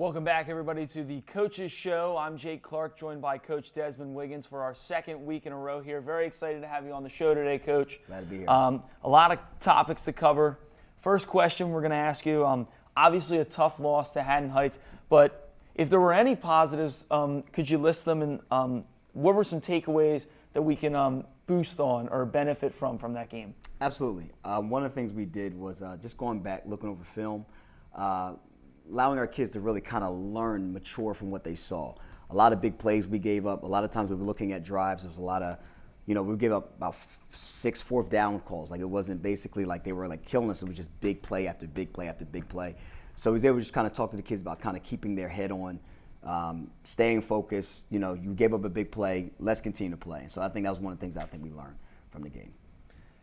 Welcome back, everybody, to the Coaches Show. I'm Jake Clark, joined by Coach Desmond Wiggins for our second week in a row here. Very excited to have you on the show today, Coach. Glad to be here. A lot of topics to cover. First question we're going to ask you, obviously a tough loss to Haddon Heights, but if there were any positives, could you list them, and what were some takeaways that we can boost on or benefit from that game? Absolutely. One of the things we did was just going back, looking over film, allowing our kids to really kind of learn, mature from what they saw. A lot of big plays we gave up. A lot of times we were looking at drives. There was a lot of, we gave up about 6 fourth down calls. Like, it wasn't basically like they were like killing us. It was just big play after big play after big play. So we was able to just kind of talk to the kids about kind of keeping their head on, staying focused. You gave up a big play, let's continue to play. And so I think that was one of the things that I think we learned from the game.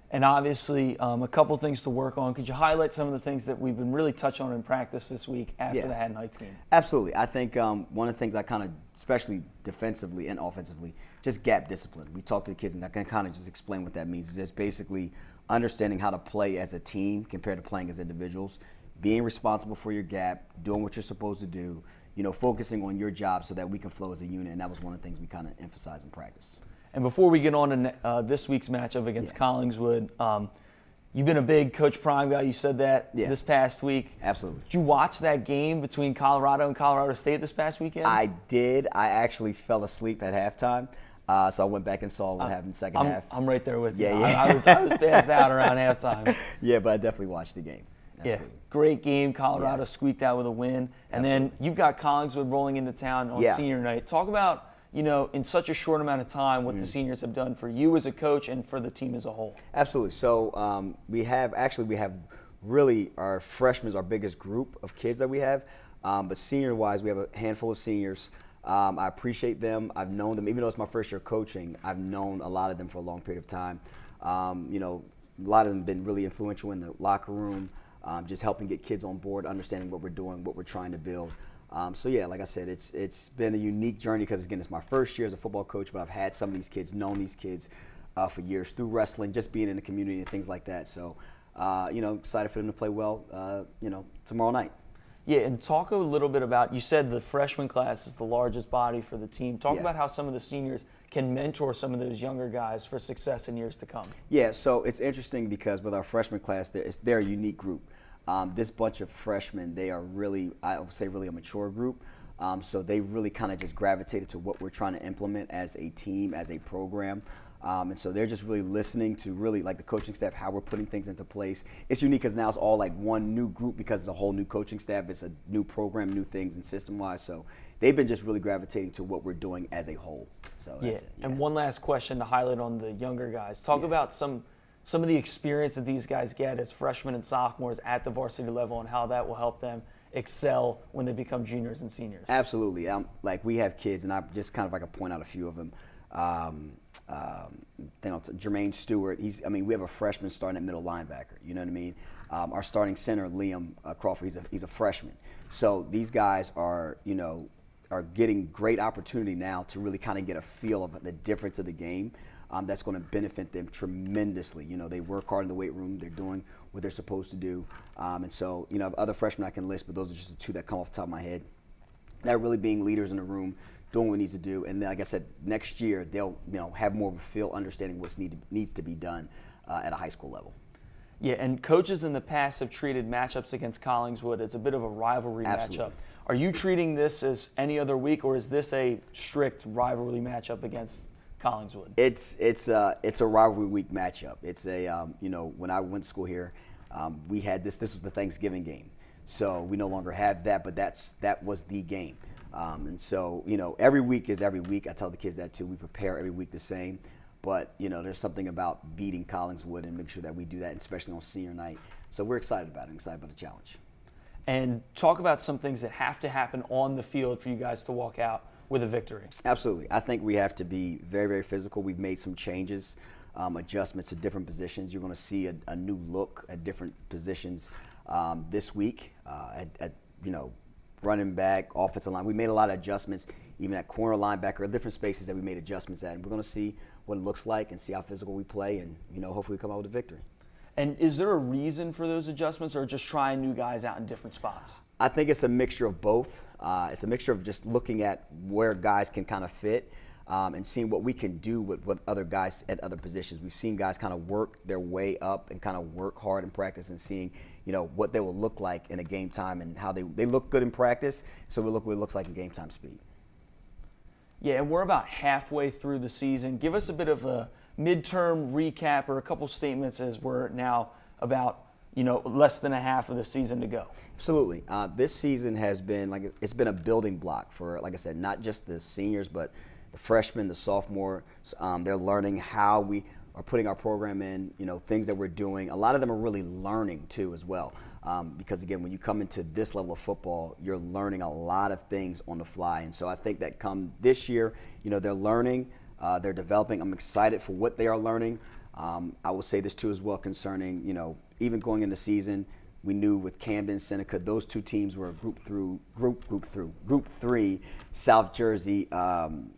And obviously, a couple things to work on. Could you highlight some of the things that we've been really touching on in practice this week after the Haddon Heights game? Absolutely. I think one of the things I kind of, especially defensively and offensively, just gap discipline. We talk to the kids, and I can kind of just explain what that means. It's just basically understanding how to play as a team compared to playing as individuals, being responsible for your gap, doing what you're supposed to do, focusing on your job so that we can flow as a unit. And that was one of the things we kind of emphasized in practice. And before we get on to this week's matchup against Collingswood, you've been a big Coach Prime guy. You said that this past week. Absolutely. Did you watch that game between Colorado and Colorado State this past weekend? I did. I actually fell asleep at halftime, so I went back and saw what happened in the second half. I'm right there with you. Yeah. I was passed out around halftime. Yeah, but I definitely watched the game. Absolutely. Yeah, great game. Colorado squeaked out with a win. And then you've got Collingswood rolling into town on senior night. Talk about, in such a short amount of time, what the seniors have done for you as a coach and for the team as a whole. Absolutely. So we have really our freshmen is our biggest group of kids that we have. But senior-wise, we have a handful of seniors. I appreciate them. I've known them. Even though it's my first year coaching, I've known a lot of them for a long period of time. A lot of them have been really influential in the locker room, just helping get kids on board, understanding what we're doing, what we're trying to build. So yeah, like I said, it's been a unique journey because, again, it's my first year as a football coach, but I've had some of these kids, known these kids for years through wrestling, just being in the community and things like that. So, excited for them to play well, tomorrow night. Yeah, and talk a little bit about, you said the freshman class is the largest body for the team. Talk about how some of the seniors can mentor some of those younger guys for success in years to come. Yeah, so it's interesting because with our freshman class, they're a unique group. This bunch of freshmen, they are really, I would say, really a mature group. So they really kind of just gravitated to what we're trying to implement as a team, as a program. And so they're just really listening to really, like, the coaching staff, how we're putting things into place. It's unique because now it's all like one new group because it's a whole new coaching staff. It's a new program, new things, and system-wise. So they've been just really gravitating to what we're doing as a whole. So that's it. And one last question to highlight on the younger guys. Talk about some of the experience that these guys get as freshmen and sophomores at the varsity level and how that will help them excel when they become juniors and seniors. Absolutely. Like, we have kids, and I just kind of like to point out a few of them. Jermaine Stewart. We have a freshman starting at middle linebacker. You know what I mean? Our starting center, Liam Crawford. He's a freshman. So these guys are getting great opportunity now to really kind of get a feel of the difference of the game. That's going to benefit them tremendously. They work hard in the weight room. They're doing what they're supposed to do. And so, other freshmen I can list, but those are just the two that come off the top of my head. They're really being leaders in the room, doing what needs to do. And then, like I said, next year they'll have more of a feel, understanding what needs to be done at a high school level. Yeah, and coaches in the past have treated matchups against Collingswood as a bit of a rivalry matchup. Are you treating this as any other week, or is this a strict rivalry matchup against Collingswood? It's a rivalry week matchup. It's when I went to school here, we had this was the Thanksgiving game. So we no longer have that, but that was the game. And so, every week is every week. I tell the kids that too. We prepare every week the same. But, there's something about beating Collingswood and make sure that we do that, especially on senior night. So we're excited about it, excited about the challenge. And talk about some things that have to happen on the field for you guys to walk out with a victory. Absolutely. I think we have to be very, very physical. We've made some changes, adjustments to different positions. You're going to see a new look at different positions this week at running back, offensive line. We made a lot of adjustments, even at corner linebacker, different spaces that we made adjustments at. And we're going to see what it looks like and see how physical we play and, hopefully we come out with a victory. And is there a reason for those adjustments, or just trying new guys out in different spots? I think it's a mixture of both. It's a mixture of just looking at where guys can kind of fit and seeing what we can do with other guys at other positions. We've seen guys kind of work their way up and kind of work hard in practice, and seeing, what they will look like in a game time and how they look good in practice. So we look what it looks like in game time speed. Yeah, we're about halfway through the season. Give us a bit of a midterm recap or a couple statements as we're now about less than a half of the season to go. Absolutely. This season has been it's been a building block for, like I said, not just the seniors, but the freshmen, the sophomores. They're learning how we are putting our program in, things that we're doing. A lot of them are really learning too as well. Because again, when you come into this level of football, you're learning a lot of things on the fly. And so I think that come this year, they're learning, they're developing. I'm excited for what they are learning. I will say this too as well concerning, even going into season, we knew with Camden, Seneca, those two teams were Group 3 South Jersey.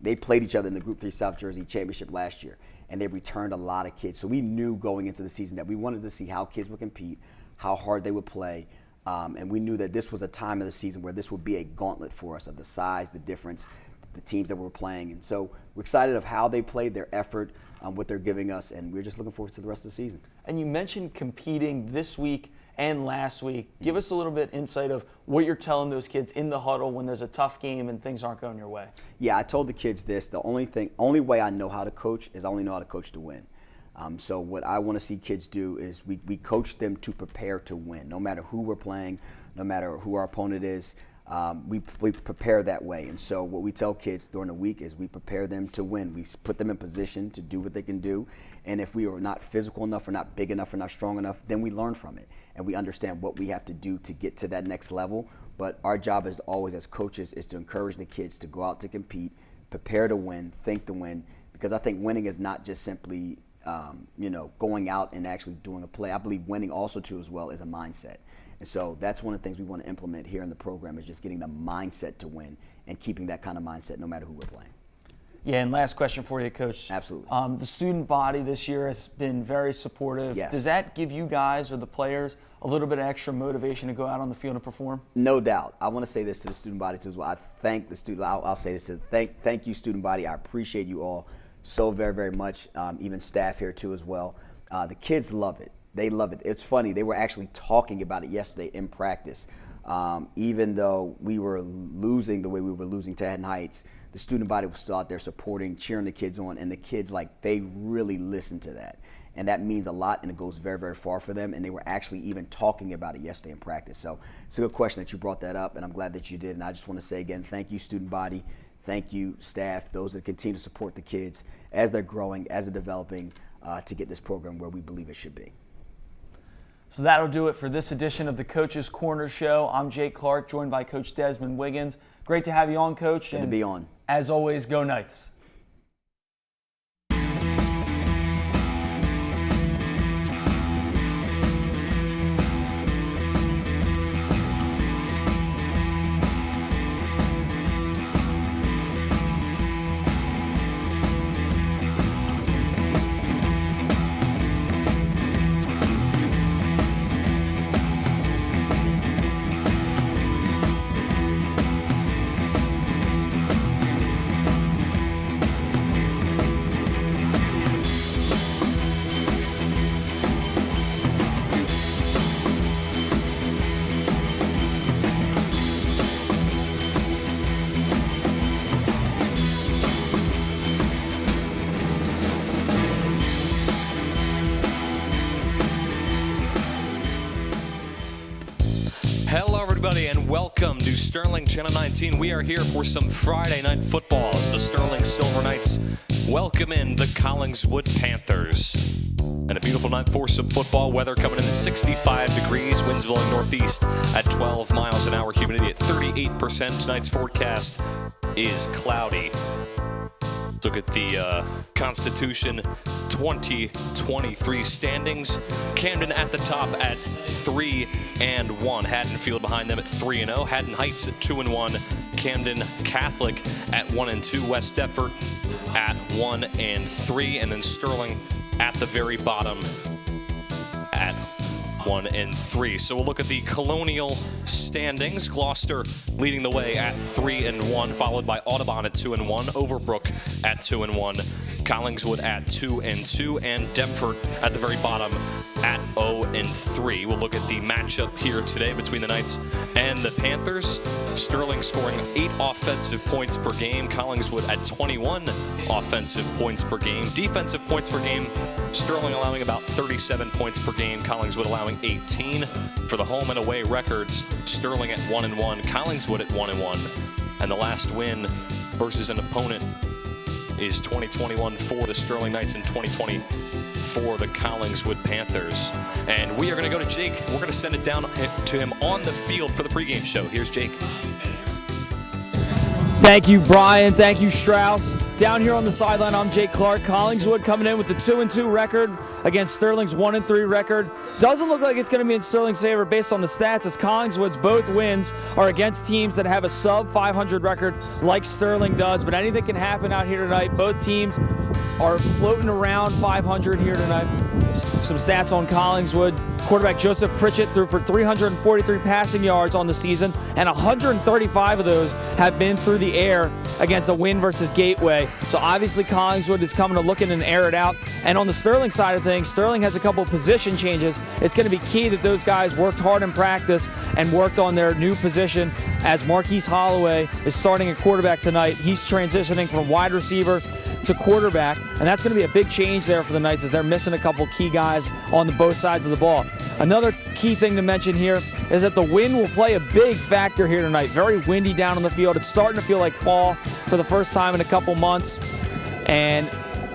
They played each other in the Group 3 South Jersey championship last year, and they returned a lot of kids. So we knew going into the season that we wanted to see how kids would compete, how hard they would play, and we knew that this was a time of the season where this would be a gauntlet for us of the size, the difference, the teams that we're playing. And so we're excited of how they played, their effort, what they're giving us, and we're just looking forward to the rest of the season. And you mentioned competing this week and last week. Give us a little bit insight of what you're telling those kids in the huddle when there's a tough game and things aren't going your way. Yeah, I told the kids this. The only way I know how to coach is I only know how to coach to win. So what I want to see kids do is we coach them to prepare to win. No matter who we're playing, no matter who our opponent is, we prepare that way. And so what we tell kids during the week is we prepare them to win. We put them in position to do what they can do. And if we are not physical enough or not big enough or not strong enough, then we learn from it. And we understand what we have to do to get to that next level. But our job is always as coaches is to encourage the kids to go out to compete, prepare to win, think to win. Because I think winning is not just simply going out and actually doing a play. I believe winning also too as well is a mindset. And so that's one of the things we want to implement here in the program is just getting the mindset to win and keeping that kind of mindset no matter who we're playing. Yeah, and last question for you, Coach. Absolutely. The student body this year has been very supportive. Yes. Does that give you guys or the players a little bit of extra motivation to go out on the field and perform? No doubt. I want to say this to the student body too as well. I thank the student. I'll say this to thank you, student body. I appreciate you all so very, very much. Even staff here too as well. The kids love it. They love it. It's funny. They were actually talking about it yesterday in practice. Even though we were losing the way we were losing to Haddon Heights, the student body was still out there supporting, cheering the kids on, and the kids, they really listened to that. And that means a lot, and it goes very, very far for them. And they were actually even talking about it yesterday in practice. So it's a good question that you brought that up, and I'm glad that you did. And I just want to say again, thank you, student body. Thank you, staff, those that continue to support the kids as they're growing, as they're developing, to get this program where we believe it should be. So that'll do it for this edition of the Coach's Corner Show. I'm Jake Clark, joined by Coach Desmond Wiggins. Great to have you on, Coach. Good to be on. As always, go Knights. Hello, everybody, and welcome to Sterling Channel 19. We are here for some Friday night football as the Sterling Silver Knights welcome in the Collingswood Panthers. And a beautiful night for some football. Weather coming in at 65 degrees, winds blowing northeast at 12 miles an hour, humidity at 38%. Tonight's forecast is cloudy. Look at the Constitution 2023 standings. Camden at the top at 3-1. Haddonfield behind them at 3-0. Haddon Heights at 2-1. Camden Catholic at 1-2. West Stepford at 1-3. And then Sterling at the very bottom at 1-3. So we'll look at the Colonial standings. Gloucester leading the way at 3-1, followed by Audubon at 2-1, Overbrook at 2-1, Collingswood at 2-2, and Deptford at the very bottom at 0-3. We'll look at the matchup here today between the Knights and the Panthers. Sterling scoring 8 offensive points per game, Collingswood at 21 offensive points per game. Defensive points per game, Sterling allowing about 37 points per game, Collingswood allowing 18. For the home and away records, Sterling at 1-1, Collingswood at 1-1. And the last win versus an opponent is 2021 for the Sterling Knights and 2020 for the Collingswood Panthers. And we are going to go to Jake. We're going to send it down to him on the field for the pregame show. Here's Jake. Thank you, Brian. Thank you, Strauss. Down here on the sideline, I'm Jake Clark. Collingswood coming in with the 2-2 record against Sterling's 1-3 record. Doesn't look like it's going to be in Sterling's favor based on the stats, as Collingswood's both wins are against teams that have a sub-500 record like Sterling does. But anything can happen out here tonight. Both teams are floating around 500 here tonight. Some stats on Collingswood. Quarterback Joseph Pritchett threw for 343 passing yards on the season, and 135 of those have been through the air against a win versus Gateway. So obviously Collingswood is coming to look in and air it out. And on the Sterling side of things, Sterling has a couple of position changes. It's going to be key that those guys worked hard in practice and worked on their new position, as Marquise Holloway is starting at quarterback tonight. He's transitioning from wide receiver to quarterback, and that's going to be a big change there for the Knights, as they're missing a couple key guys on both sides of the ball. Another key thing to mention here is that the wind will play a big factor here tonight. Very windy down on the field. It's starting to feel like fall for the first time in a couple months, and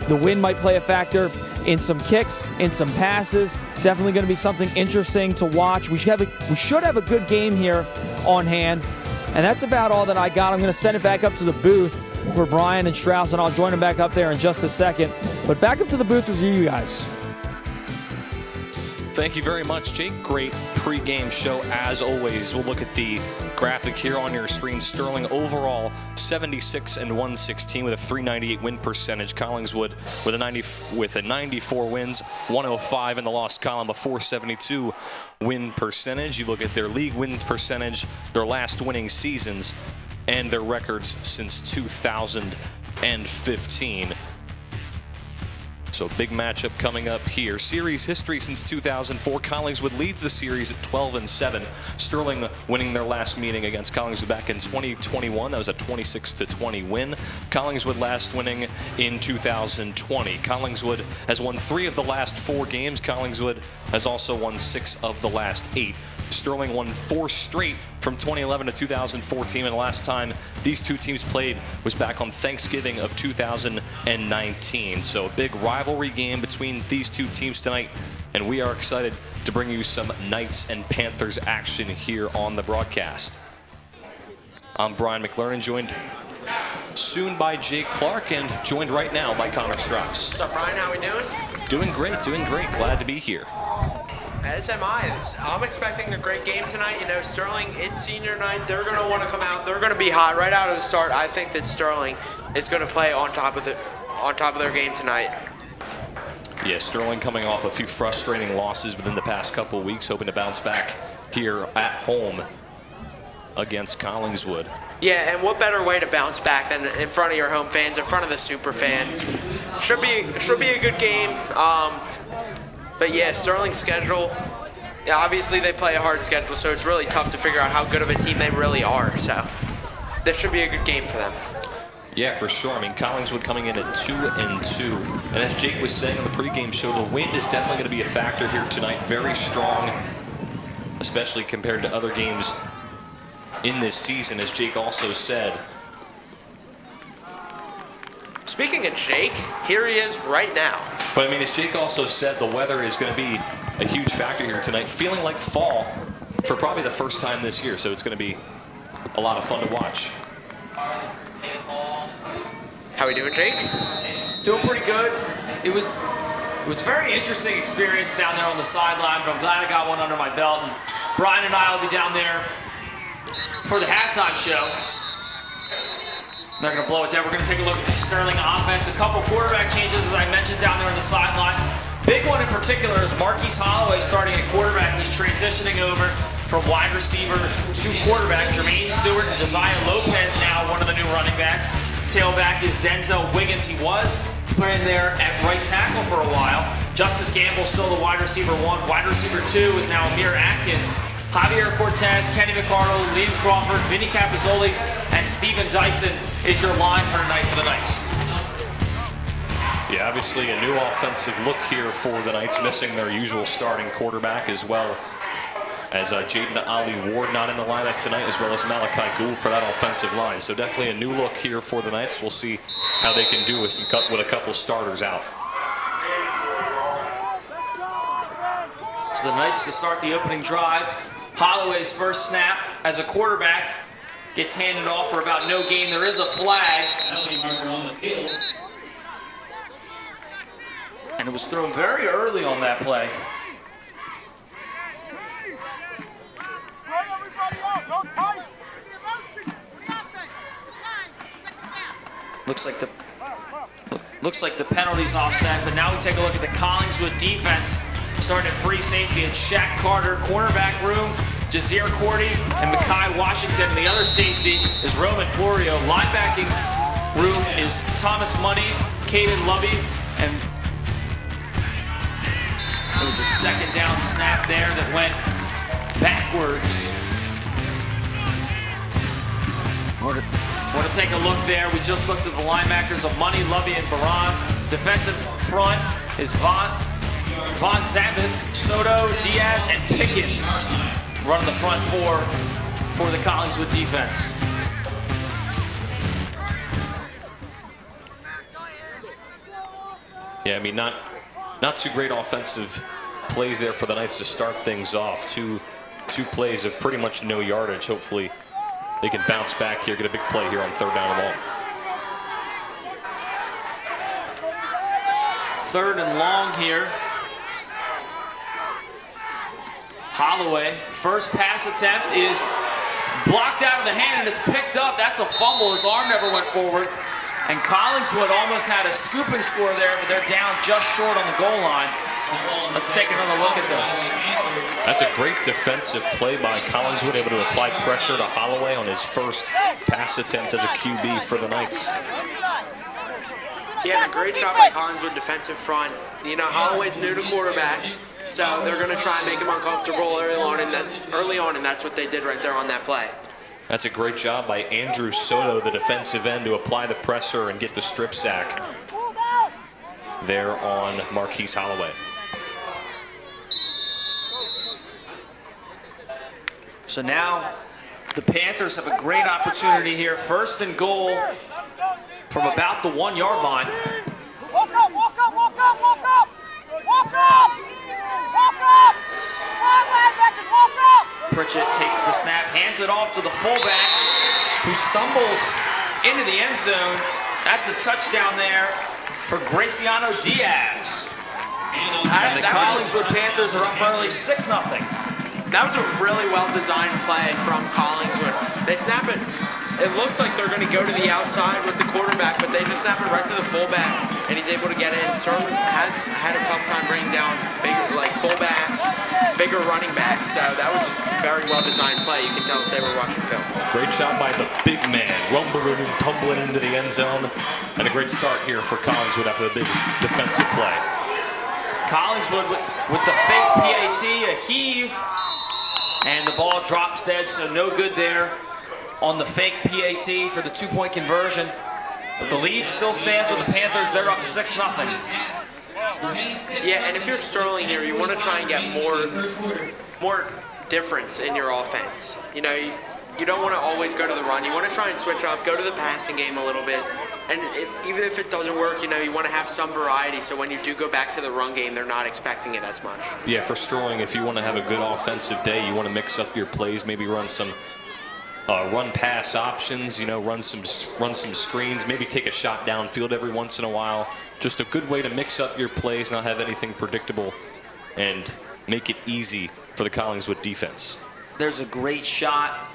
the wind might play a factor in some kicks, in some passes. Definitely going to be something interesting to watch. We should have a good game here on hand, and that's about all that I got. I'm going to send it back up to the booth for Brian and Strauss, and I'll join them back up there in just a second. But back up to the booth with you guys. Thank you very much, Jake. Great pregame show as always. We'll look at the graphic here on your screen. Sterling overall 76-116 with a .398 win percentage. Collingswood with a 94 wins, 105 in the loss column, a .472 win percentage. You look at their league win percentage, their last winning seasons, and their records since 2015. So a big matchup coming up here. Series history since 2004. Collingswood leads the series at 12-7. Sterling winning their last meeting against Collingswood back in 2021. That was a 26-20 win. Collingswood last winning in 2020. Collingswood has won 3 of the last 4 games. Collingswood has also won 6 of the last 8. Sterling won 4 straight from 2011 to 2014, and the last time these two teams played was back on Thanksgiving of 2019. So a big rivalry game between these two teams tonight, and we are excited to bring you some Knights and Panthers action here on the broadcast. I'm Brian McLernan, joined soon by Jake Clark, and joined right now by Connor Strauss. What's up, Brian? How we doing? Doing great, doing great. Glad to be here. As am I. I'm expecting a great game tonight. You know, Sterling, it's senior night. They're going to want to come out. They're going to be hot right out of the start. I think that Sterling is going to play on top of their game tonight. Yeah, Sterling coming off a few frustrating losses within the past couple of weeks, hoping to bounce back here at home against Collingswood. Yeah, and what better way to bounce back than in front of your home fans, in front of the super fans. Should be a good game. But yeah, Sterling's schedule, yeah, obviously they play a hard schedule, so it's really tough to figure out how good of a team they really are. So this should be a good game for them. Yeah, for sure. I mean, Collingswood coming in at 2-2. And as Jake was saying on the pregame show, the wind is definitely going to be a factor here tonight. Very strong, especially compared to other games in this season, as Jake also said. Speaking of Jake, here he is right now. But I mean, as Jake also said, the weather is going to be a huge factor here tonight. Feeling like fall for probably the first time this year, so it's going to be a lot of fun to watch. How we doing, Jake? Doing pretty good. It was a very interesting experience down there on the sideline, but I'm glad I got one under my belt. And Brian and I will be down there for the halftime show. They're going to blow it down. We're going to take a look at the Sterling offense. A couple quarterback changes, as I mentioned, down there on the sideline. Big one in particular is Marquise Holloway starting at quarterback. He's transitioning over from wide receiver to quarterback. Jermaine Stewart and Josiah Lopez now one of the new running backs. Tailback is Denzel Wiggins. He was playing there at right tackle for a while. Justice Gamble still the wide receiver 1. Wide receiver 2 is now Amir Atkins. Javier Cortez, Kenny McCardle, Liam Crawford, Vinny Capizzoli, and Steven Dyson is your line for tonight for the Knights. Yeah, obviously a new offensive look here for the Knights, missing their usual starting quarterback as well as Jaden Ali Ward not in the lineup tonight, as well as Malachi Gould for that offensive line. So definitely a new look here for the Knights. We'll see how they can do with a couple starters out. So the Knights to start the opening drive. Holloway's first snap as a quarterback gets handed off for about no gain. There is a flag. And it was thrown very early on that play. Looks like the penalty's offset, but now we take a look at the Collingswood defense. Starting at free safety, it's Shaq Carter, cornerback room, Jazir Cordy, and Mekhi Washington. And the other safety is Roman Florio. Linebacking room is Thomas Money, Caden Lubby, and there was a second down snap there that went backwards. Want to take a look there. We just looked at the linebackers of Money, Lubby, and Baran. Defensive front is Von Zabit, Soto, Diaz, and Pickens running the front four for the Collingswood defense. Yeah, I mean, not too great offensive plays there for the Knights to start things off. Two plays of pretty much no yardage. Hopefully they can bounce back here, get a big play here on third down and long. Third and long here. Holloway, first pass attempt is blocked out of the hand and it's picked up. That's a fumble. His arm never went forward. And Collingswood almost had a scoop and score there, but they're down just short on the goal line. Let's take another look at this. That's a great defensive play by Collingswood, able to apply pressure to Holloway on his first pass attempt as a QB for the Knights. Yeah, great job by Collingswood defensive front. You know, Holloway's new to quarterback, so they're going to try and make him uncomfortable early on, and that's what they did right there on that play. That's a great job by Andrew Soto, the defensive end, to apply the pressure and get the strip sack there on Marquise Holloway. So now the Panthers have a great opportunity here. First and goal from about the 1 yard line. Walk up, walk up, walk up, walk up! Walk up! Walk up! Linebackers, walk up! Pritchett takes the snap, hands it off to the fullback, who stumbles into the end zone. That's a touchdown there for Graciano Diaz. And the Collingswood Panthers are up early 6-0. That was a really well-designed play from Collingswood. They snap it. It looks like they're going to go to the outside with the quarterback, but they just snap it right to the fullback, and he's able to get in. Sterling has had a tough time bringing down bigger, like fullbacks, bigger running backs. So that was a very well-designed play. You can tell that they were watching film. Great job by the big man, rumbling and tumbling into the end zone, and a great start here for Collingswood after the big defensive play. Collingswood with the fake PAT, a heave, and the ball drops dead, so no good there on the fake PAT for the 2-point conversion. But the lead still stands with the Panthers. They're up 6-0. Yeah, and if you're Sterling here, you want to try and get more difference in your offense. You know, you don't want to always go to the run. You want to try and switch up, go to the passing game a little bit. And even if it doesn't work, you know, you want to have some variety, so when you do go back to the run game, they're not expecting it as much. Yeah, for Sterling, if you want to have a good offensive day, you want to mix up your plays, maybe run some run-pass options, you know, run some screens, maybe take a shot downfield every once in a while. Just a good way to mix up your plays, not have anything predictable, and make it easy for the Collingswood defense. There's a great shot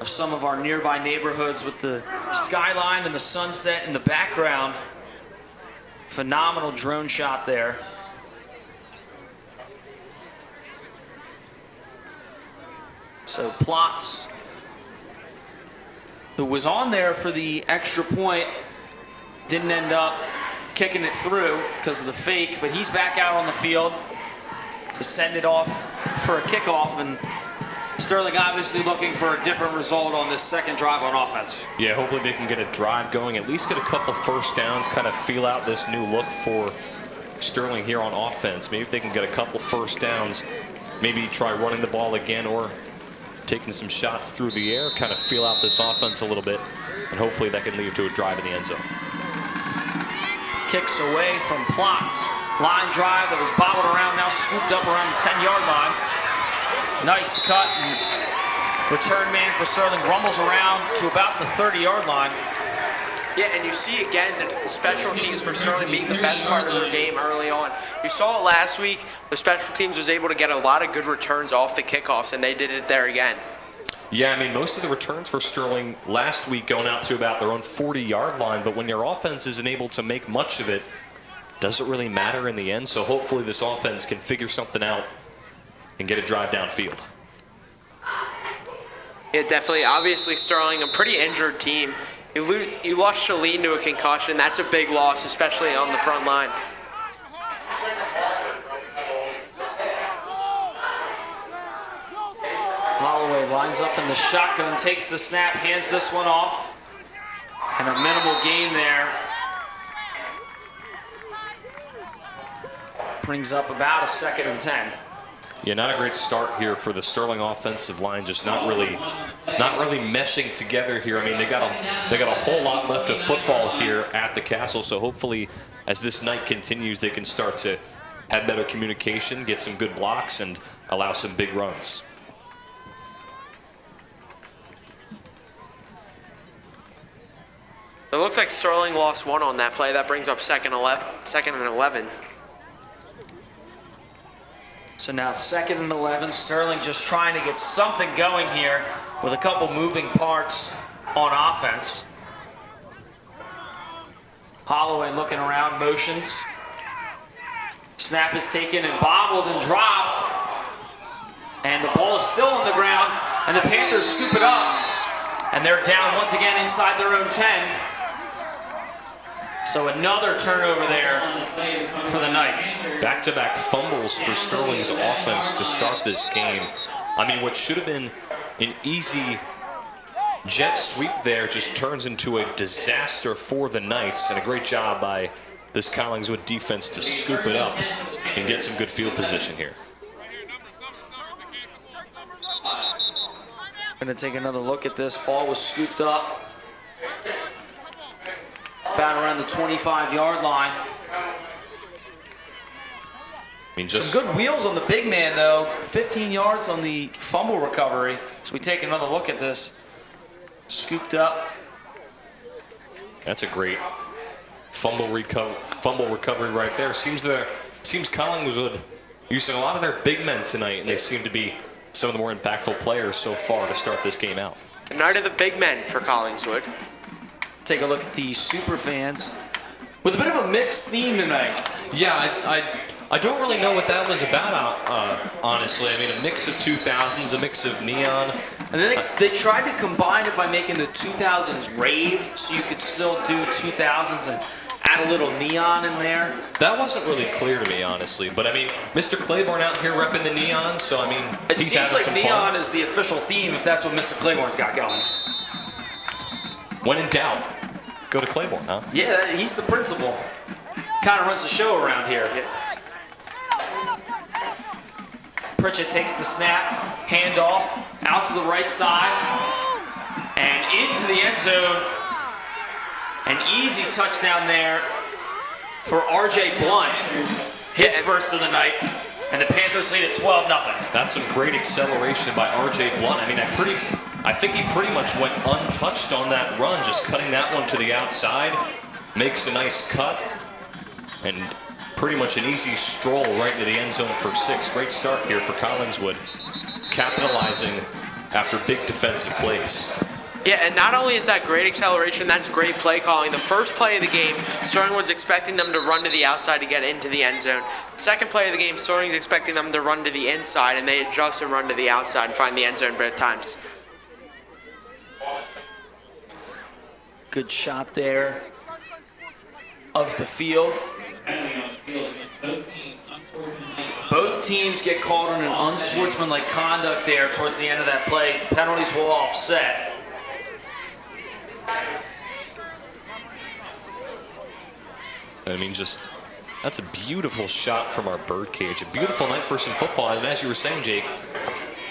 of some of our nearby neighborhoods with the skyline and the sunset in the background. Phenomenal drone shot there. So Plotz, who was on there for the extra point, didn't end up kicking it through because of the fake, but he's back out on the field to send it off for a kickoff, and Sterling obviously looking for a different result on this second drive on offense. Yeah, hopefully they can get a drive going, at least get a couple first downs, kind of feel out this new look for Sterling here on offense. Maybe if they can get a couple first downs, maybe try running the ball again or taking some shots through the air, kind of feel out this offense a little bit, and hopefully that can lead to a drive in the end zone. Kicks away from Plotz. Line drive that was bobbled around, now scooped up around the 10-yard line. Nice cut, and return man for Sterling rumbles around to about the 30-yard line. Yeah, and you see again the special teams for Sterling being the best part of their game early on. You saw it last week. The special teams was able to get a lot of good returns off the kickoffs, and they did it there again. Yeah, I mean, most of the returns for Sterling last week going out to about their own 40-yard line, but when your offense isn't able to make much of it, does it really matter in the end? So hopefully this offense can figure something out and get a drive downfield. Yeah, definitely. Obviously, Sterling, a pretty injured team. You lost Shaleen to a concussion. That's a big loss, especially on the front line. Holloway lines up in the shotgun, takes the snap, hands this one off, and a minimal gain there. Brings up about a 2nd and 10. Yeah, not a great start here for the Sterling offensive line. Just not really meshing together here. I mean, they got a whole lot left of football here at the Castle. So hopefully, as this night continues, they can start to have better communication, get some good blocks, and allow some big runs. It looks like Sterling lost one on that play. That brings up 2nd and 11. So now 2nd and 11. Sterling just trying to get something going here with a couple moving parts on offense. Holloway looking around, motions. Snap is taken and bobbled and dropped. And the ball is still on the ground, and the Panthers scoop it up. And they're down once again inside their own 10. So another turnover there for the Knights. Back-to-back fumbles for Sterling's offense to start this game. I mean, what should have been an easy jet sweep there just turns into a disaster for the Knights, and a great job by this Collingswood defense to scoop it up and get some good field position here. Gonna take another look at this. Ball was scooped up about around the 25-yard line. I mean, just some good wheels on the big man, though. 15 yards on the fumble recovery. So we take another look at this. Scooped up. That's a great fumble recovery right there. Seems Collingswood using a lot of their big men tonight, and they seem to be some of the more impactful players so far to start this game out. The night of the big men for Collingswood. Take a look at the super fans with a bit of a mixed theme tonight. Yeah, I don't really know what that was about, honestly. I mean, a mix of 2000s, a mix of neon. And then they tried to combine it by making the 2000s rave, so you could still do 2000s and add a little neon in there. That wasn't really clear to me, honestly. But I mean, Mr. Claiborne out here repping the neon, so I mean, it he's seems having like some neon fun. is the official theme if that's what Mr. Claiborne's got going. When in doubt, go to Claiborne, huh? Yeah, he's the principal. Kind of runs the show around here. Pritchett takes the snap, handoff out to the right side, and into the end zone. An easy touchdown there for R.J. Blunt, his first of the night, and the Panthers lead at 12-0. That's some great acceleration by R.J. Blunt. I mean, I think he pretty much went untouched on that run, just cutting that one to the outside, makes a nice cut, and pretty much an easy stroll right into the end zone for 6. Great start here for Collingswood, capitalizing after big defensive plays. Yeah, and not only is that great acceleration, that's great play calling. The first play of the game, Sterling was expecting them to run to the outside to get into the end zone. Second play of the game, Sterling's expecting them to run to the inside, and they adjust and run to the outside and find the end zone both times. Good shot there of the field. Both teams get called on an unsportsmanlike conduct there towards the end of that play. Penalties will offset. I mean, that's a beautiful shot from our birdcage. A beautiful night for some football. And as you were saying, Jake,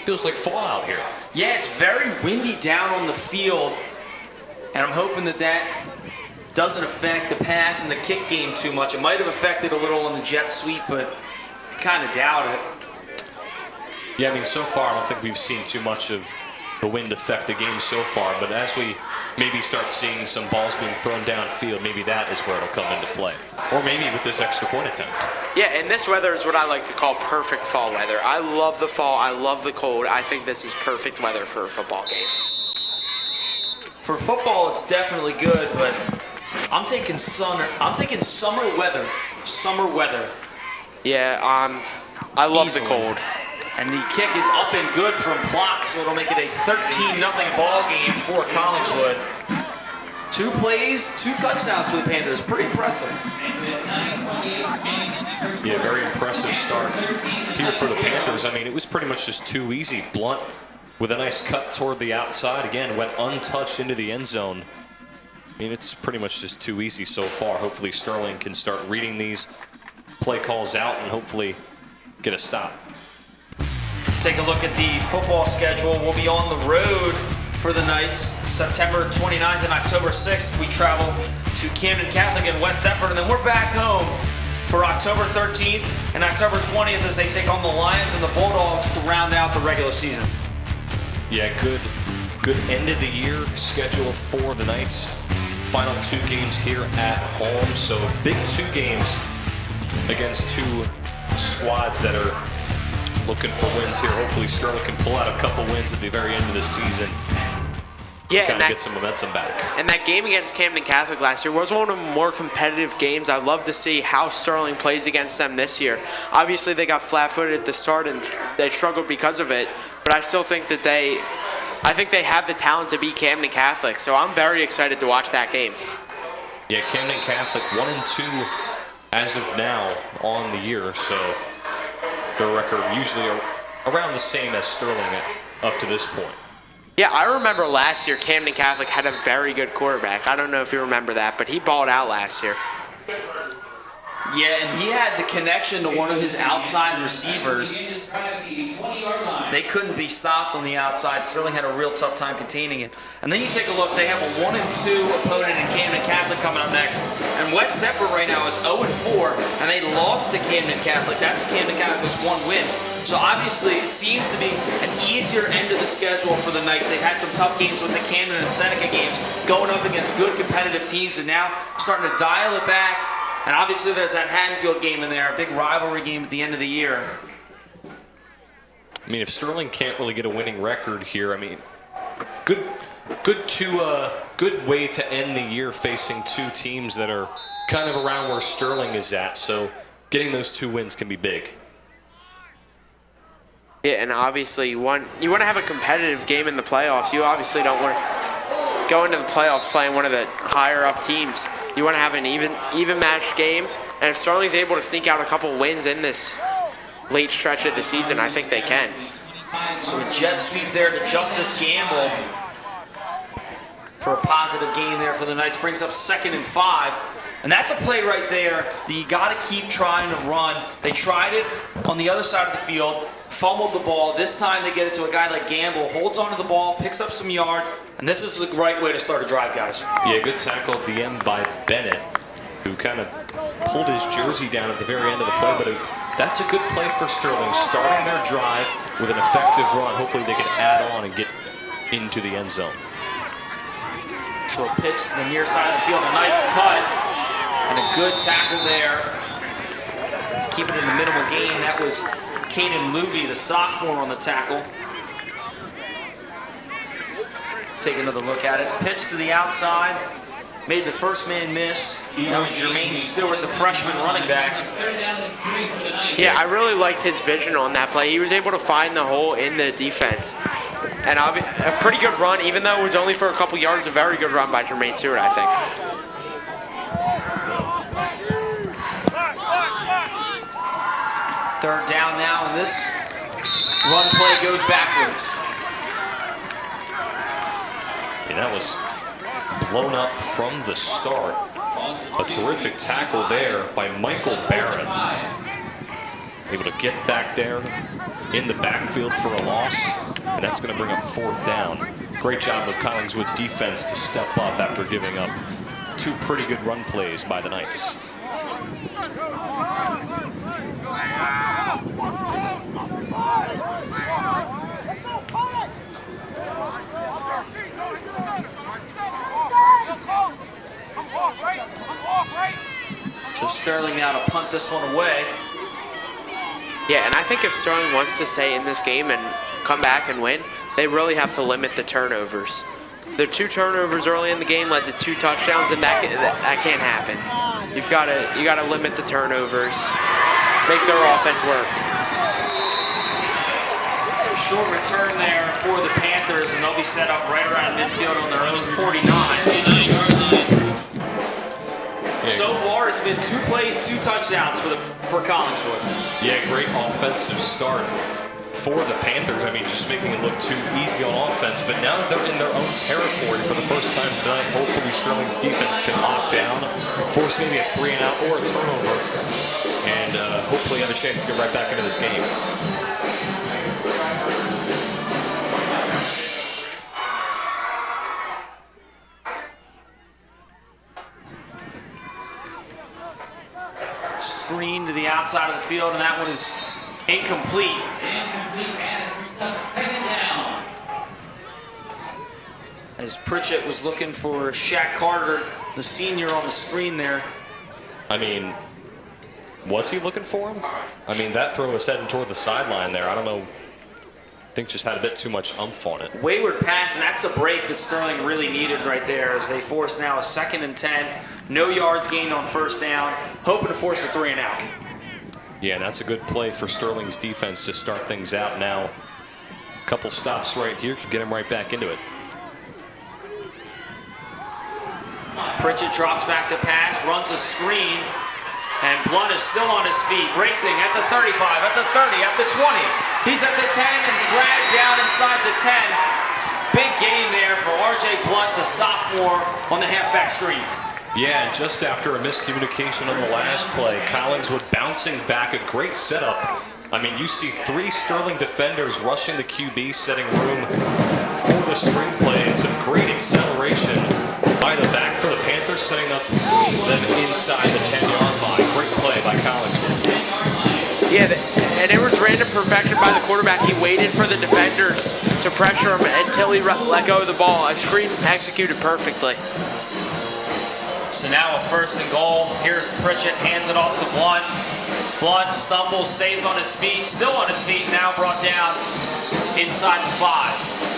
feels like fall out here. Yeah, it's very windy down on the field. And I'm hoping that doesn't affect the pass and the kick game too much. It might have affected a little on the jet sweep, but I kind of doubt it. Yeah, I mean, so far, I don't think we've seen too much of the wind affect the game so far. But as we maybe start seeing some balls being thrown downfield, maybe that is where it'll come into play. Or maybe with this extra point attempt. Yeah, and this weather is what I like to call perfect fall weather. I love the fall. I love the cold. I think this is perfect weather for a football game. For football, it's definitely good, but I'm taking summer weather. Summer weather. Yeah, I love Easily. the cold. And the kick is up and good from Plot, so it'll make it a 13-0 ball game for Collingswood. 2 plays, 2 touchdowns for the Panthers. Pretty impressive. Yeah, very impressive start here for the Panthers. I mean, it was pretty much just too easy. Blunt with a nice cut toward the outside. Again, went untouched into the end zone. I mean, it's pretty much just too easy so far. Hopefully Sterling can start reading these play calls out and hopefully get a stop. Take a look at the football schedule. We'll be on the road for the Knights. September 29th and October 6th, we travel to Camden Catholic in West Deptford, and then we're back home for October 13th and October 20th as they take on the Lions and the Bulldogs to round out the regular season. Yeah, good end of the year schedule for the Knights. Final 2 games here at home, so big 2 games against 2 squads that are looking for wins here. Hopefully Sterling can pull out a couple wins at the very end of the season. Yeah, kind of get some momentum back. And that game against Camden Catholic last year was one of the more competitive games. I'd love to see how Sterling plays against them this year. Obviously, they got flat-footed at the start and they struggled because of it. But I still think that they have the talent to beat Camden Catholic. So I'm very excited to watch that game. Yeah, Camden Catholic 1-2 as of now on the year. So their record usually around the same as Sterling up to this point. Yeah, I remember last year Camden Catholic had a very good quarterback. I don't know if you remember that, but he balled out last year. Yeah, and he had the connection to one of his outside receivers. They couldn't be stopped on the outside. Sterling had a real tough time containing it. And then you take a look, they have a 1-2 opponent in Camden Catholic coming up next. And West Deptford right now is 0-4, and they lost to Camden Catholic. That's Camden Catholic's 1 win. So obviously it seems to be an easier end of the schedule for the Knights. They've had some tough games with the Camden and Seneca games, going up against good competitive teams, and now starting to dial it back. And obviously there's that Haddonfield game in there, a big rivalry game at the end of the year. I mean, if Sterling can't really get a winning record here, I mean, good way to end the year facing 2 teams that are kind of around where Sterling is at. So getting those 2 wins can be big. Yeah, and obviously you want to have a competitive game in the playoffs. You obviously don't want to go into the playoffs playing one of the higher up teams. You want to have an even match game. And if Sterling's able to sneak out a couple wins in this late stretch of the season, I think they can. So a jet sweep there to Justice Gamble for a positive gain there for the Knights. Brings up 2nd and 5. And that's a play right there that you got to keep trying to run. They tried it on the other side of the field, fumbled the ball. This time they get it to a guy like Gamble, holds onto the ball, picks up some yards, and this is the right way to start a drive, guys. Yeah, good tackle at the end by Bennett, who kind of pulled his jersey down at the very end of the play, but that's a good play for Sterling, starting their drive with an effective run. Hopefully they can add on and get into the end zone. So a pitch to the near side of the field, a nice cut. And a good tackle there to keep it in the minimal gain. That was Kanan Luby, the sophomore, on the tackle. take another look at it. Pitch to the outside. Made the first man miss. That was Jermaine Stewart, the freshman running back. Yeah, I really liked his vision on that play. He was able to find the hole in the defense. And a pretty good run, even though it was only for a couple yards, a very good run by Jermaine Stewart, I think. Third down now, and this run play goes backwards. And that was blown up from the start. A terrific tackle there by Michael Barron. Able to get back there in the backfield for a loss, and that's going to bring up fourth down. Great job of Collingswood defense to step up after giving up two pretty good run plays by the Knights. So Sterling now to punt this one away. Yeah, and I think if Sterling wants to stay in this game and come back and win, they really have to limit the turnovers. The 2 turnovers early in the game led to 2 touchdowns, and that can't happen. You gotta limit the turnovers, make their offense work. Short return there for the Panthers, and they'll be set up right around midfield on their own 49. So far, it's been 2 plays, 2 touchdowns for Collingswood. Yeah, great offensive start for the Panthers. I mean, just making it look too easy on offense, but now that they're in their own territory for the first time tonight, hopefully Sterling's defense can lock down, force maybe a 3-and-out or a turnover, and hopefully have a chance to get right back into this game. Screen to the outside of the field, and that one is incomplete. As Pritchett was looking for Shaq Carter, the senior, on the screen there. I mean, was he looking for him? I mean, that throw was heading toward the sideline there. I don't know. I think just had a bit too much umph on it. Wayward pass, and that's a break that Sterling really needed right there as they force now a 2nd and 10. No yards gained on first down, hoping to force a 3-and-out. Yeah, and that's a good play for Sterling's defense to start things out now. A couple stops right here could get him right back into it. Pritchett drops back to pass, runs a screen, and Blunt is still on his feet, racing at the 35, at the 30, at the 20. He's at the 10 and dragged down inside the 10. Big gain there for R.J. Blunt, the sophomore, on the halfback screen. Yeah, and just after a miscommunication on the last play, Collingswood bouncing back, a great setup. I mean, you see 3 Sterling defenders rushing the QB, setting room for the screenplay, and some great acceleration by the back for the Panthers, setting up them inside the 10-yard line. Great play by Collingswood. Yeah, and it was random perfection by the quarterback. He waited for the defenders to pressure him until he let go of the ball. A screen executed perfectly. So now a 1st and goal. Here's Pritchett, hands it off to Blunt. Blunt stumbles, stays on his feet, still on his feet, now brought down inside the 5.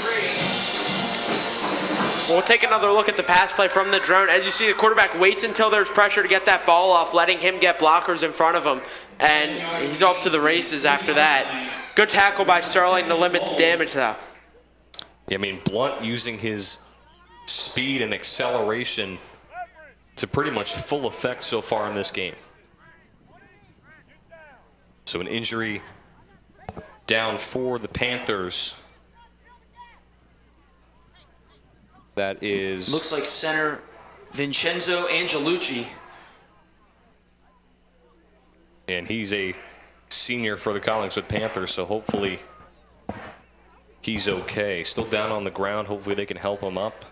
We'll take another look at the pass play from the drone. As you see, the quarterback waits until there's pressure to get that ball off, letting him get blockers in front of him. And he's off to the races after that. Good tackle by Sterling to limit the damage, though. Yeah, I mean, Blunt using his speed and acceleration to pretty much full effect so far in this game. So an injury down for the Panthers. That is... Looks like center Vincenzo Angelucci. And he's a senior for the Collingswood Panthers, so hopefully he's okay. Still down on the ground. Hopefully they can help him up.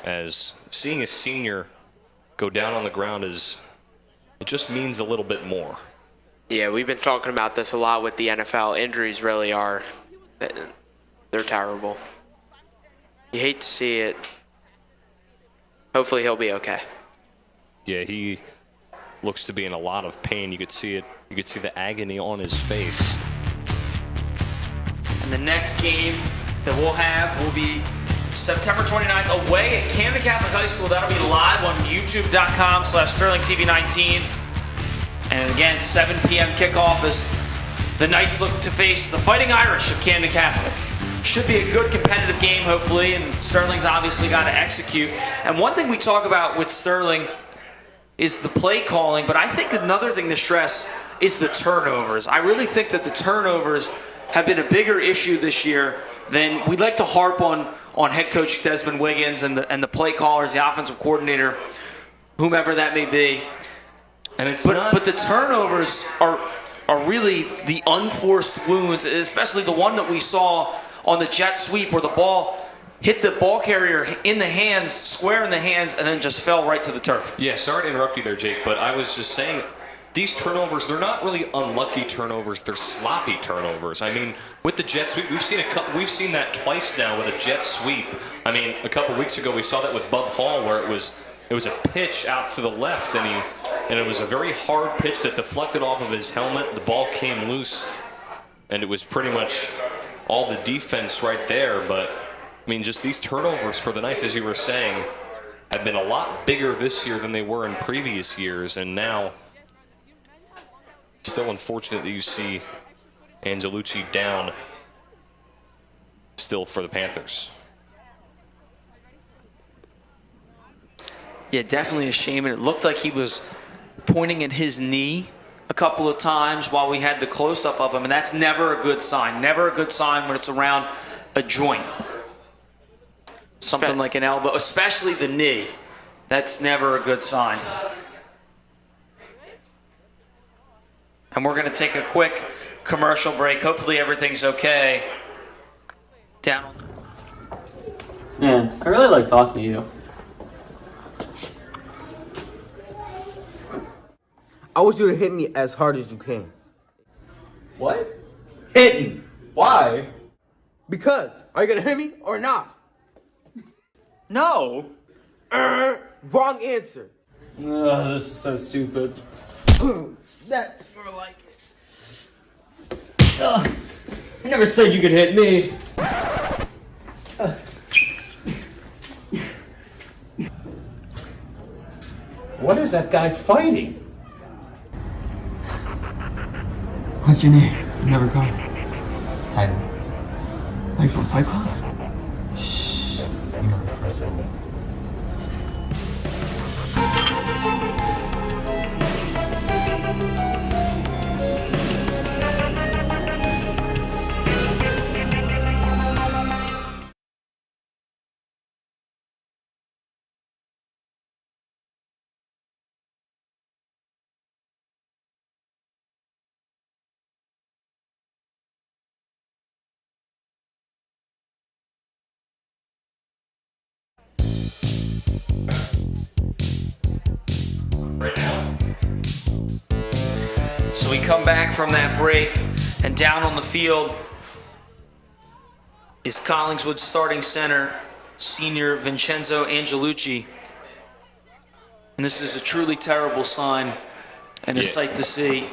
As seeing a senior go down on the ground it just means a little bit more. Yeah, we've been talking about this a lot with the NFL. Injuries really are, they're terrible. You hate to see it. Hopefully he'll be okay. Yeah, he looks to be in a lot of pain. You could see it. You could see the agony on his face. And the next game that we'll have will be September 29th away at Camden Catholic High School. That'll be live on youtube.com/SterlingTV19. And again, 7 p.m. kickoff as the Knights look to face the Fighting Irish of Camden Catholic. Should be a good competitive game, hopefully, and Sterling's obviously got to execute. And one thing we talk about with Sterling is the play calling, but I think another thing to stress is the turnovers. I really think that the turnovers have been a bigger issue this year than we'd like to harp on head coach Desmond Wiggins and the play callers, the offensive coordinator, whomever that may be. And it's but the turnovers are really the unforced wounds, especially the one that we saw on the jet sweep where the ball hit the ball carrier in the hands, square in the hands, and then just fell right to the turf. Yeah, sorry to interrupt you there, Jake, but I was just saying, these turnovers, they're not really unlucky turnovers, they're sloppy turnovers. I mean, with the jet sweep, we've seen that twice now with a jet sweep. I mean, a couple weeks ago we saw that with Bub Hall where it was a pitch out to the left and it was a very hard pitch that deflected off of his helmet. The ball came loose and it was pretty much all the defense right there. But I mean, just these turnovers for the Knights, as you were saying, have been a lot bigger this year than they were in previous years. And now, still unfortunate that you see Angelucci down still for the Panthers. Yeah, definitely a shame. And it looked like he was pointing at his knee a couple of times while we had the close-up of him. And that's never a good sign. Never a good sign when it's around a joint. Something like an elbow, especially the knee. That's never a good sign. And we're going to take a quick commercial break. Hopefully everything's okay. Down. Man, I really like talking to you. I want you to hit me as hard as you can. What? Hit me. Why? Because, are you gonna hit me or not? No. Wrong answer. This is so stupid. That's more like it. You never said you could hit me. What is that guy fighting? What's your name? Never called. Tyler. Are you from Fight Club? Shh. So we come back from that break, and down on the field is Collingswood starting center, senior Vincenzo Angelucci. And this is a truly terrible sign and a sight to see.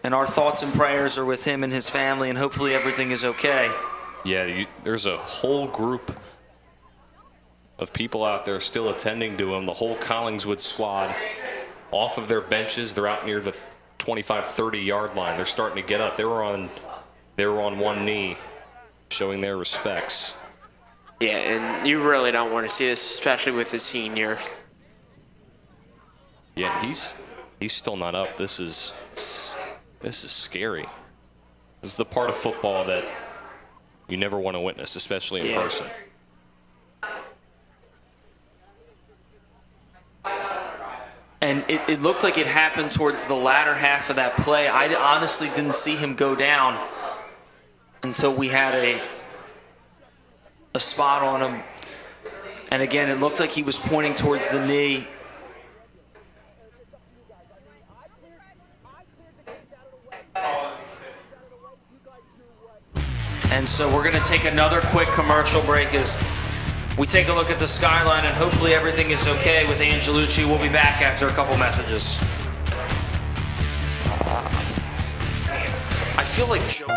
And our thoughts and prayers are with him and his family, and hopefully everything is okay. Yeah, there's a whole group of people out there still attending to him. The whole Collingswood squad off of their benches. They're out near the 25-30 yard line. They're starting to get up. They were on one knee, showing their respects. Yeah, and you really don't want to see this, especially with the senior. Yeah, he's still not up. This is scary. This is the part of football that you never want to witness, especially in person. And it looked like it happened towards the latter half of that play. I honestly didn't see him go down until we had a spot on him. And again, it looked like he was pointing towards the knee. And so we're going to take another quick commercial break as we take a look at the skyline, and hopefully everything is okay with Angelucci. We'll be back after a couple messages. I feel like Joe.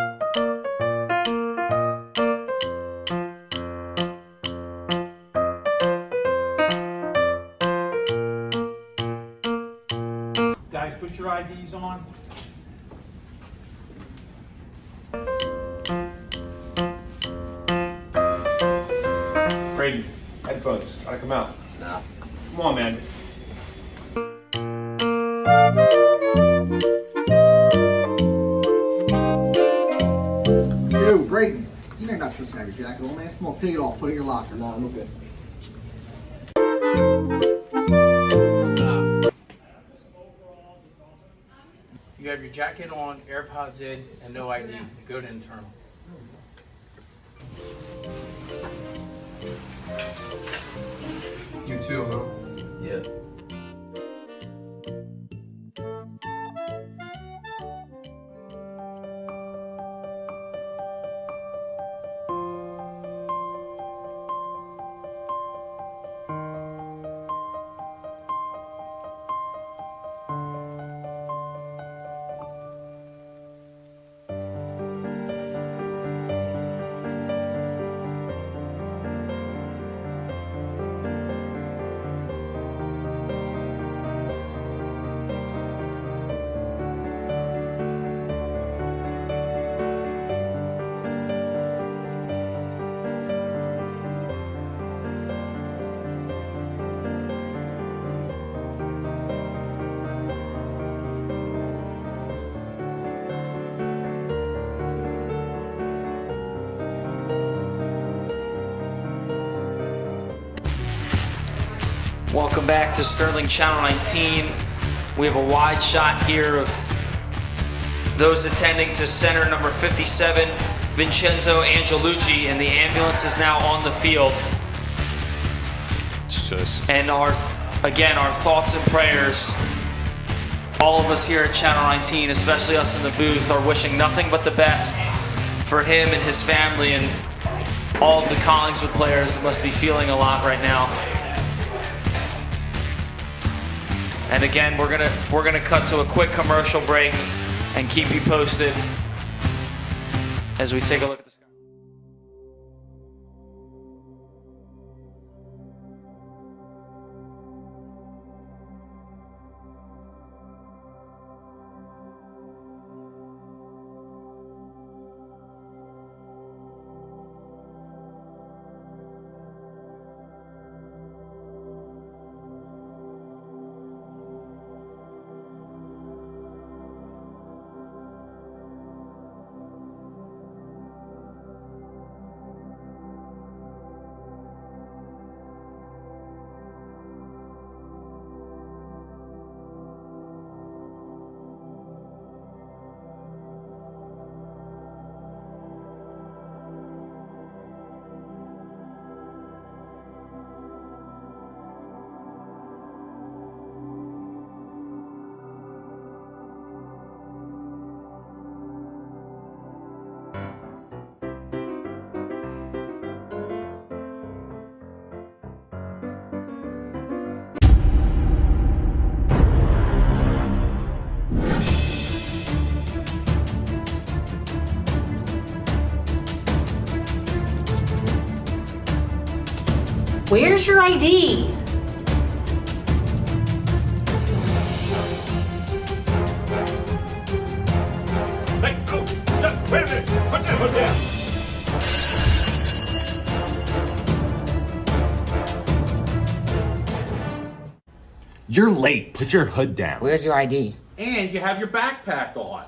Guys, put your IDs on. Brady, headphones. Gotta come out. Nah. Come on, man. Yo, Brayden, you know you're not supposed to have your jacket on, man. Come on, take it off. Put it in your locker. No, I'm okay. Stop. You have your jacket on, AirPods in, and no ID. Go to internal. You too, huh? Yeah. Welcome back to Sterling Channel 19. We have a wide shot here of those attending to center number 57, Vincenzo Angelucci, and the ambulance is now on the field. And our thoughts and prayers, all of us here at Channel 19, especially us in the booth, are wishing nothing but the best for him and his family and all of the Collingswood players that must be feeling a lot right now. And again, we're gonna cut to a quick commercial break and keep you posted as we take a look at the sky. Where's your ID? Hey, oh, wait a minute. Put that hood down. You're late. Put your hood down. Where's your ID? And you have your backpack on.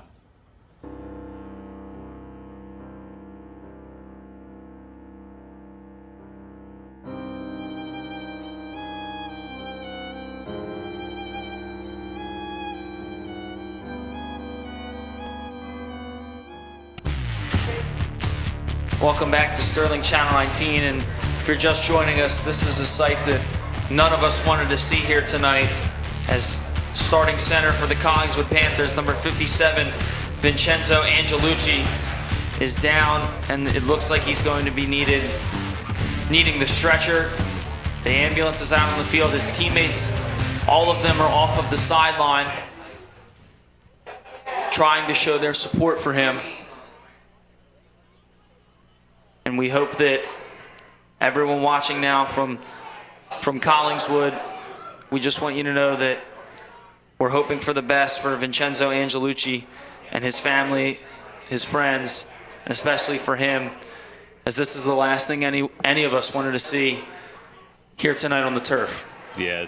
Welcome back to Sterling Channel 19, and if you're just joining us, this is a sight that none of us wanted to see here tonight, as starting center for the Collingswood Panthers, number 57, Vincenzo Angelucci, is down, and it looks like he's going to be needing the stretcher. The ambulance is out on the field. His teammates, all of them are off of the sideline, trying to show their support for him. And we hope that everyone watching now from Collingswood, we just want you to know that We're hoping for the best for Vincenzo Angelucci and his family, his friends, and especially for him, as this is the last thing any of us wanted to see here tonight on the turf. Yeah,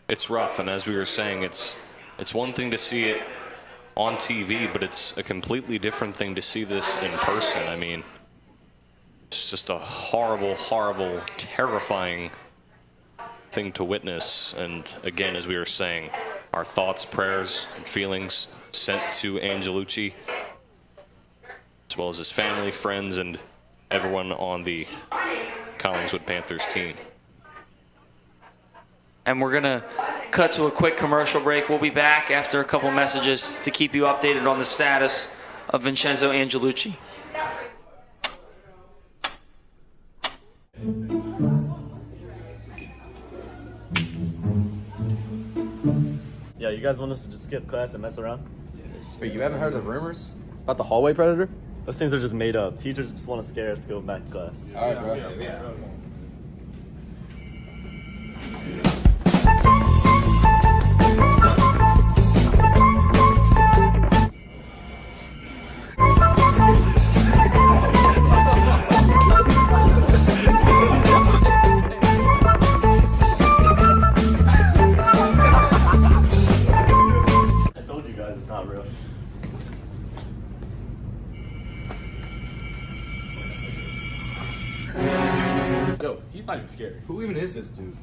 it's rough, and as we were saying, it's one thing to see it on TV, but it's a completely different thing to see this in person. I mean, it's just a horrible, horrible, terrifying thing to witness. And again, as we were saying, our thoughts, prayers, and feelings sent to Angelucci, as well as his family, friends, and everyone on the Collingswood Panthers team. And we're going to cut to a quick commercial break. We'll be back after a couple messages to keep you updated on the status of Vincenzo Angelucci. Yeah, you guys want us to just skip class and mess around? Wait, you haven't heard the rumors about the hallway predator? Those things are just made up. Teachers just want to scare us to go back to class. All right, bro. I told you guys it's not real. Yo, he's not even scary. Who even is this dude?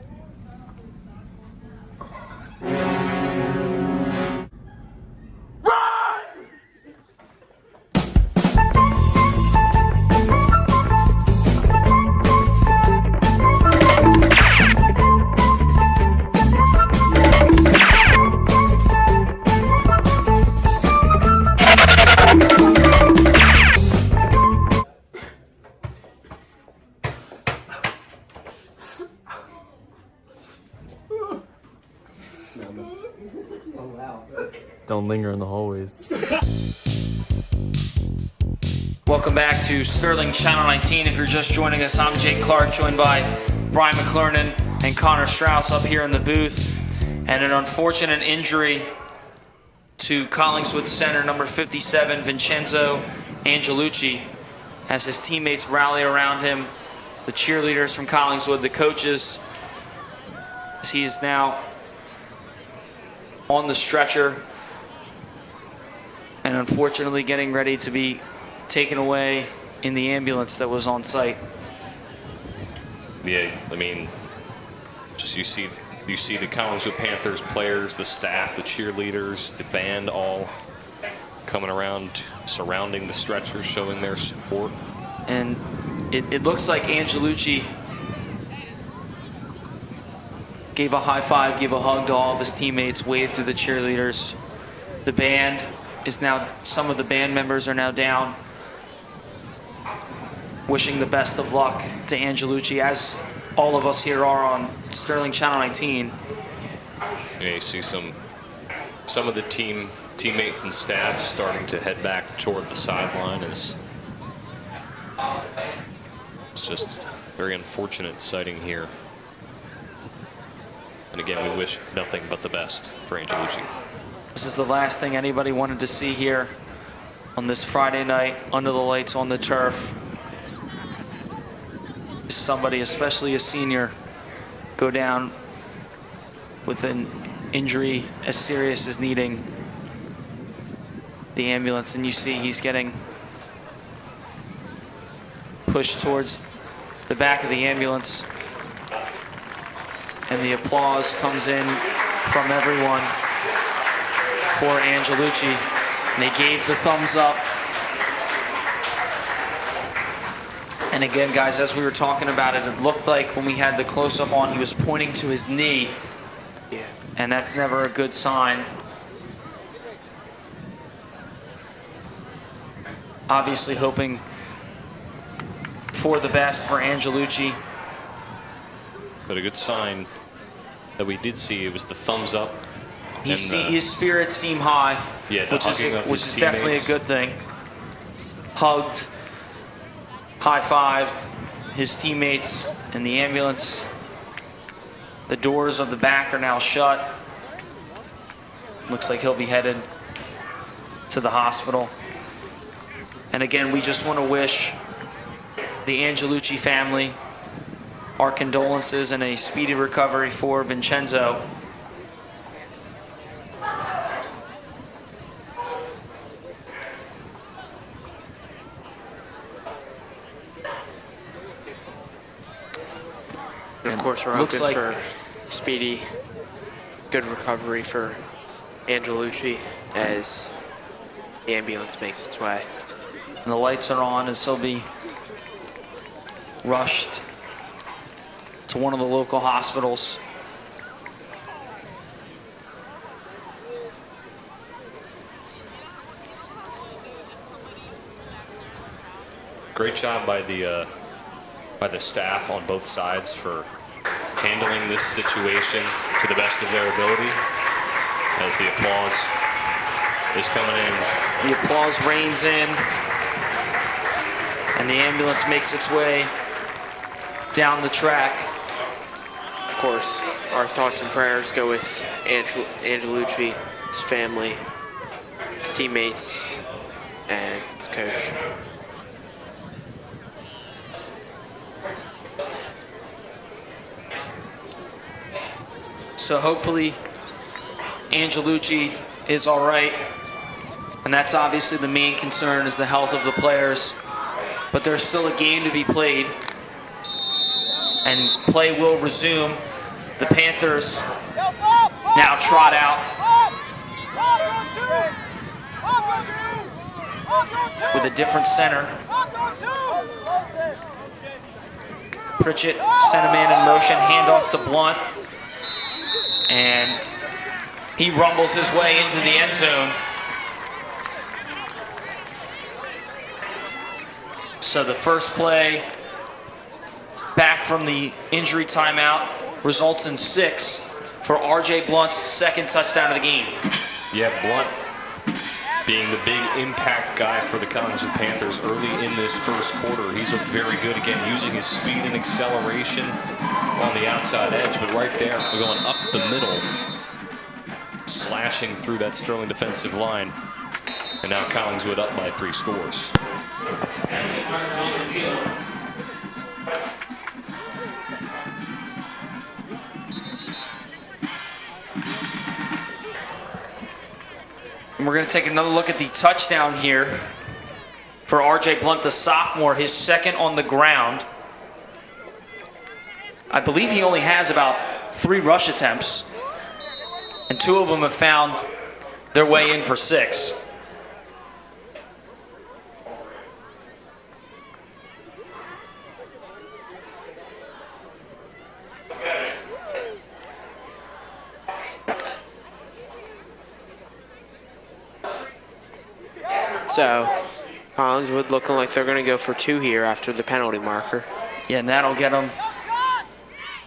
Don't linger in the hallways. Welcome back to Sterling Channel 19. If you're just joining us, I'm Jake Clark, joined by Brian McClernand and Connor Strauss up here in the booth. And an unfortunate injury to Collingswood center number 57, Vincenzo Angelucci, as his teammates rally around him, the cheerleaders from Collingswood, the coaches, as he is now on the stretcher and unfortunately getting ready to be taken away in the ambulance that was on site. Yeah, I mean, just you see the Collingswood Panthers players, the staff, the cheerleaders, the band all coming around, surrounding the stretcher, showing their support. And it looks like Angelucci gave a high five, gave a hug to all of his teammates, waved to the cheerleaders. The band is now, some of the band members are now down, wishing the best of luck to Angelucci, as all of us here are on Sterling Channel 19. Yeah, you see some of the teammates and staff starting to head back toward the sideline. It's just a very unfortunate sighting here. And again, we wish nothing but the best for Angelucci. This is the last thing anybody wanted to see here on this Friday night under the lights on the turf. Somebody, especially a senior, go down with an injury as serious as needing the ambulance. And you see he's getting pushed towards the back of the ambulance. And the applause comes in from everyone for Angelucci. And they gave the thumbs up. And again, guys, as we were talking about it, it looked like when we had the close-up on, he was pointing to his knee. Yeah. And that's never a good sign. Obviously hoping for the best for Angelucci. But a good sign that we did see, it was the thumbs up. His spirits seem high, yeah, which is definitely a good thing. Hugged, high-fived his teammates in the ambulance. The doors of the back are now shut. Looks like he'll be headed to the hospital. And again, we just want to wish the Angelucci family our condolences and a speedy recovery for Vincenzo. And of course, we're hoping for speedy, good recovery for Angelucci as the ambulance makes its way. And the lights are on as he'll be rushed to one of the local hospitals. Great job by the staff on both sides for handling this situation to the best of their ability. As the applause is coming in. The applause rains in, and the ambulance makes its way down the track. Of course, our thoughts and prayers go with Angelucci, his family, his teammates, and his coach. So hopefully Angelucci is all right, and that's obviously the main concern, is the health of the players. But there's still a game to be played, and play will resume. The Panthers now trot out with a different center. Pritchett sent a man in motion, handoff to Blunt, and he rumbles his way into the end zone. So the first play back from the injury timeout results in 6 for R.J. Blunt's second touchdown of the game. Yeah, Blunt being the big impact guy for the Collingswood Panthers early in this first quarter. He's looked very good, again, using his speed and acceleration on the outside edge, but right there, we're going up the middle, slashing through that Sterling defensive line. And now Collingswood up by 3 scores. And we're going to take another look at the touchdown here for R.J. Blunt, the sophomore, his second on the ground. I believe he only has about 3 rush attempts, and 2 of them have found their way in for 6. So, Collingswood looking like they're going to go for 2 here after the penalty marker. Yeah, and that'll get them,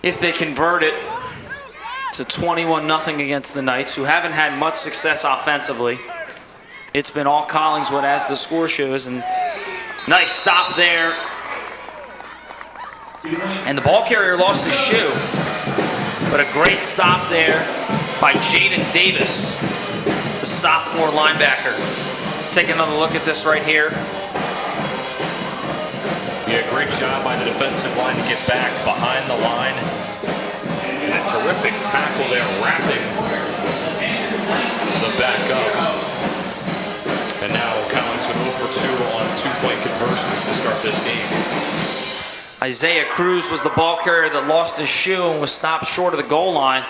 if they convert it, to 21-0 against the Knights, who haven't had much success offensively. It's been all Collingswood, as the score shows, and nice stop there. And the ball carrier lost his shoe, but a great stop there by Jaden Davis, the sophomore linebacker. Take another look at this right here. Yeah, great job by the defensive line to get back behind the line. And a terrific tackle there, wrapping the back up. And now Collingswood 0 for 2 on 2-point conversions to start this game. Isaiah Cruz was the ball carrier that lost his shoe and was stopped short of the goal line.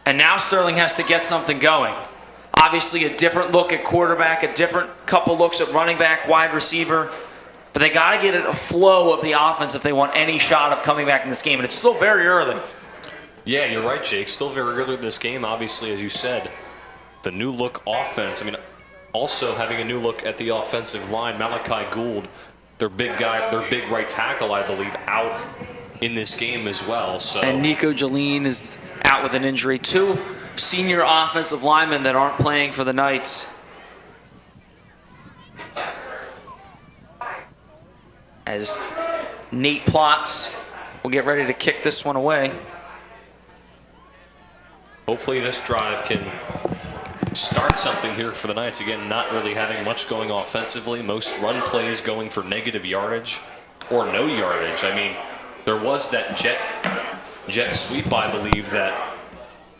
And now Sterling has to get something going. Obviously a different look at quarterback, a different couple looks at running back, wide receiver. But they got to get it a flow of the offense if they want any shot of coming back in this game. And it's still very early. Yeah, you're right, Jake. Still very early in this game. Obviously, as you said, the new look offense. I mean, also having a new look at the offensive line. Malachi Gould, their big guy, their big right tackle, I believe, out in this game as well. So. And Nico Jeline is out with an injury. 2 senior offensive linemen that aren't playing for the Knights. As Nate Plotz will get ready to kick this one away. Hopefully this drive can start something here for the Knights. Again, not really having much going offensively. Most run plays going for negative yardage or no yardage. I mean, there was that jet sweep, I believe, that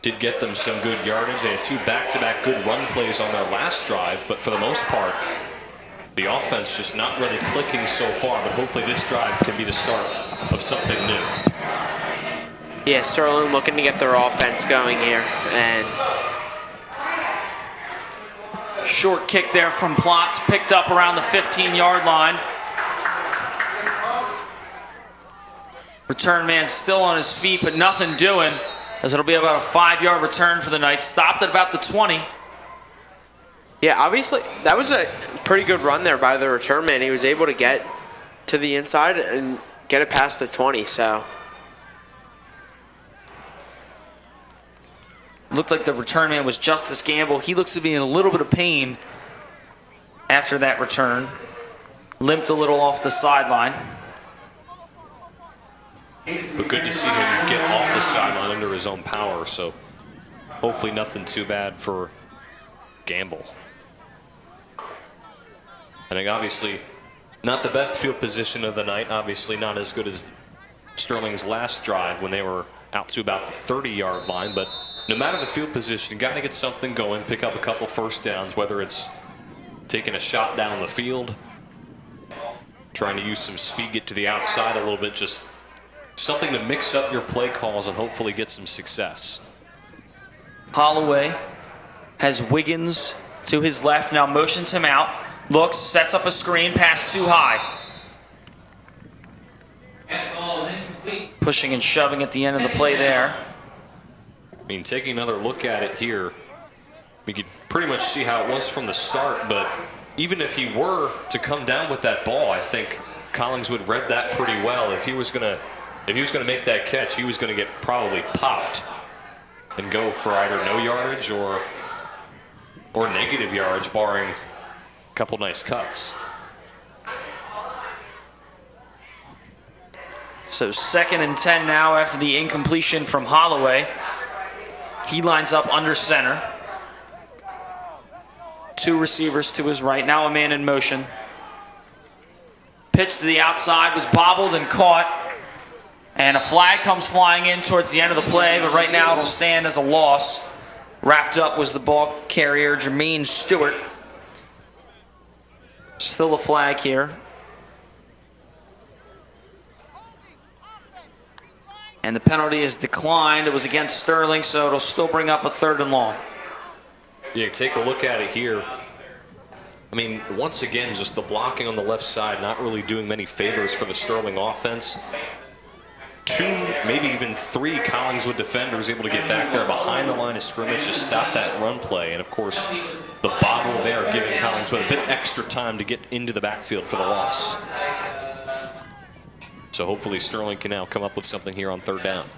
did get them some good yardage. They had 2 back-to-back good run plays on their last drive, but for the most part, the offense just not really clicking so far, but hopefully this drive can be the start of something new. Yeah, Sterling looking to get their offense going here. And Short kick there from Plotz, picked up around the 15-yard line. Return man still on his feet, but nothing doing, as it'll be about a 5-yard return for the Knights. Stopped at about the 20. yeah, obviously, that was a pretty good run there by the return man. He was able to get to the inside and get it past the 20, so. Looked like the return man was Justice Gamble. He looks to be in a little bit of pain after that return. Limped a little off the sideline. But good to see him get off the sideline under his own power, so hopefully nothing too bad for Gamble. I think obviously not the best field position of the night, obviously not as good as Sterling's last drive when they were out to about the 30-yard line, but no matter the field position, got to get something going, pick up a couple first downs, whether it's taking a shot down the field, trying to use some speed, get to the outside a little bit, just something to mix up your play calls and hopefully get some success. Holloway has Wiggins to his left, now motions him out, looks, sets up a screen, pass too high. Pushing and shoving at the end of the play there. I mean, taking another look at it here, we could pretty much see how it was from the start, but even if he were to come down with that ball, I think Collingswood read that pretty well. If he was gonna make that catch, he was gonna get probably popped and go for either no yardage or negative yardage, barring a couple nice cuts. So 2nd and 10 now after the incompletion from Holloway. He lines up under center. 2 receivers to his right, now a man in motion. Pitch to the outside, was bobbled and caught. And a flag comes flying in towards the end of the play, but right now it'll stand as a loss. Wrapped up was the ball carrier, Jermaine Stewart. Still a flag here. And the penalty is declined. It was against Sterling, so it'll still bring up a 3rd and long. Yeah, take a look at it here. I mean, once again, just the blocking on the left side, not really doing many favors for the Sterling offense. 2, maybe even 3 Collingswood defenders able to get back there behind the line of scrimmage to stop that run play. And of course, the bobble there giving Collingswood a bit extra time to get into the backfield for the loss. So hopefully Sterling can now come up with something here on 3rd down.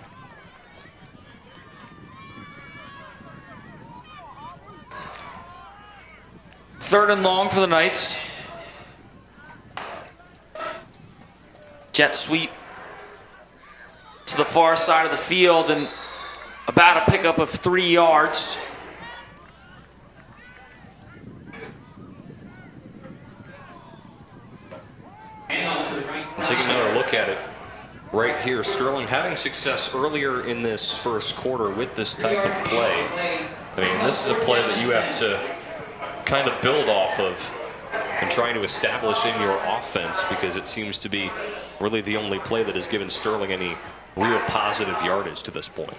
Third and long for the Knights. Jet sweep to the far side of the field and about a pickup of 3 yards. Take another look at it right here. Sterling having success earlier in this first quarter with this type of play. I mean, this is a play that you have to kind of build off of and trying to establish in your offense, because it seems to be really the only play that has given Sterling any real positive yardage to this point.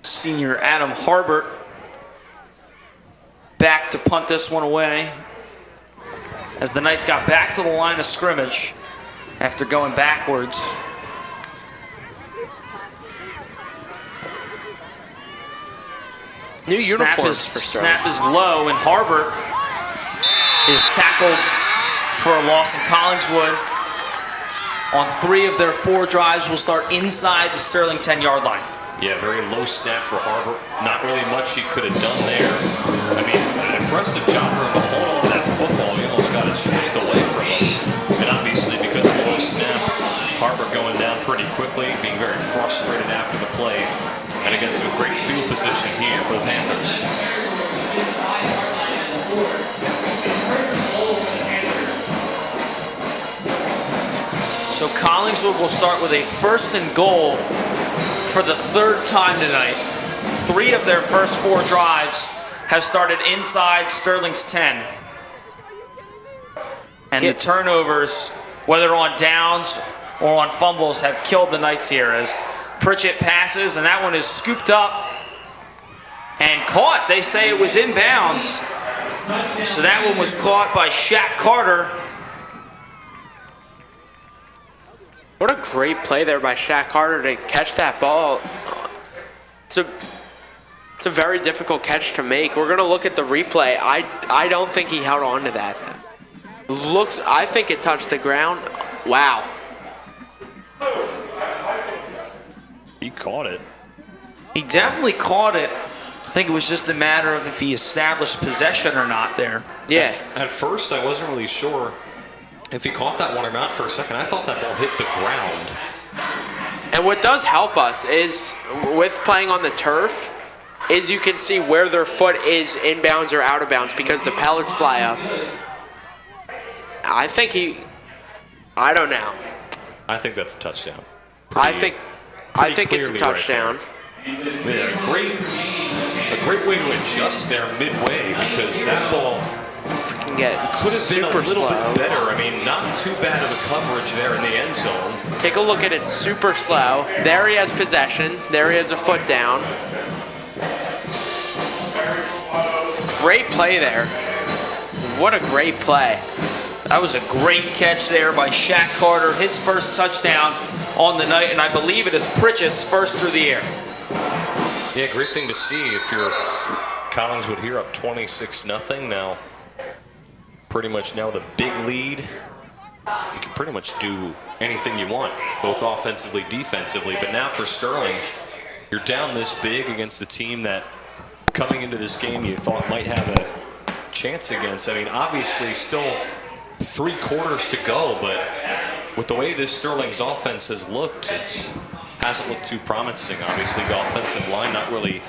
Senior Adam Harbert back to punt this one away, as the Knights got back to the line of scrimmage after going backwards. New uniforms for Sterling. Snap is low, and Harbert is tackled for a loss in Collingswood. On 3 of their 4 drives, will start inside the Sterling 10-yard line. Yeah, very low snap for Harbert. Not really much he could have done there. I mean, an impressive job for him to hold on to that football. He almost got it stripped away from him. And obviously, because of the low snap, Harbert going down pretty quickly, being very frustrated after the play. And again, some great field position here for the Panthers. So Collingswood will start with a 1st and goal for the 3rd time tonight. 3 of their first 4 drives have started inside Sterling's 10. And the turnovers, whether on downs or on fumbles, have killed the Knights here as Pritchett passes, and that one is scooped up and caught. They say it was inbounds. So that one was caught by Shaq Carter. What a great play there by Shaq Carter to catch that ball. It's a very difficult catch to make. We're going to look at the replay. I don't think he held on to that. I think it touched the ground. Wow. He caught it. He definitely caught it. I think it was just a matter of if he established possession or not there. Yeah. At first, I wasn't really sure if he caught that one or not for a second. I thought that ball hit the ground. And what does help us is, with playing on the turf, is you can see where their foot is inbounds or out of bounds because the pellets fly up. I think I don't know. I think that's a touchdown. I think it's a touchdown. Right, yeah, a great way to adjust there midway because that ball freaking could have been a little bit better. I mean, not too bad of a coverage there in the end zone. Take a look at it, super slow. There he has possession. There he has a foot down. Great play there. What a great play. That was a great catch there by Shaq Carter, his first touchdown on the night, and I believe it is Pritchett's first through the air. Yeah, great thing to see if you're Collingswood here up 26-0 now. Pretty much now with a big lead. You can pretty much do anything you want, both offensively, defensively. But now for Sterling, you're down this big against a team that coming into this game you thought might have a chance against. I mean, obviously still 3 quarters to go, but with the way this Sterling's offense has looked, it hasn't looked too promising. Obviously, the offensive line not really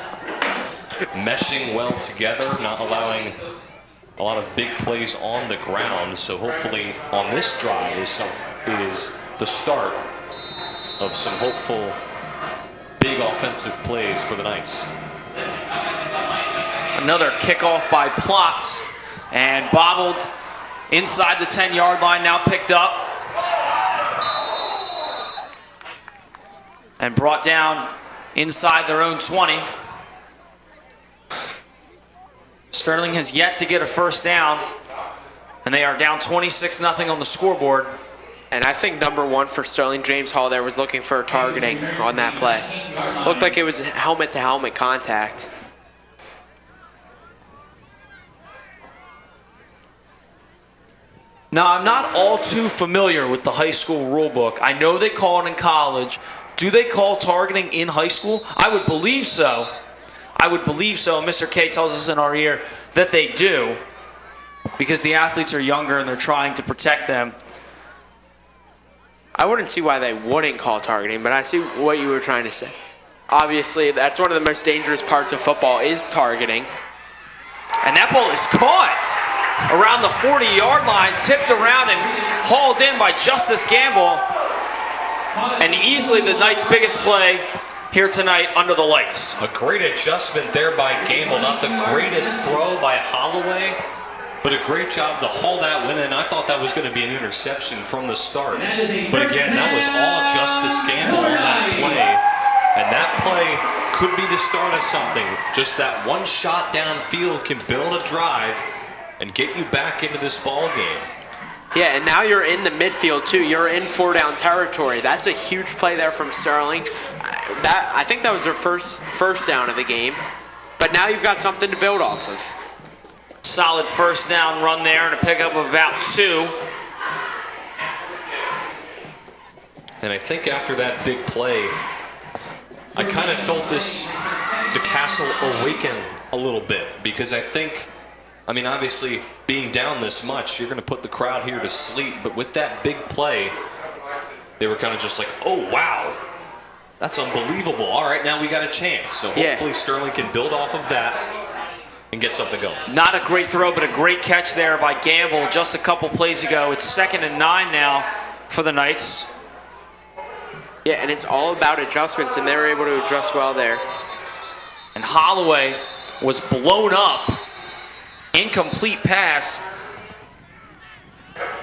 meshing well together, not allowing a lot of big plays on the ground. So hopefully on this drive is the start of some hopeful big offensive plays for the Knights. Another kickoff by Plotz and bobbled inside the 10-yard line, now picked up and brought down inside their own 20. Sterling has yet to get a first down, and they are down 26-0 on the scoreboard. And I think number 1 for Sterling, James Hall there, was looking for targeting on that play. Looked like it was helmet-to-helmet contact. Now, I'm not all too familiar with the high school rule book. I know they call it in college. Do they call targeting in high school? I would believe so. I would believe so. Mr. K tells us in our ear that they do because the athletes are younger and they're trying to protect them. I wouldn't see why they wouldn't call targeting, but I see what you were trying to say. Obviously, that's one of the most dangerous parts of football is targeting. And that ball is caught around the 40-yard line, tipped around and hauled in by Justice Gamble. And easily the Knights' biggest play here tonight under the lights. A great adjustment there by Gamble. Not the greatest throw by Holloway, but a great job to haul that one in. I thought that was going to be an interception from the start. But again, that was all Justice Gamble on that play. And that play could be the start of something. Just that one shot downfield can build a drive and get you back into this ball game. Yeah, and now you're in the midfield too. You're in 4-down territory. That's a huge play there from Sterling. I think that was their first down of the game. But now you've got something to build off of. Solid first down run there and a pickup of about 2. And I think after that big play, I kind of felt the Castle awaken a little bit because I mean, obviously, being down this much, you're going to put the crowd here to sleep. But with that big play, they were kind of just like, oh, wow. That's unbelievable. All right, now we got a chance. So hopefully Sterling can build off of that and get something going. Not a great throw, but a great catch there by Gamble just a couple plays ago. It's 2nd and 9 now for the Knights. Yeah, and it's all about adjustments, and they were able to adjust well there. And Holloway was blown up. Incomplete pass.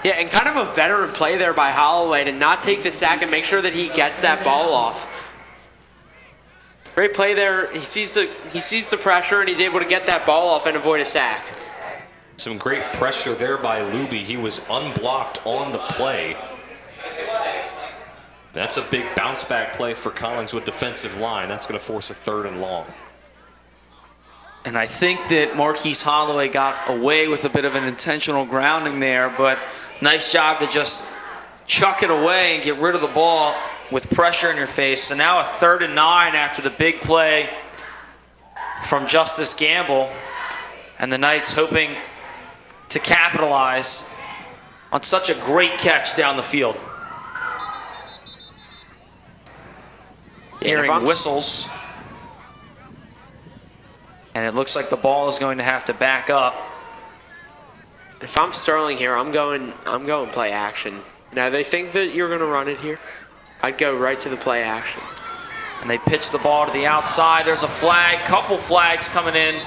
Yeah, and kind of a veteran play there by Holloway to not take the sack and make sure that he gets that ball off. Great play there. He sees the pressure, and he's able to get that ball off and avoid a sack. Some great pressure there by Luby. He was unblocked on the play. That's a big bounce back play for Collingswood defensive line. That's going to force a 3rd and long. And I think that Marquise Holloway got away with a bit of an intentional grounding there, but nice job to just chuck it away and get rid of the ball with pressure in your face. So now a 3rd and 9 after the big play from Justice Gamble, and the Knights hoping to capitalize on such a great catch down the field. Hearing whistles. And it looks like the ball is going to have to back up. If I'm Sterling here, I'm going play action. Now they think that you're going to run it here. I'd go right to the play action. And they pitch the ball to the outside. There's a flag, couple flags coming in.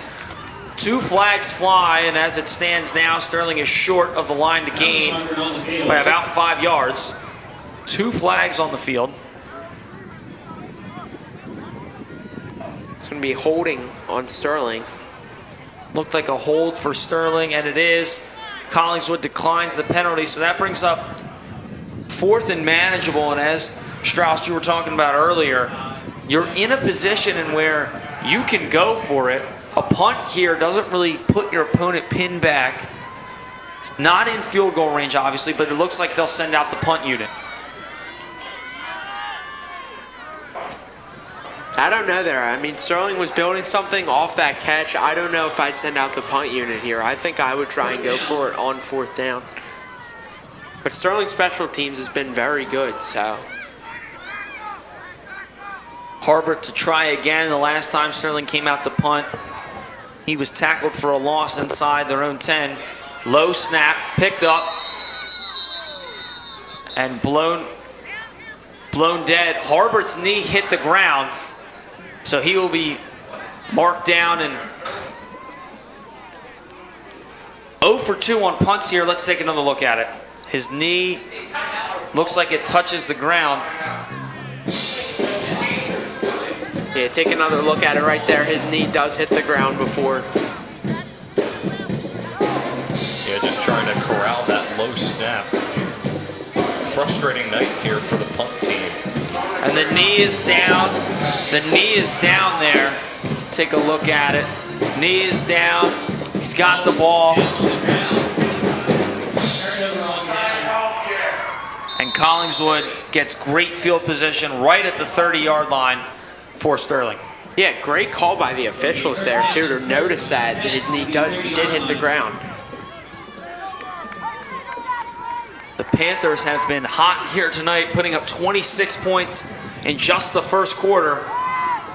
2 flags fly, and as it stands now, Sterling is short of the line to gain by about 5 yards. 2 flags on the field. It's going to be holding on Sterling. Looked like a hold for Sterling, and it is. Collingswood declines the penalty, so that brings up 4th and manageable. And as Strauss, you were talking about earlier, you're in a position in where you can go for it. A punt here doesn't really put your opponent pinned back. Not in field goal range, obviously, but it looks like they'll send out the punt unit. I don't know there. I mean, Sterling was building something off that catch. I don't know if I'd send out the punt unit here. I think I would try and go for it on 4th down. But Sterling's special teams has been very good, so. Harbert to try again. The last time Sterling came out to punt, he was tackled for a loss inside their own 10. Low snap, picked up, and blown dead. Harbert's knee hit the ground, so he will be marked down. And 0 for 2 on punts here. Let's take another look at it. His knee looks like it touches the ground. Yeah, take another look at it right there. His knee does hit the ground before. Yeah, just trying to corral that low snap. Frustrating night here for the punt team. And the knee is down. The knee is down there. Take a look at it. Knee is down. He's got the ball. And Collingswood gets great field position right at the 30-yard line for Sterling. Yeah, great call by the officials there, too, to notice that his knee did hit the ground. The Panthers have been hot here tonight, putting up 26 points in just the first quarter.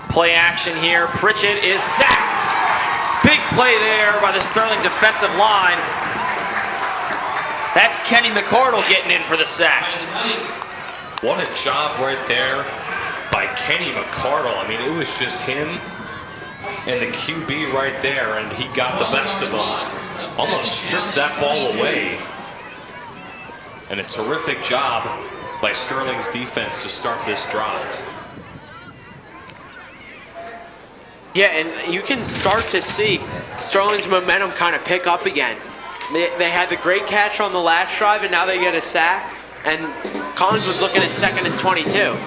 Play action here. Pritchett is sacked. Big play there by the Sterling defensive line. That's Kenny McCardle getting in for the sack. What a job right there by Kenny McCardle. I mean, it was just him and the QB right there, and he got the best of him. Almost stripped that ball away. And a terrific job by Sterling's defense to start this drive. Yeah, and you can start to see Sterling's momentum kind of pick up again. They had the great catch on the last drive, and now they get a sack. And Collins was looking at 2nd and 22.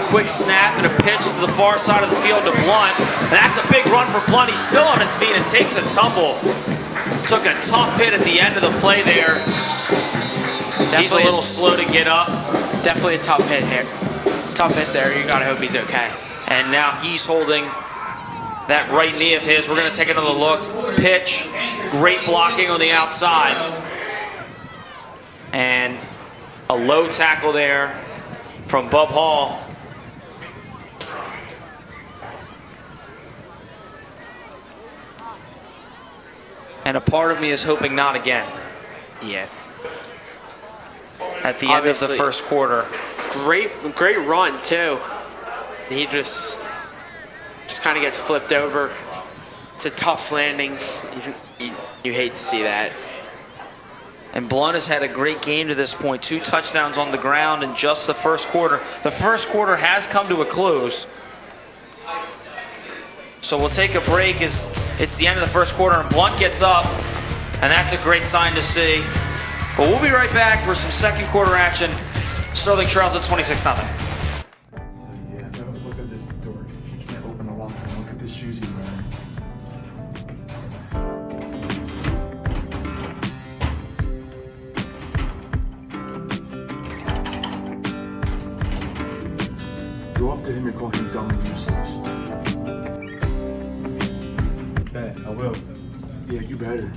Quick snap and a pitch to the far side of the field to Blunt. And that's a big run for Blunt. He's still on his feet and takes a tumble. Took a tough hit at the end of the play there. He's a little slow to get up. Definitely a tough hit here. Tough hit there. You gotta hope he's okay. And now he's holding that right knee of his. We're gonna take another look. Pitch. Great blocking on the outside. And a low tackle there from Bub Hall. And a part of me is hoping not again. Yeah. At the end of the first quarter. Great run too. He just kind of gets flipped over. It's a tough landing. You hate to see that. And Blunt has had a great game to this point. 2 touchdowns on the ground in just the first quarter. The first quarter has come to a close. So we'll take a break as it's the end of the first quarter and Blunt gets up. And that's a great sign to see. But we'll be right back for some second quarter action. Sterling trails at 26-0. So yeah, look at this door. You can't open the locker. Look at the shoes he's wearing. Go up to him and call him dumb and useless. Bet, I will. Yeah, you better.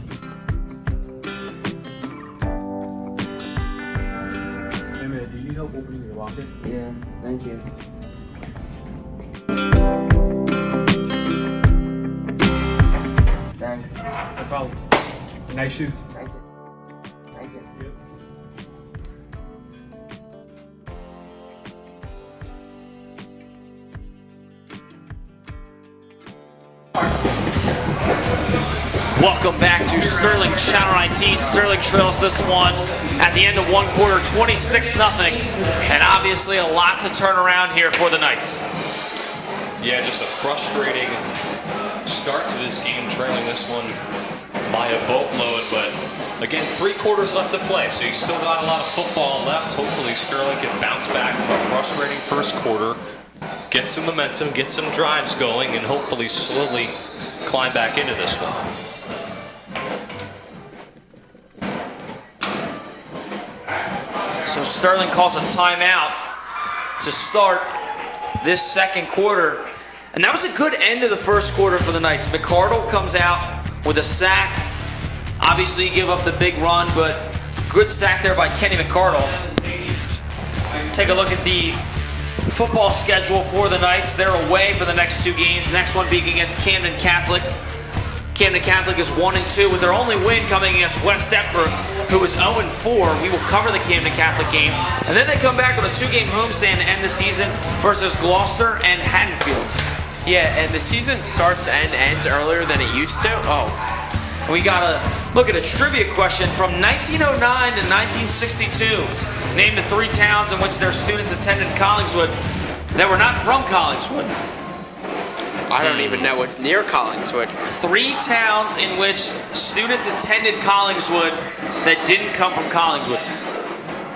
Hey man, do you need help opening your locker? Yeah, thank you. Thanks. No problem. Nice shoes. Thank you. Thank you. Yep. Welcome back to Sterling Channel 19. Sterling trails this one at the end of one quarter, 26-0. And obviously a lot to turn around here for the Knights. Yeah, just a frustrating start to this game, trailing this one by a boatload. But again, 3 quarters left to play, so you still got a lot of football left. Hopefully Sterling can bounce back from a frustrating first quarter, get some momentum, get some drives going, and hopefully slowly climb back into this one. So Sterling calls a timeout to start this second quarter. And that was a good end of the first quarter for the Knights. McCardle comes out with a sack. Obviously, you give up the big run, but good sack there by Kenny McCardle. Take a look at the football schedule for the Knights. They're away for the next 2 games. Next one being against Camden Catholic. Camden Catholic is 1-2 with their only win coming against West Deptford, who is 0-4. We will cover the Camden Catholic game. And then they come back with a 2-game homestand to end the season versus Gloucester and Haddonfield. Yeah, and the season starts and ends earlier than it used to. Oh. We gotta look at a trivia question from 1909 to 1962. Name the 3 towns in which their students attended Collingswood that were not from Collingswood. I don't even know what's near Collingswood. 3 towns in which students attended Collingswood that didn't come from Collingswood.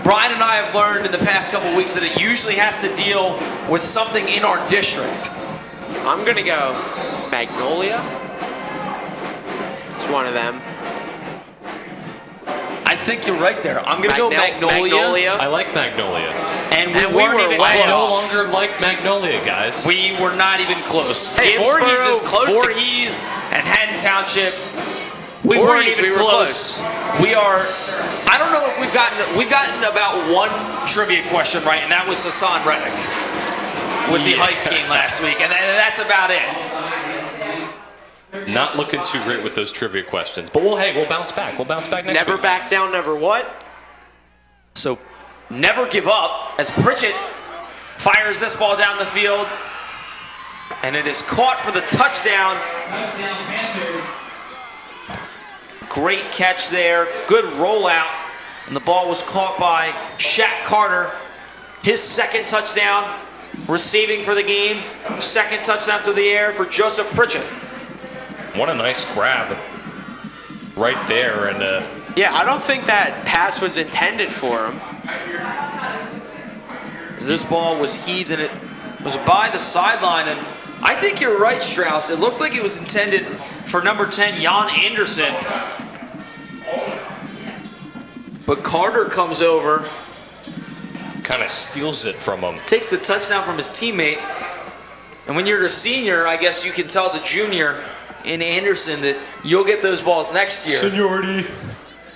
Brian and I have learned in the past couple weeks that it usually has to deal with something in our district. I'm gonna go Magnolia. It's one of them. I think you're right there. I'm gonna go Magnolia. I like Magnolia. And we weren't even I close. no longer like Magnolia, guys. We were not even close. Hey, Voorhees is close. Voorhees and Haddon Township. We weren't even close. We are. I don't know if we've gotten about 1 trivia question right, and that was Hassan Reddick with the Heights game last week, and that's about it. Not looking too great with those trivia questions, but we'll bounce back. We'll bounce back next week. Never back down, never what? So, never give up as Pritchett fires this ball down the field, and it is caught for the touchdown. Touchdown Panthers. Great catch there, good rollout, and the ball was caught by Shaq Carter. His second touchdown, receiving for the game. Second touchdown through the air for Joseph Pritchett. What a nice grab right there. And yeah, I don't think that pass was intended for him. This ball was heaved and it was by the sideline, and I think you're right, Strauss. It looked like it was intended for number 10, Jan Anderson. But Carter comes over. Kind of steals it from him. Takes the touchdown from his teammate. And when you're a senior, I guess you can tell the junior in Anderson that you'll get those balls next year. Seniority.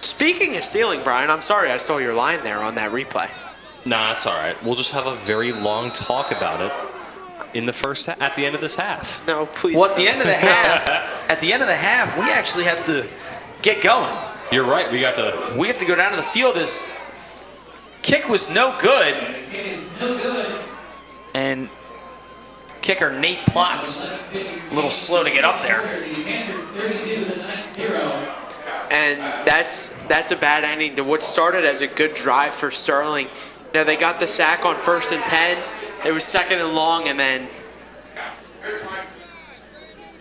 Speaking of stealing, Brian, I'm sorry I stole your line there on that replay. Nah, it's all right. We'll just have a very long talk about it in the first at the end of this half. No, please. Well, at the end of the half, we actually have to get going. You're right. We have to go down to the field. As kick was no good. And kicker Nate Plotz a little slow to get up there. And that's a bad ending to what started as a good drive for Sterling. Now they got the sack on 1st and 10. It was 2nd and long, and then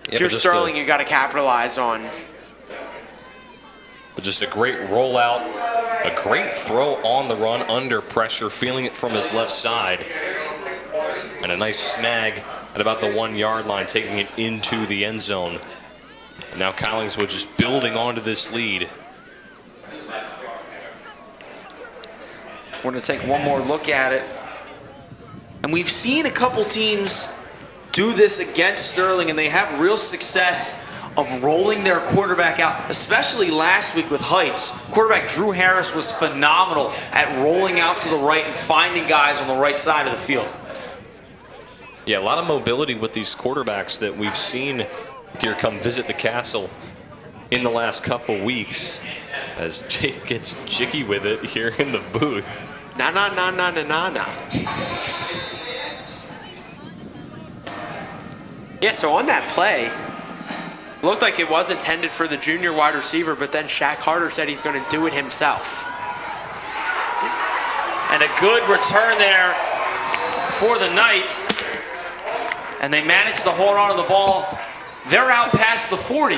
if you're Sterling, you got to capitalize on. But just a great rollout, a great throw on the run under pressure, feeling it from his left side, and a nice snag at about the 1-yard line, taking it into the end zone. And now Collingswood just building onto this lead. We're going to take one more look at it. And we've seen a couple teams do this against Sterling, and they have real success of rolling their quarterback out, especially last week with Heights. Quarterback Drew Harris was phenomenal at rolling out to the right and finding guys on the right side of the field. Yeah, a lot of mobility with these quarterbacks that we've seen here come visit the castle in the last couple weeks, as Jake gets jiggy with it here in the booth. Na. Yeah, so on that play, looked like it was intended for the junior wide receiver, but then Shaq Carter said he's going to do it himself. And a good return there for the Knights. And they managed to hold on to the ball. They're out past the 40.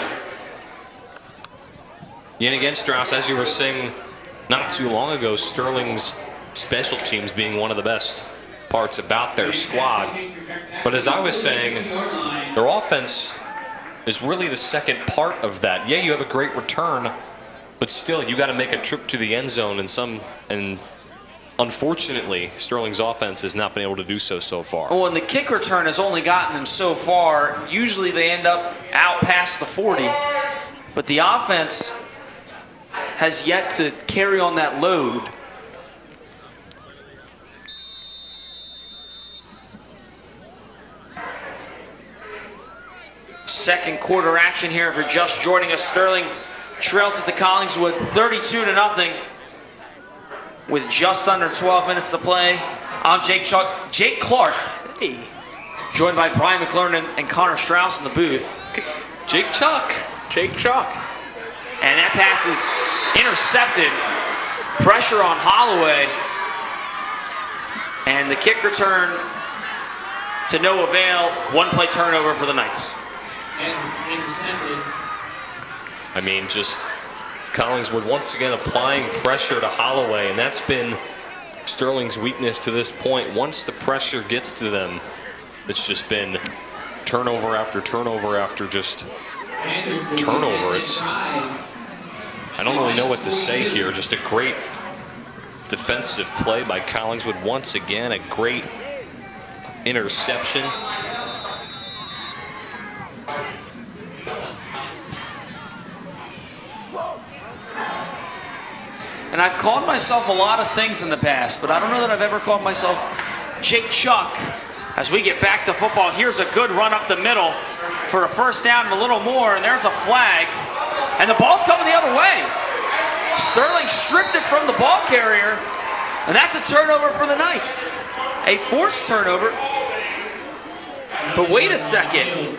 Yet again, Strauss, as you were saying not too long ago, Sterling's special teams being one of the best parts about their squad. But as I was saying, their offense is really the second part of that. Yeah, you have a great return, but still you got to make a trip to the end zone, and unfortunately Sterling's offense has not been able to do so far. Well, and the kick return has only gotten them so far. Usually they end up out past the 40, but the offense has yet to carry on that load. Second quarter action here if you're just joining us. Sterling trails it to Collingswood 32-0 with just under 12 minutes to play. I'm Jake Clark, joined by Brian McLaurin and Connor Strauss in the booth. Jake Chuck. And that pass is intercepted. Pressure on Holloway. And the kick return to no avail. One-play turnover for the Knights. I mean, just Collingswood once again applying pressure to Holloway, and that's been Sterling's weakness to this point. Once the pressure gets to them, it's just been turnover after turnover after just turnover. I don't really know what to say here. Just a great defensive play by Collingswood. Once again, a great interception. And I've called myself a lot of things in the past, but I don't know that I've ever called myself Jake Chuck. As we get back to football, here's a good run up the middle for a first down and a little more, and there's a flag. And the ball's coming the other way. Sterling stripped it from the ball carrier, and that's a turnover for the Knights. A forced turnover. But wait a second.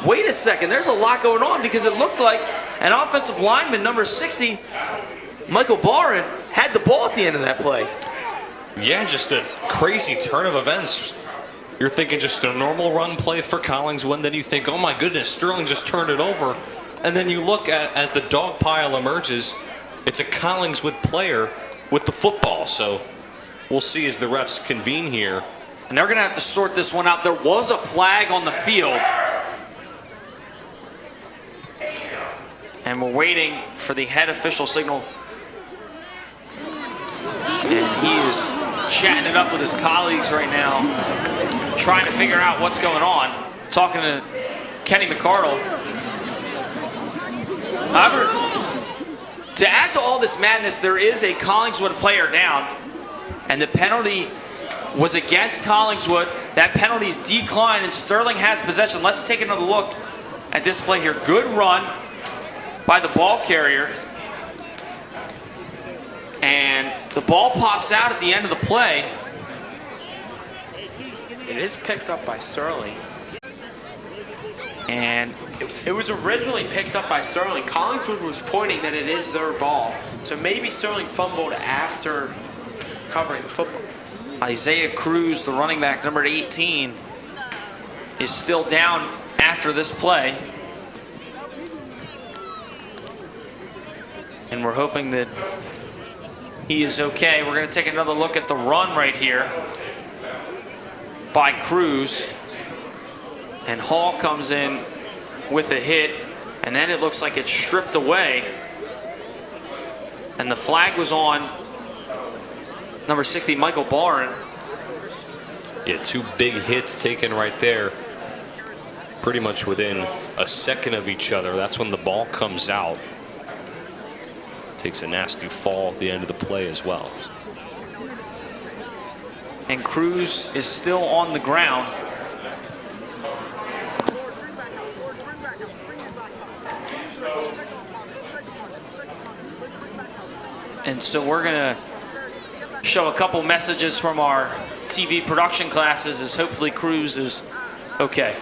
Wait a second, there's a lot going on, because it looked like an offensive lineman, number 60, Michael Barron, had the ball at the end of that play. Yeah, just a crazy turn of events. You're thinking just a normal run play for Collingswood, then you think, oh my goodness, Sterling just turned it over. And then you look at, as the dog pile emerges, it's a Collingswood player with the football. So we'll see as the refs convene here. And they're going to have to sort this one out. There was a flag on the field. And we're waiting for the head official signal. And he is chatting it up with his colleagues right now, trying to figure out what's going on. Talking to Kenny McCardle. However, To add to all this madness, there is a Collingswood player down, and the penalty was against Collingswood. That penalty's declined, and Sterling has possession. Let's take another look at this play here. Good run by the ball carrier. And the ball pops out at the end of the play. It is picked up by Sterling. And it was originally picked up by Sterling. Collingswood was pointing that it is their ball. So maybe Sterling fumbled after covering the football. Isaiah Cruz, the running back, number 18, is still down after this play. And we're hoping that he is okay. We're going to take another look at the run right here by Cruz. And Hall comes in with a hit, and then it looks like it's stripped away. And the flag was on number 60, Michael Barron. Yeah, 2 big hits taken right there. Pretty much within a second of each other. That's when the ball comes out. Takes a nasty fall at the end of the play as well. And Cruz is still on the ground. And so we're going to show a couple messages from our TV production classes as hopefully Cruz is okay.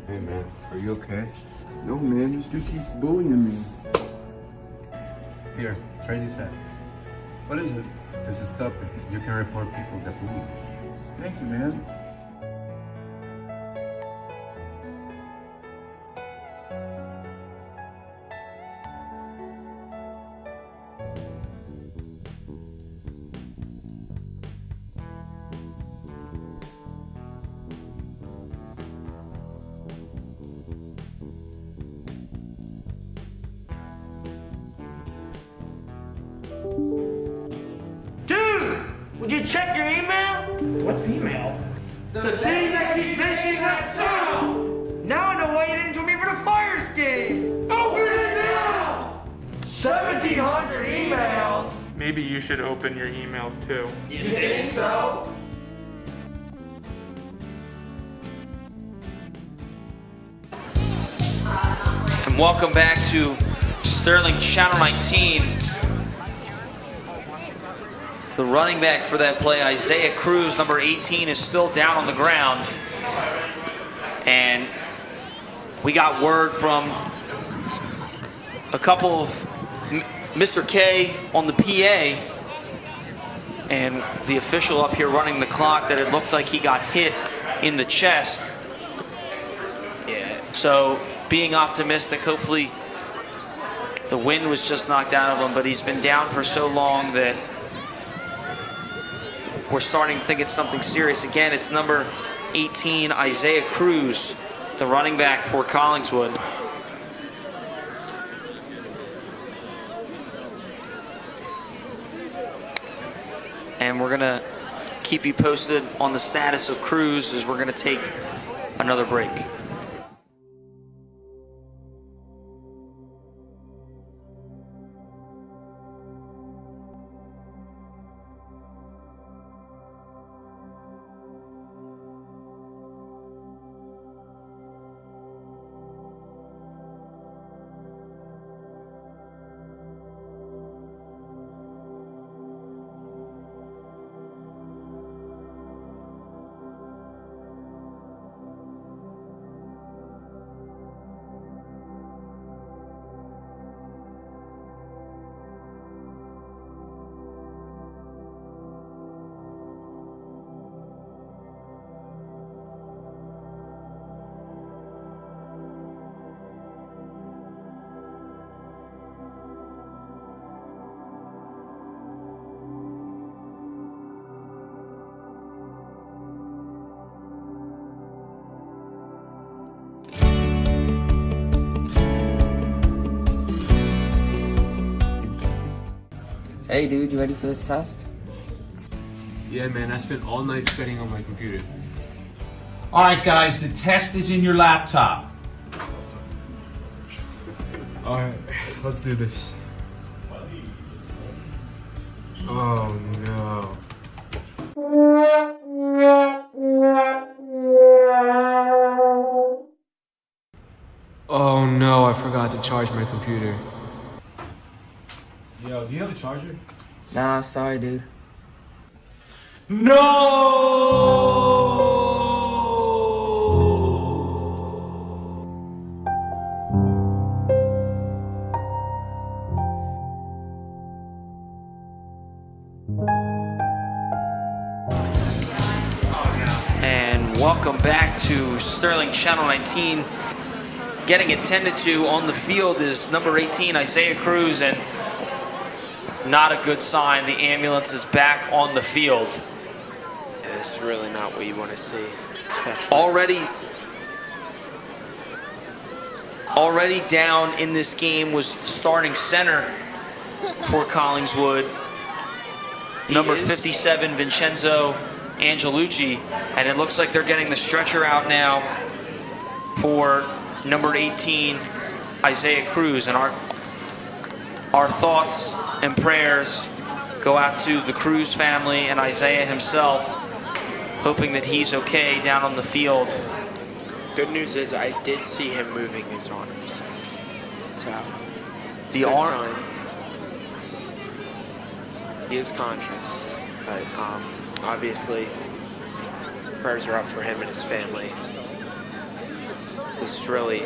Hey man, are you okay? No man, this dude keeps bullying me. Here, try this out. What is it? This is stoppage. You can report people that bully you. Thank you, man. Would you check your email? What's email? The thing that keeps making that sound! Now I know why you didn't join me for the fire escape! Open it now! 1,700 emails! Maybe you should open your emails too. You think so? And welcome back to Sterling Channel 19. The running back for that play, Isaiah Cruz, number 18, is still down on the ground. And we got word from a couple of Mr. K on the PA and the official up here running the clock that it looked like he got hit in the chest. Yeah. So being optimistic, hopefully the wind was just knocked out of him, but he's been down for so long that we're starting to think it's something serious. Again, it's number 18, Isaiah Cruz, the running back for Collingswood. And we're gonna keep you posted on the status of Cruz as we're gonna take another break. Hey dude, you ready for this test? Yeah, man, I spent all night studying on my computer. All right, guys, the test is in your laptop. All right, let's do this. Oh no. Oh no, I forgot to charge my computer. Yo, do you have a charger? Nah, sorry dude. And welcome back to Sterling Channel 19. Getting attended to on the field is number 18, Isaiah Cruz, and not a good sign. The ambulance is back on the field. Yeah, this is really not what you want to see. Already down in this game was starting center for Collingswood, number 57, Vincenzo Angelucci, and it looks like they're getting the stretcher out now for number 18, Isaiah Cruz. And our thoughts and prayers go out to the Cruz family and Isaiah himself, hoping that he's okay down on the field. Good news is I did see him moving his arms. So, The good arm. sign. He is conscious, but obviously prayers are up for him and his family. This is really,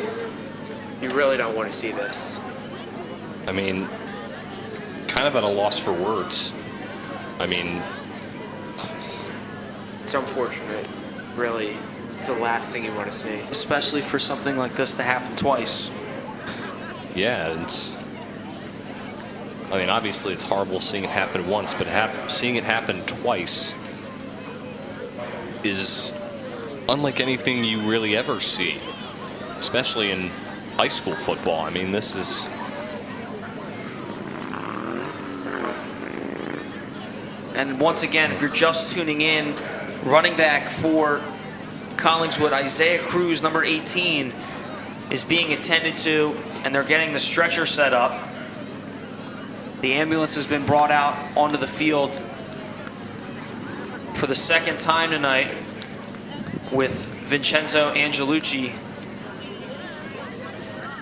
you really don't want to see this. I mean, kind of at a loss for words. I mean, It's unfortunate, really. It's the last thing you want to see. Especially for something like this to happen twice. yeah, I mean, obviously it's horrible seeing it happen once, but seeing it happen twice is unlike anything you really ever see, especially in high school football. I mean, this is... And once again, if you're just tuning in, running back for Collingswood, Isaiah Cruz, number 18, is being attended to, and they're getting the stretcher set up. The ambulance has been brought out onto the field for the second time tonight with Vincenzo Angelucci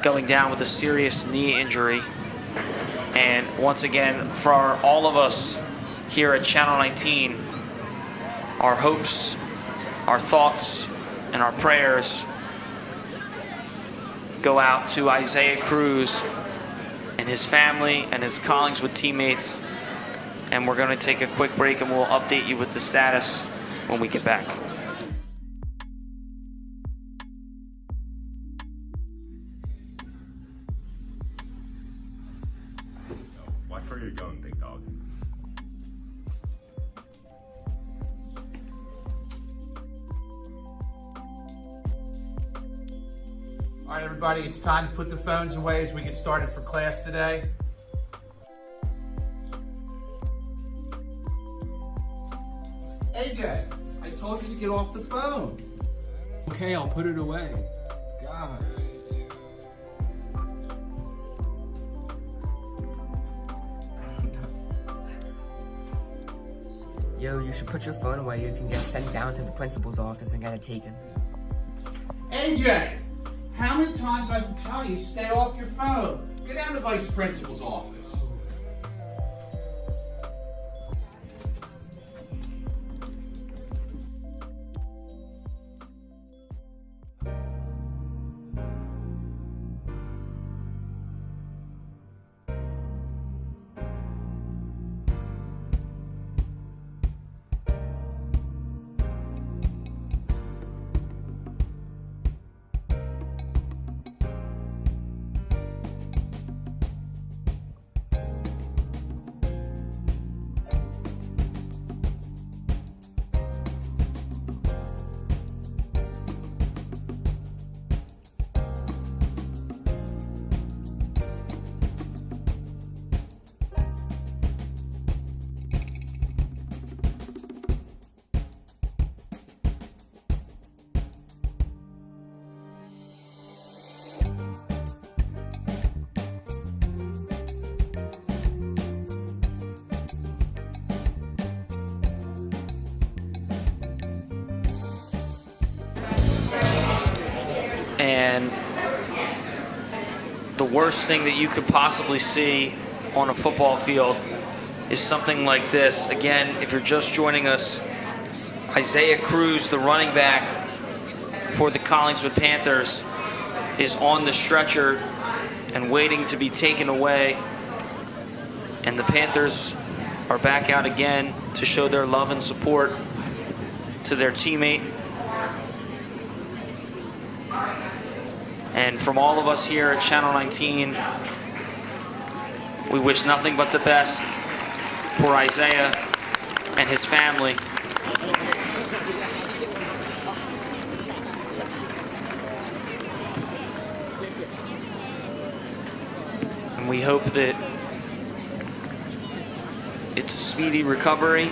going down with a serious knee injury. And once again, for all of us here at Channel 19, our hopes, our thoughts, and our prayers go out to Isaiah Cruz and his family and his Collingswood teammates. And we're going to take a quick break and we'll update you with the status when we get back. Watch where you're going, big dog. All right, everybody, it's time to put the phones away as we get started for class today. AJ, I told you to get off the phone. Okay, I'll put it away. Gosh. Yo, you should put your phone away. You can get sent down to the principal's office and get it taken. AJ, how many times do I have to tell you stay off your phone? Get down to the vice principal's office. And the worst thing that you could possibly see on a football field is something like this. Again, if you're just joining us, Isaiah Cruz, the running back for the Collingswood Panthers, is on the stretcher and waiting to be taken away. And the Panthers are back out again to show their love and support to their teammate. And from all of us here at Channel 19, we wish nothing but the best for Isaiah and his family. And we hope that it's a speedy recovery.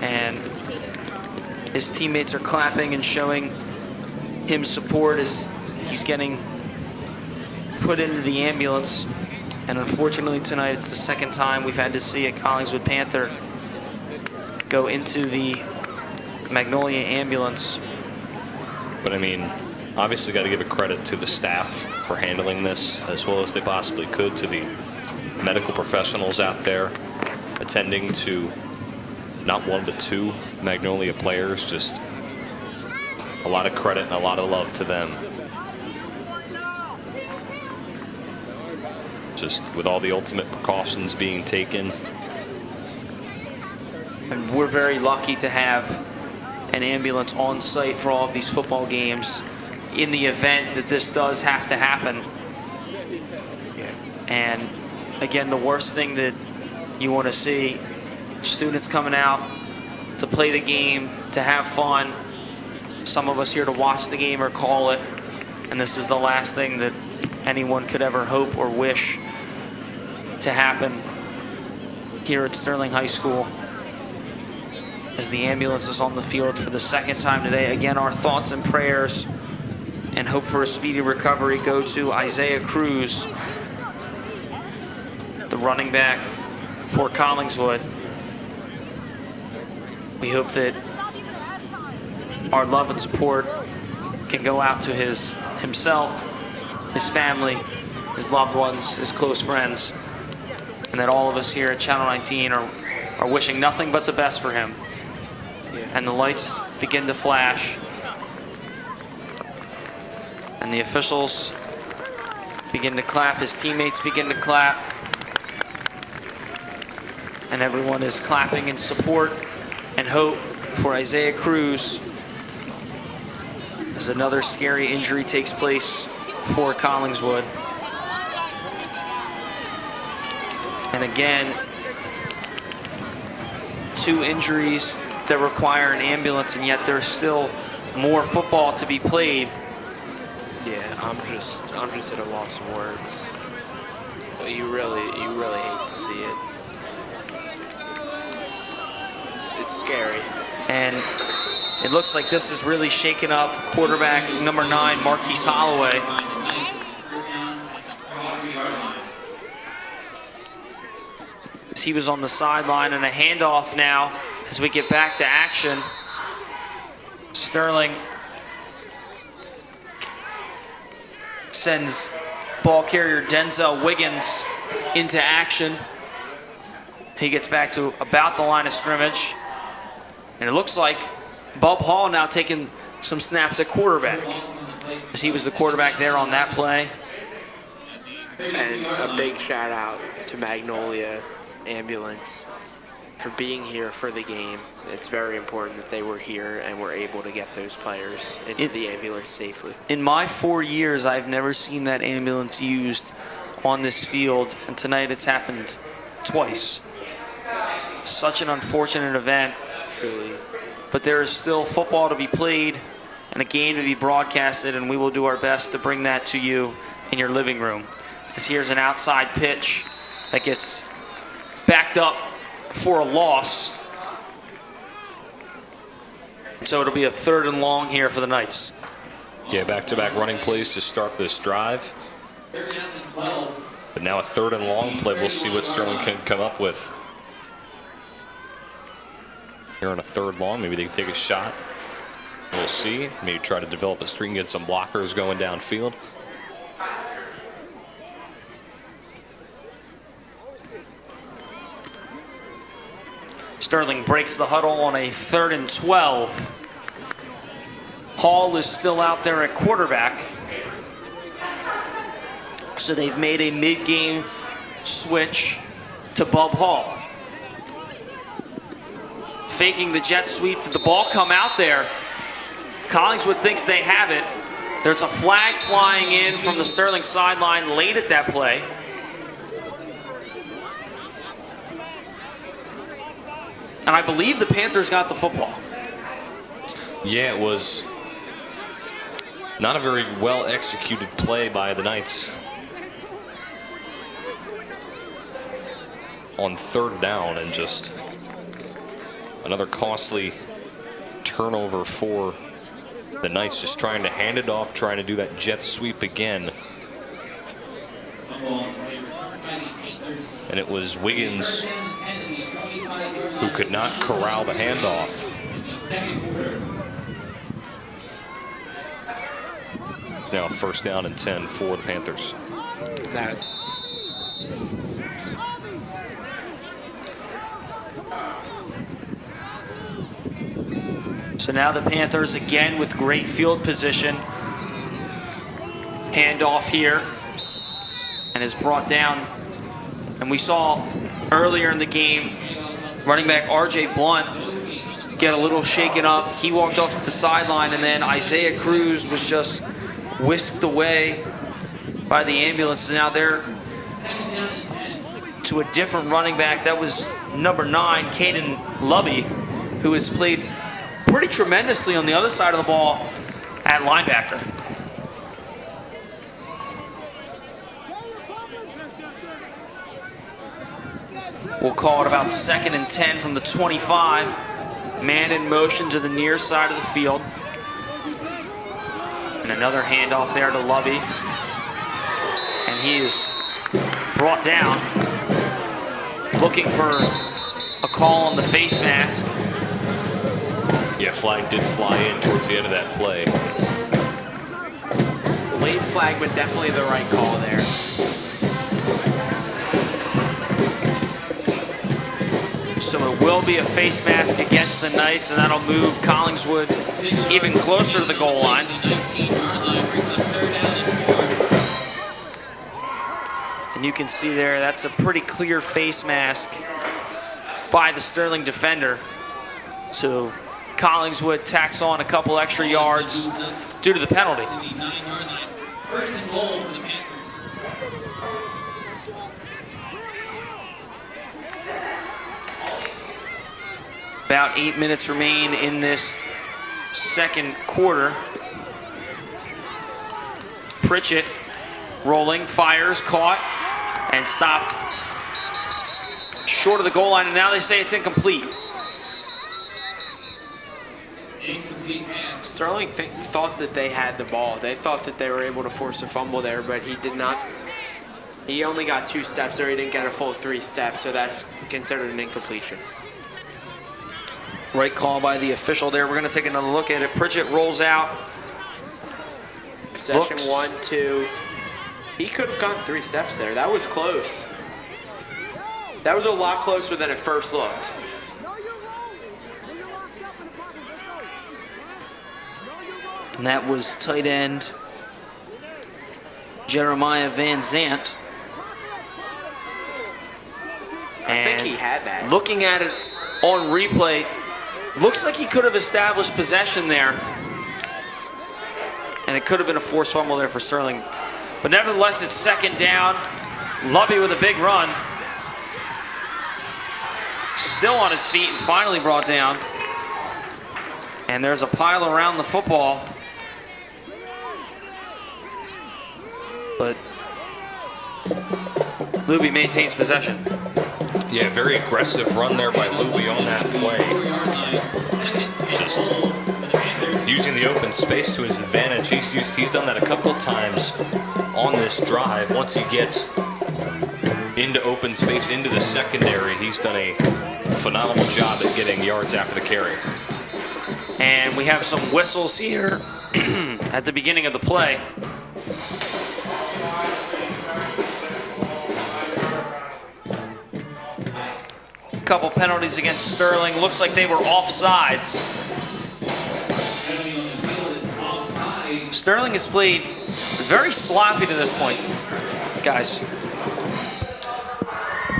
And his teammates are clapping and showing him support as he's getting put into the ambulance. And unfortunately tonight, it's the second time we've had to see a Collingswood Panther go into the Magnolia ambulance. But I mean, obviously got to give a credit to the staff for handling this as well as they possibly could, to the medical professionals out there attending to not one but two Magnolia players. Just a lot of credit and a lot of love to them. Just with all the ultimate precautions being taken. And we're very lucky to have an ambulance on site for all of these football games in the event that this does have to happen. And again, the worst thing that you want to see, students coming out to play the game, to have fun. Some of us here to watch the game or call it. And this is the last thing that anyone could ever hope or wish to happen here at Sterling High School. As the ambulance is on the field for the second time today. Again, our thoughts and prayers and hope for a speedy recovery go to Isaiah Cruz, the running back for Collingswood. We hope that our love and support can go out to himself, his family, his loved ones, his close friends, and that all of us here at Channel 19 are wishing nothing but the best for him. And the lights begin to flash, and the officials begin to clap, his teammates begin to clap, and everyone is clapping in support and hope for Isaiah Cruz as another scary injury takes place for Collingswood. And again, 2 injuries that require an ambulance, and yet there's still more football to be played. Yeah, I'm just at a loss of words. You really hate to see it. It's scary. And it looks like this is really shaken up quarterback number 9, Marquise Holloway. He was on the sideline, and a handoff now as we get back to action. Sterling sends ball carrier Denzel Wiggins into action. He gets back to about the line of scrimmage. And it looks like Bub Hall now taking some snaps at quarterback, as he was the quarterback there on that play. And a big shout out to Magnolia Ambulance for being here for the game. It's very important that they were here and were able to get those players into the ambulance safely. In my 4 years, I've never seen that ambulance used on this field, and tonight it's happened twice. Such an unfortunate event. Truly. But there is still football to be played and a game to be broadcasted, and we will do our best to bring that to you in your living room. As here's an outside pitch that gets backed up for a loss. And so it'll be a 3rd and long here for the Knights. Yeah, back-to-back running plays to start this drive. But now a 3rd and long play. We'll see what Sterling can come up with. Here on a 3rd long, maybe they can take a shot We'll see. Maybe try to develop a screen, get some blockers going downfield. Sterling breaks the huddle on a 3rd and 12. Hall is still out there at quarterback. So they've made a mid-game switch to Bub Hall. Faking the jet sweep. Did the ball come out there? Collingswood thinks they have it. There's a flag flying in from the Sterling sideline late at that play. And I believe the Panthers got the football. Yeah, it was not a very well executed play by the Knights on 3rd down, and just another costly turnover for the Knights, just trying to hand it off, trying to do that jet sweep again. And it was Wiggins who could not corral the handoff. It's now 1st down and 10 for the Panthers. So now the Panthers again with great field position. Handoff here, and is brought down. And we saw earlier in the game, running back R.J. Blunt get a little shaken up. He walked off the sideline, and then Isaiah Cruz was just whisked away by the ambulance. So now they're to a different running back. That was number 9, Caden Lubby, who has played pretty tremendously on the other side of the ball at linebacker. We'll call it about 2nd and 10 from the 25. Man in motion to the near side of the field. And another handoff there to Lubby. And he is brought down. Looking for a call on the face mask. Yeah, flag did fly in towards the end of that play. Late flag, but definitely the right call there. So it will be a face mask against the Knights, and that'll move Collingswood even closer to the goal line. And you can see there, that's a pretty clear face mask by the Sterling defender. So Collingswood tacks on a couple extra yards due to the penalty. First and goal for the Panthers. About 8 minutes remain in this second quarter. Pritchett rolling, fires, caught, and stopped short of the goal line, and now they say it's incomplete. Sterling thought that they had the ball. They thought that they were able to force a fumble there, but he did not. He only got 2 steps there. He didn't get a full 3 steps, so that's considered an incompletion. Right call by the official there. We're going to take another look at it. Pritchett rolls out. Possession 1, 2. He could have gone 3 steps there. That was close. That was a lot closer than it first looked. And that was tight end Jeremiah Van Zant. I think he had that. Looking at it on replay, looks like he could have established possession there. And it could have been a forced fumble there for Sterling. But nevertheless, it's 2nd down. Lubby with a big run. Still on his feet and finally brought down. And there's a pile around the football. But Luby maintains possession. Yeah, very aggressive run there by Luby on that play. Just using the open space to his advantage. He's done that a couple of times on this drive. Once he gets into open space, into the secondary, he's done a phenomenal job at getting yards after the carry. And we have some whistles here at the beginning of the play. A couple penalties against Sterling. Looks like they were offsides. Sterling has played very sloppy to this point, guys.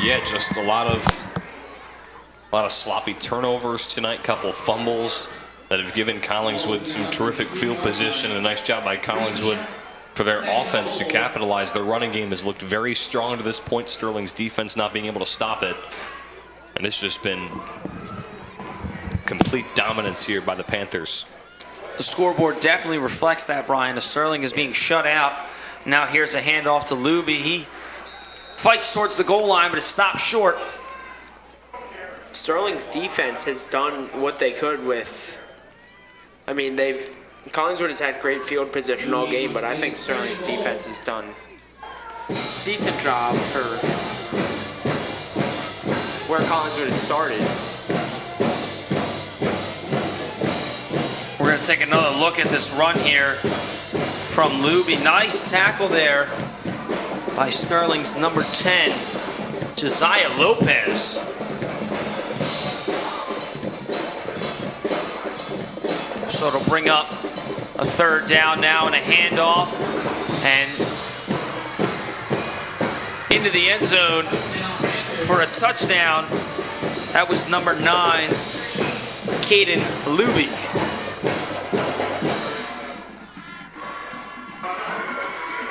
Yeah, just a lot of sloppy turnovers tonight. Couple fumbles that have given Collingswood some terrific field position. A nice job by Collingswood for their offense to capitalize. Their running game has looked very strong to this point. Sterling's defense not being able to stop it. And it's just been complete dominance here by the Panthers. The scoreboard definitely reflects that, Brian. As Sterling is being shut out. Now here's a handoff to Luby. He fights towards the goal line, but is stopped short. Sterling's defense has done what they could with. I mean, Collingswood has had great field position all game, but I think Sterling's defense has done a decent job for where Collingswood has started. We're going to take another look at this run here from Luby. Nice tackle there by Sterling's number 10, Josiah Lopez. So it'll bring up a third down now and a handoff. And into the end zone for a touchdown. That was number 9, Caden Luby.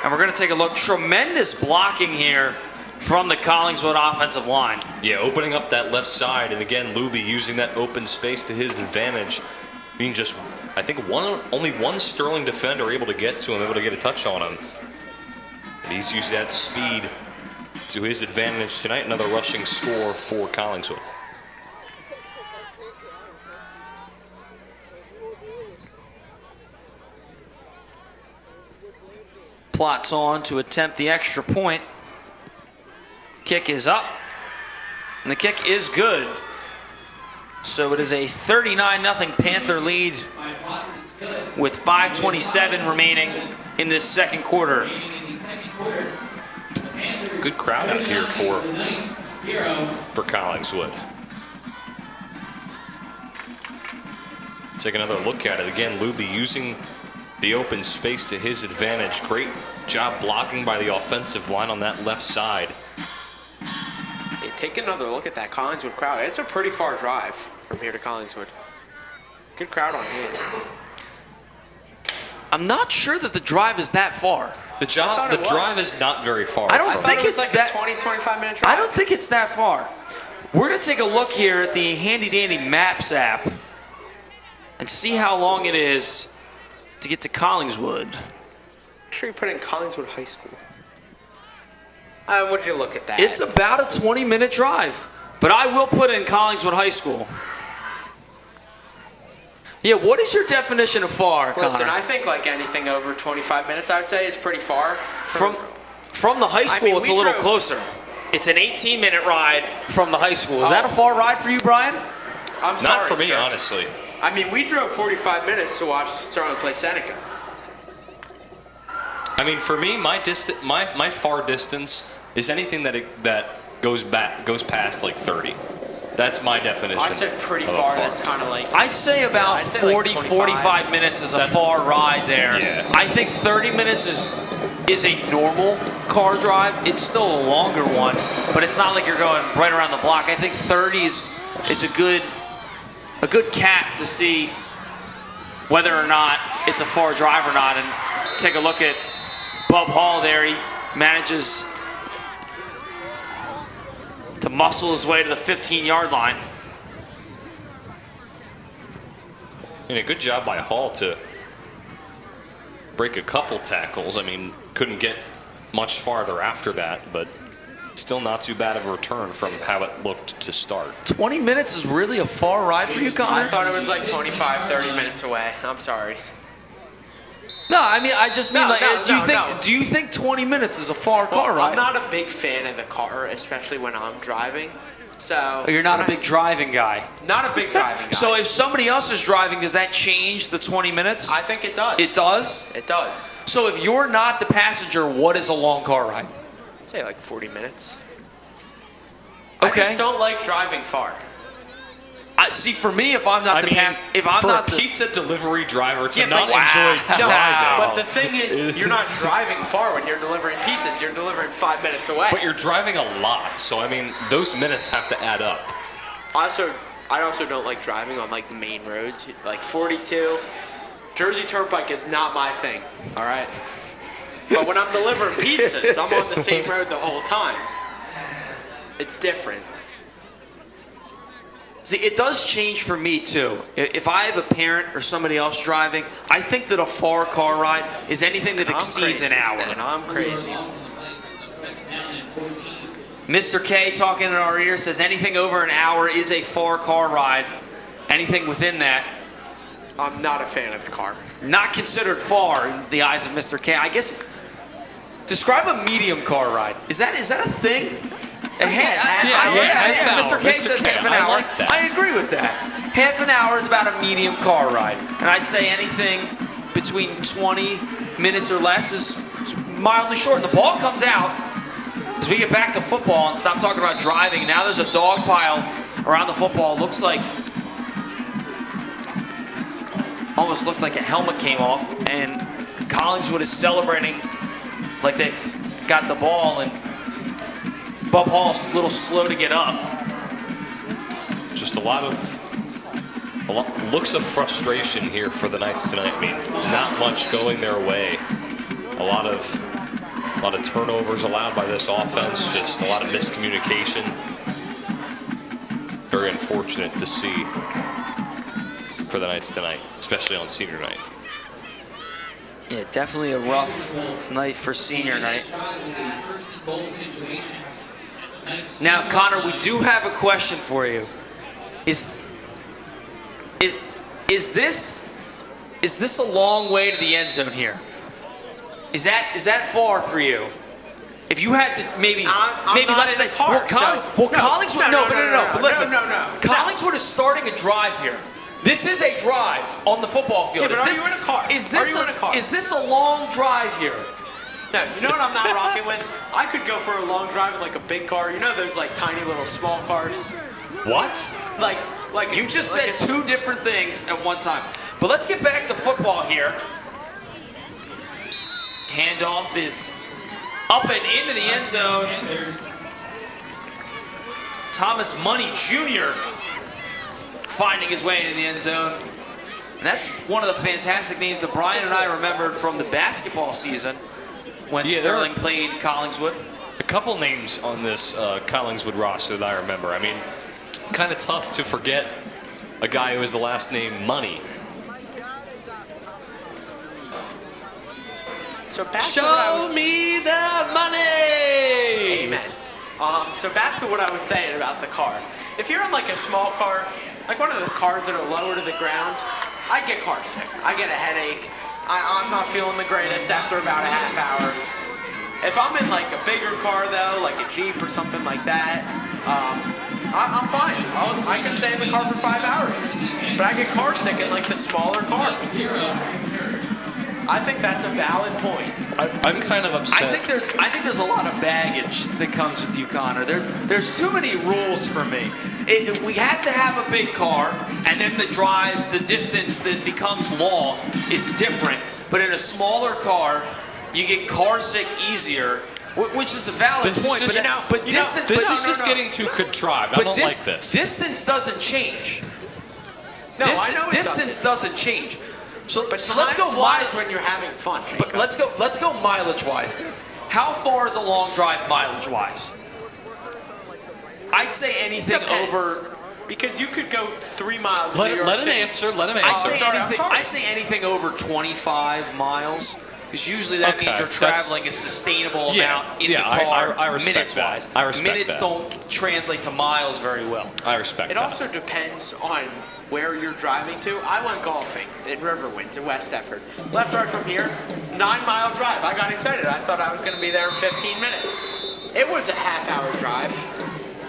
And we're going to take a look. Tremendous blocking here from the Collingswood offensive line. Yeah, opening up that left side. And again, Luby using that open space to his advantage. Being just, I think, only one Sterling defender able to get to him, able to get a touch on him. And he's used that speed to his advantage tonight. Another rushing score for Collingswood. Plots on to attempt the extra point. Kick is up, and the kick is good. So it is a 39-0 Panther lead with 5:27 remaining in this second quarter. Good crowd out here for Collingswood. Take another look at it. Again, Luby using the open space to his advantage. Great job blocking by the offensive line on that left side. Hey, take another look at that Collingswood crowd. It's a pretty far drive from here to Collingswood. Good crowd on hand. I'm not sure that the drive is that far. The drive is not very far. I don't think it's like that. a 20-25 minute drive. I don't think it's that far. We're going to take a look here at the handy dandy Maps app and see how long it is to get to Collingswood. Make sure you put in Collingswood High School. Would you look at that? It's about a 20-minute drive, but I will put in Collingswood High School. Yeah, what is your definition of far, Listen, Connor? I think like anything over 25 minutes, I would say, is pretty far. From the high school, it's a little closer. It's an 18-minute ride from the high school. Is that a far ride for you, Brian? I'm sorry, Not for me, sir. honestly. I mean, we drove 45 minutes to watch Sterling play Seneca. I mean, for me, my far distance is anything that goes past like 30. That's my definition. I said pretty far. That's kind of like. I'd say about 40, like 45 minutes is a far ride there. Yeah. I think 30 minutes is a normal car drive. It's still a longer one, but it's not like you're going right around the block. I think 30 is a good cap to see whether or not it's a far drive or not. And take a look at Bub Hall there. He manages to muscle his way to the 15-yard line. And a good job by Hall to break a couple tackles. I mean, couldn't get much farther after that, but still not too bad of a return from how it looked to start. 20 minutes is really a far ride for you, Connor? I thought it was like 25, 30 minutes away. I'm sorry. No, I mean, I just mean, No, do you think 20 minutes is a far car ride? I'm not a big fan of the car, especially when I'm driving. So You're not a big driving guy. Not a big driving guy. So if somebody else is driving, does that change the 20 minutes? I think it does. It does? It does. So if you're not the passenger, what is a long car ride? I'd say like 40 minutes. Okay. I just don't like driving far. See, for me, if I'm not if I'm for not a the pizza delivery driver to Yeah, not but- enjoy No, driving. but the thing is, you're not driving far when you're delivering pizzas. You're delivering 5 minutes away. But you're driving a lot, so I mean, those minutes have to add up. I also don't like driving on like the main roads, like 42. Jersey Turnpike is not my thing. All right. But when I'm delivering pizzas, I'm on the same road the whole time. It's different. See, it does change for me too. If I have a parent or somebody else driving, I think that a far car ride is anything that exceeds an hour. And I'm crazy. Mr. K talking in our ear says anything over an hour is a far car ride. Anything within that, I'm not a fan of the car. not considered far in the eyes of Mr. K. I guess describe a medium car ride. Is that a thing? Half Mr. hour. K says half an I hour. like that. I agree with that. Half an hour is about a medium car ride. And I'd say anything between 20 minutes or less is mildly short. And the ball comes out as we get back to football and stop talking about driving. Now there's a dog pile around the football. Looks like, almost looked like a helmet came off. And Collingswood is celebrating like they've got the ball. And Bub Hall's a little slow to get up. Just a lot looks of frustration here for the Knights tonight. I mean, not much going their way. A lot of turnovers allowed by this offense. Just a lot of miscommunication. Very unfortunate to see for the Knights tonight, especially on senior night. Yeah, definitely a rough night for senior night. Now, Connor, we do have a question for you. Is this a long way to the end zone here? Is that far for you? If you had to maybe I'm not let's in say a car, Collingswood no, but listen, no. Collingswood is starting a drive here. This is a drive on the football field. Yeah, but are you in a car? Is this Are you in a car? Is this a long drive here? No, you know what I'm not rocking with? I could go for a long drive in like a big car. You know those like tiny little small cars? What? Like You just said two different things at one time. But let's get back to football here. Handoff is up and into the end zone. Thomas Money Jr. finding his way into the end zone. And that's one of the fantastic names that Brian and I remembered from the basketball season when Sterling played Collingswood. A couple names on this Collingswood roster that I remember. I mean, kind of tough to forget a guy who has the last name Money. So back to what I was... Show me the money! Amen. So back to what I was saying about the car. If you're in like a small car, like one of the cars that are lower to the ground, I get car sick. I get a headache. I'm not feeling the greatest after about a half hour. If I'm in like a bigger car though, like a Jeep or something like that, I'm fine. I can stay in the car for 5 hours. But I get car sick in like the smaller cars. I think that's a valid point. I'm kind of upset. I think there's a lot of baggage that comes with you, Connor. There's too many rules for me. We have to have a big car, and then the drive, the distance that becomes long is different. But in a smaller car, you get car sick easier, which is a valid point. This is just getting too contrived. I don't like this. Distance doesn't change. No, I know it distance doesn't change. So let's go mileage when you're having fun, Jacob. But let's go mileage-wise then. How far is a long drive mileage-wise? I'd say anything over... Because you could go 3 miles. Let him answer. I'd say anything over 25 miles. Because usually that means you're traveling a sustainable amount in the car, I respect minutes-wise. that. I respect Minutes that. don't translate to miles very well. I respect that. It also depends on where you're driving to. I went golfing in Riverwinds in West Efford. Left right from here, 9-mile drive. I got excited. I thought I was going to be there in 15 minutes. It was a half-hour drive.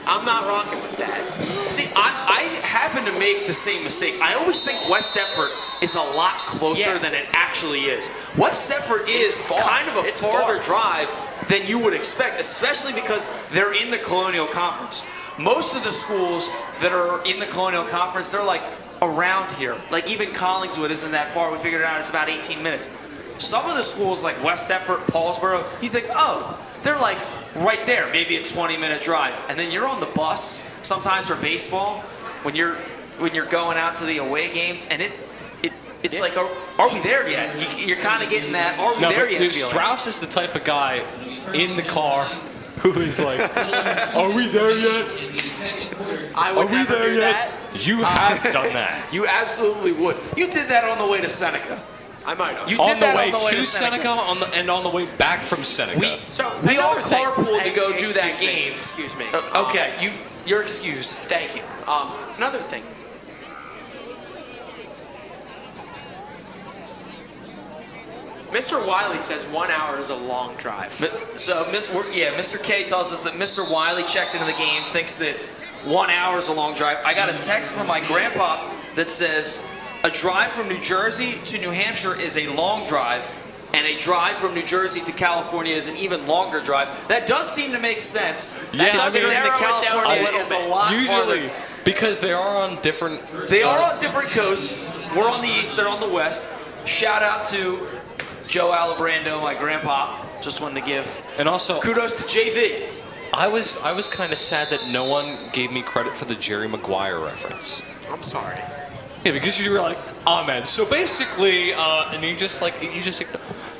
I'm not rocking with that. See, I happen to make the same mistake. I always think West Deptford is a lot closer than it actually is. West Deptford is kind of a farther drive than you would expect, especially because they're in the Colonial Conference. Most of the schools that are in the Colonial Conference, they're like around here. Like even Collingswood isn't that far. We figured it out, it's about 18 minutes. Some of the schools like West Deptford, Paulsboro, you think, oh, they're like right there, maybe a 20-minute drive. And then you're on the bus sometimes for baseball when you're going out to the away game, and it's like, are we there yet? You're kind of getting that, are we there yet feeling. Strauss is the type of guy in the car who is like, are we there yet? I would never do that. You have done that. You absolutely would. You did that on the way to Seneca. I might have. You did On the that way on the way to Seneca and on the way back from Seneca. We all carpooled to go do that game. Excuse me. Okay, you're excused. Thank you. Another thing. Mr. Wiley says 1 hour is a long drive. So, Mr. K tells us that Mr. Wiley checked into the game, thinks that 1 hour is a long drive. I got a text from my grandpa that says a drive from New Jersey to New Hampshire is a long drive, and a drive from New Jersey to California is an even longer drive. That does seem to make sense. Yeah, considering that California is a lot usually farther. Because they are on different. They are on different coasts. We're on the east, they're on the west. Shout out to Joe Alabrando, my grandpa. Just wanted to give. And also kudos to JV. I was kind of sad that no one gave me credit for the Jerry Maguire reference. I'm sorry. Yeah, because you were like, oh man. So basically, and you just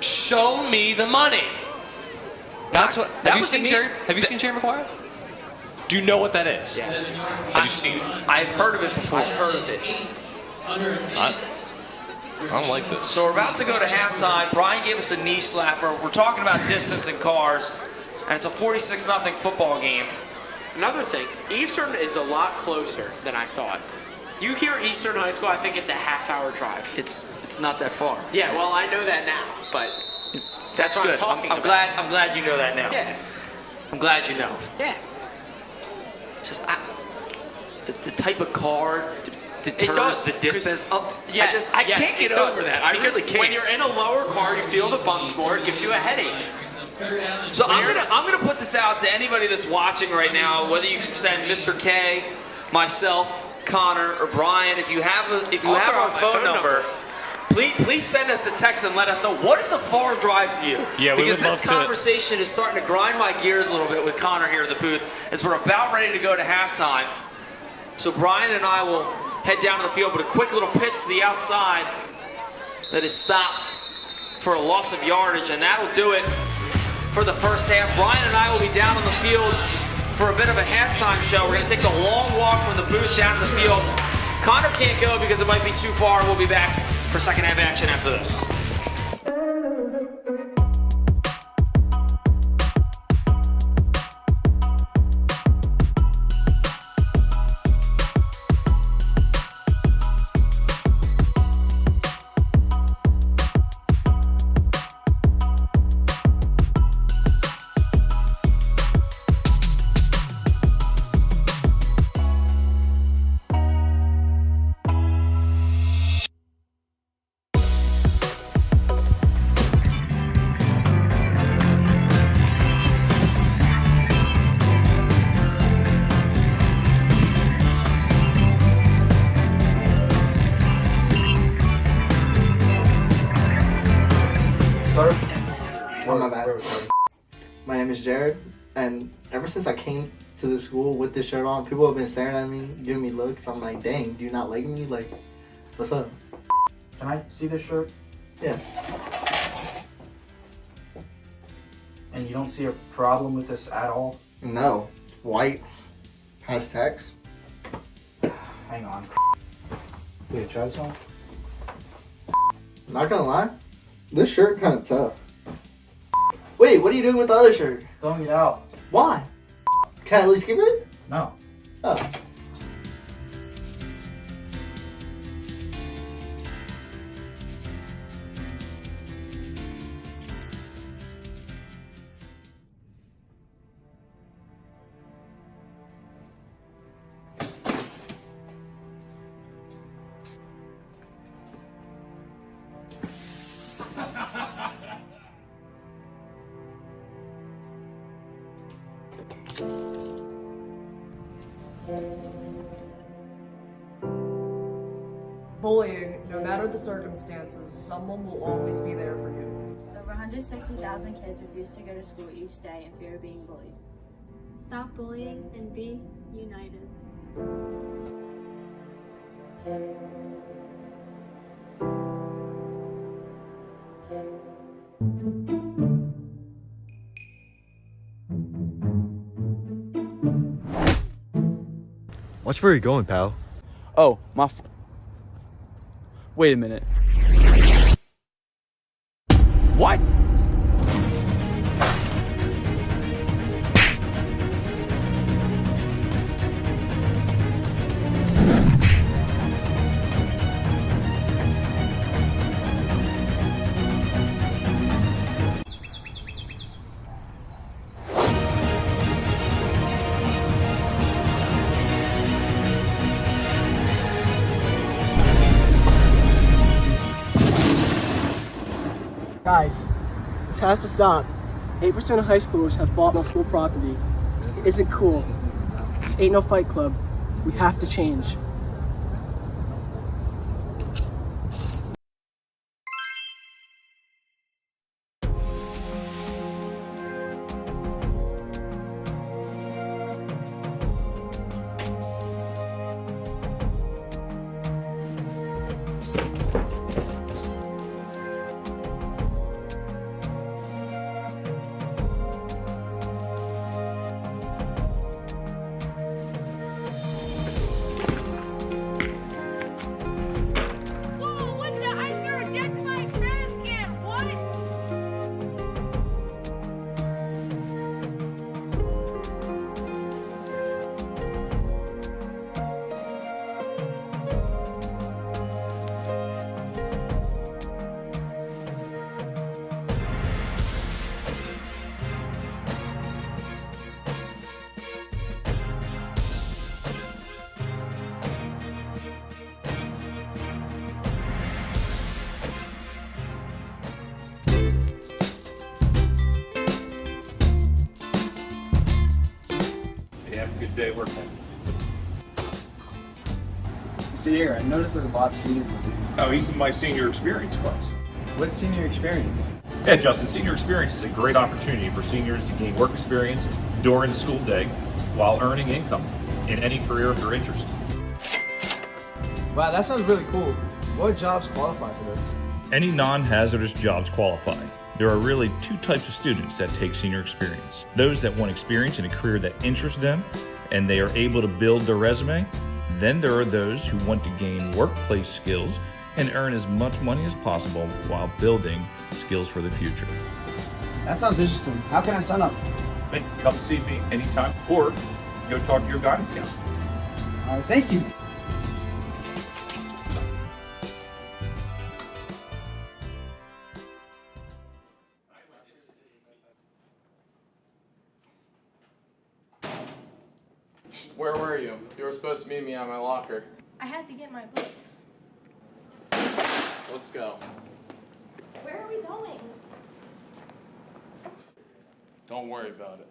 show me the money. That's what. Have you seen Jerry Maguire? Do you know what that is? Yeah. Have you seen it? I've heard of it before. I've heard of it. I don't like this. So we're about to go to halftime. Brian gave us a knee slapper. We're talking about distance and cars, and it's a 46-0 football game. Another thing, Eastern is a lot closer than I thought. You hear Eastern High School, I think it's a half-hour drive. It's not that far. Yeah, well, I know that now, but that's what good. I'm talking I'm about. I'm glad you know that now. Yeah. I'm glad you know. Yeah. Just the type of car deters does, the distance. Yes, I can't get over that. I because really can't. when you're in a lower car, you feel the bumps more. It gives you a headache. So I'm gonna put this out to anybody that's watching right now. Whether you can send Mr. K, myself, Connor, or Brian, if you have our phone number, please send us a text and let us know what is a far drive to you. Yeah, we because would this love to. conversation is starting to grind my gears a little bit with Connor here in the booth as we're about ready to go to halftime. So Brian and I will head down to the field, but a quick little pitch to the outside that is stopped for a loss of yardage, and that'll do it for the first half. Brian and I will be down on the field for a bit of a halftime show. We're going to take the long walk from the booth down to the field. Connor can't go because it might be too far. We'll be back for second half action after this. My name is Jared, and ever since I came to the school with this shirt on, people have been staring at me, giving me looks. I'm like, dang, do you not like me? Like, what's up? Can I see this shirt? Yeah. And you don't see a problem with this at all? No. White. Has text. Hang on. Wait, try this on? Not gonna lie, this shirt kind of tough. Wait, what are you doing with the other shirt? Throwing it out. Why? Can I at least keep it? No. Oh. bullying, no matter the circumstances, someone will always be there for you. Over 160,000 kids refuse to go to school each day in fear of being bullied. Stop bullying and be united. Watch where you're going, pal. Oh, wait a minute. What? Guys, this has to stop. 8% of high schoolers have bought on school property. It isn't cool. This ain't no fight club. We have to change. Good day working. So here, I noticed there's a lot of seniors with you. Oh, he's in my senior experience class. What's senior experience? Yeah, Justin, senior experience is a great opportunity for seniors to gain work experience during the school day while earning income in any career of their interest. Wow, that sounds really cool. What jobs qualify for this? Any non-hazardous jobs qualify. There are really two types of students that take senior experience. Those that want experience in a career that interests them and they are able to build their resume. Then there are those who want to gain workplace skills and earn as much money as possible while building skills for the future. That sounds interesting. How can I sign up? Then come see me anytime or go talk to your guidance counselor. All right, thank you. Where were you? You were supposed to meet me at my locker. I had to get my books. Let's go. Where are we going? Don't worry about it.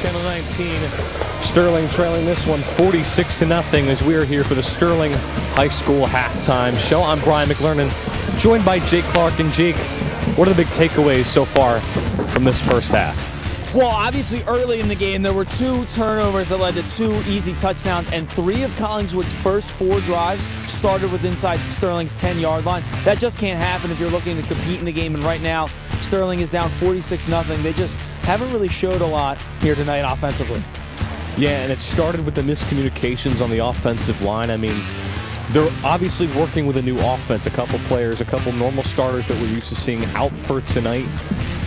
Channel 19, Sterling trailing this one 46-0 as we are here for the Sterling High School halftime show. I'm Brian McLernan, joined by Jake Clark. And Jake, what are the big takeaways so far from this first half? Well, obviously early in the game, there were 2 turnovers that led to 2 easy touchdowns, and 3 of Collingswood's first 4 drives started with inside Sterling's 10-yard line. That just can't happen if you're looking to compete in the game, and right now, Sterling is down 46-0. They just haven't really showed a lot here tonight offensively. Yeah, and it started with the miscommunications on the offensive line. I mean, they're obviously working with a new offense, a couple players, a couple normal starters that we're used to seeing out for tonight.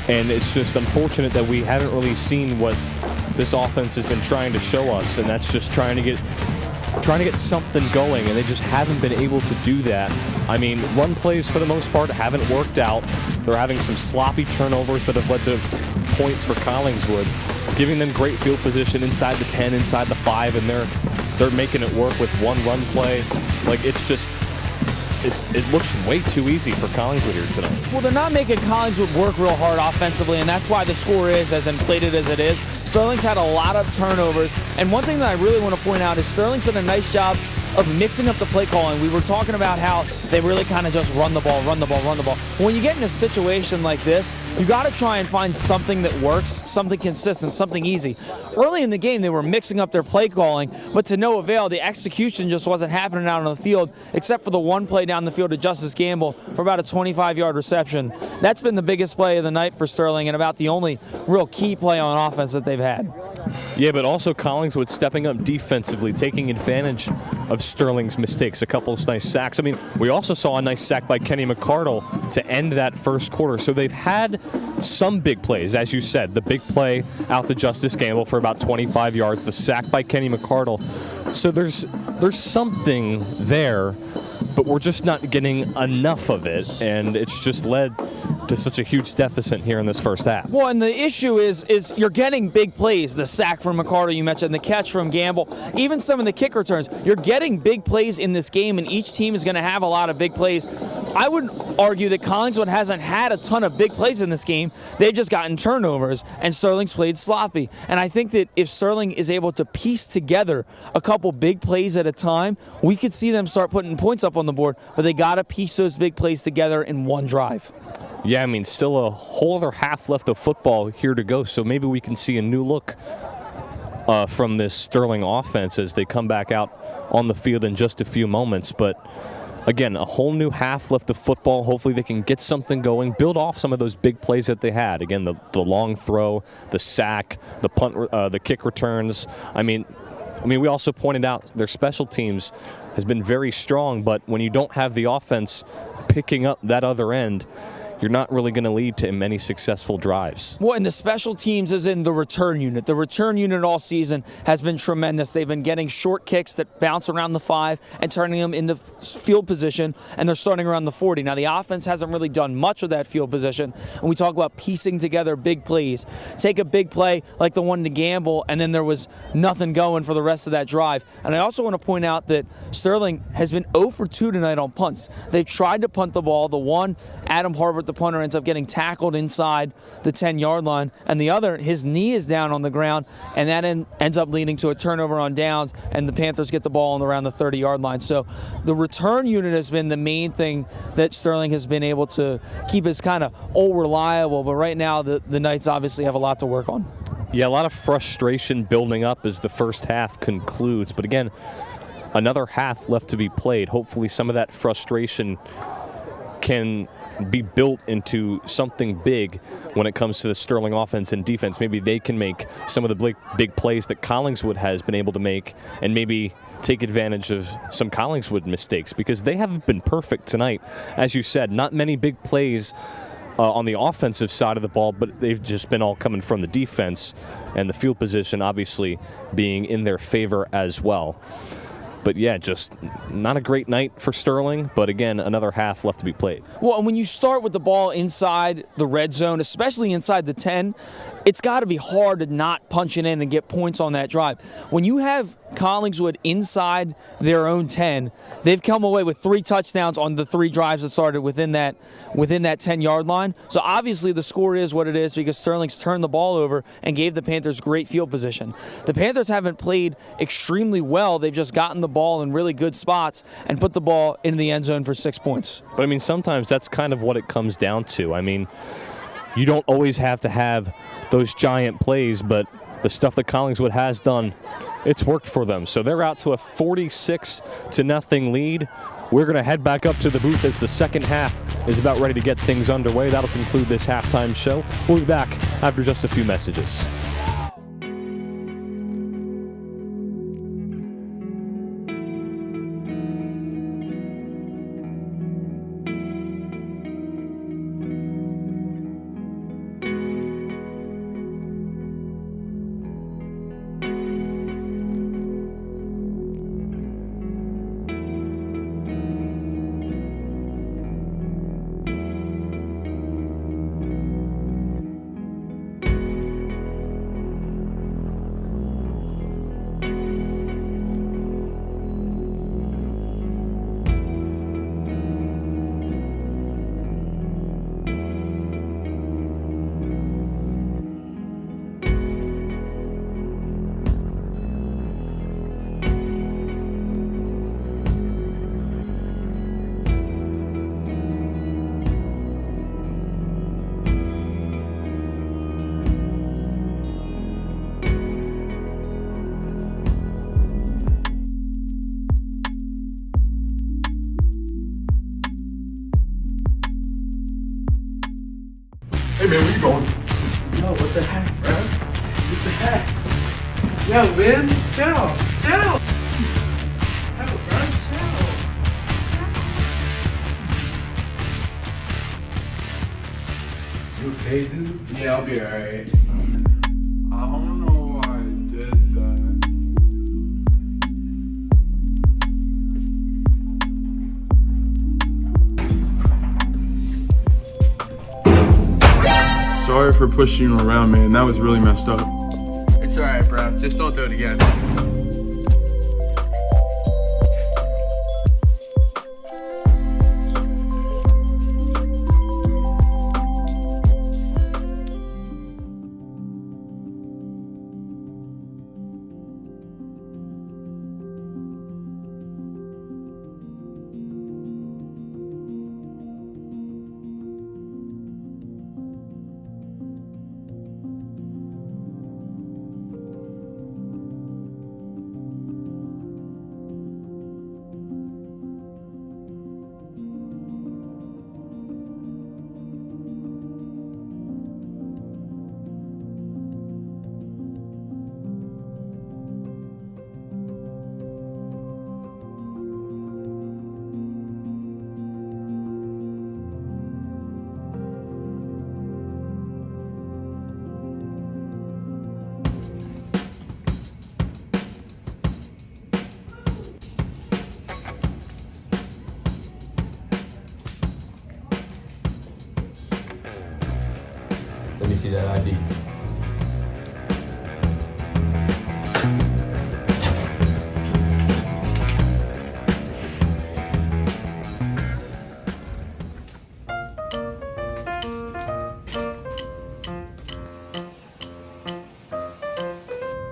And it's just unfortunate that we haven't really seen what this offense has been trying to show us, and that's just trying to get something going, and they just haven't been able to do that. I mean, run plays for the most part haven't worked out. They're having some sloppy turnovers that have led to points for Collingswood, giving them great field position inside the 10, inside the 5, and they're making it work with one run play. Like, it's just it looks way too easy for Collingswood here tonight. Well, they're not making Collingswood work real hard offensively, and that's why the score is as inflated as it is. Sterling's had a lot of turnovers, and one thing that I really want to point out is Sterling's done a nice job of mixing up the play calling. We were talking about how they really kind of just run the ball. When you get in a situation like this, you got to try and find something that works, something consistent, something easy. Early in the game, they were mixing up their play calling, but to no avail. The execution just wasn't happening out on the field, except for the one play down the field to Justice Gamble for about a 25-yard reception. That's been the biggest play of the night for Sterling and about the only real key play on offense that they've had. Yeah, but also Collingswood stepping up defensively, taking advantage of Sterling's mistakes. A couple of nice sacks. I mean, we also saw a nice sack by Kenny McCardle to end that first quarter. So they've had some big plays, as you said. The big play out to Justice Gamble for about 25 yards. The sack by Kenny McCardle. So there's something there, but we're just not getting enough of it, and it's just led to such a huge deficit here in this first half. Well, and the issue is you're getting big plays. The sack from McCarter you mentioned, the catch from Gamble, even some of the kick returns. You're getting big plays in this game, and each team is going to have a lot of big plays. I would argue that Collingswood hasn't had a ton of big plays in this game. They've just gotten turnovers, and Sterling's played sloppy. And I think that if Sterling is able to piece together a couple big plays at a time, we could see them start putting points up on the board, but they got to piece those big plays together in one drive. Yeah, I mean, still a whole other half left of football here to go, so maybe we can see a new look from this Sterling offense as they come back out on the field in just a few moments. But again, a whole new half left of football. Hopefully they can get something going, build off some of those big plays that they had. Again, the long throw, the sack, the punt, the kick returns. I mean, we also pointed out their special teams has been very strong, but when you don't have the offense picking up that other end, you're not really going to lead to many successful drives. Well, and the special teams is in the return unit. The return unit all season has been tremendous. They've been getting short kicks that bounce around the 5 and turning them into field position, and they're starting around the 40. Now, the offense hasn't really done much with that field position, and we talk about piecing together big plays. Take a big play like the one to Gamble, and then there was nothing going for the rest of that drive. And I also want to point out that Sterling has been 0 for 2 tonight on punts. They've tried to punt the ball. The one, Adam Harbert, the punter, ends up getting tackled inside the 10-yard line, and the other, his knee is down on the ground, and that ends up leading to a turnover on downs, and the Panthers get the ball on around the 30-yard line. So the return unit has been the main thing that Sterling has been able to keep as kind of reliable, but right now the Knights obviously have a lot to work on. Yeah, a lot of frustration building up as the first half concludes, but again, another half left to be played. Hopefully some of that frustration can be built into something big when it comes to the Sterling offense and defense. Maybe they can make some of the big plays that Collingswood has been able to make, and maybe take advantage of some Collingswood mistakes, because they haven't been perfect tonight. As you said, not many big plays on the offensive side of the ball, but they've just been all coming from the defense, and the field position obviously being in their favor as well. But yeah, just not a great night for Sterling, but again, another half left to be played. Well, and when you start with the ball inside the red zone, especially inside the 10, it's got to be hard to not punch it in and get points on that drive. When you have Collingswood inside their own 10, they've come away with 3 touchdowns on the 3 drives that started within that 10-yard line. So obviously the score is what it is because Sterling's turned the ball over and gave the Panthers great field position. The Panthers haven't played extremely well. They've just gotten the ball in really good spots and put the ball in the end zone for 6 points. But I mean, sometimes that's kind of what it comes down to. I mean, you don't always have to have those giant plays, but the stuff that Collingswood has done, it's worked for them. So they're out to a 46-0 lead. We're going to head back up to the booth as the second half is about ready to get things underway. That'll conclude this halftime show. We'll be back after just a few messages. Hey man, where you going? Yo, what the heck, bro? What the heck? Yo, man, chill. Chill. Yo, bro, chill. You okay, dude? Yeah, I'll be alright. I don't know why I did that. Sorry for pushing you around, man. That was really messed up. It's alright, bro. Just don't do it again. Let me see that ID.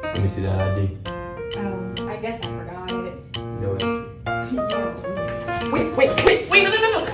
Let me see that ID. I guess I forgot it. No entry. Wait, no, come on!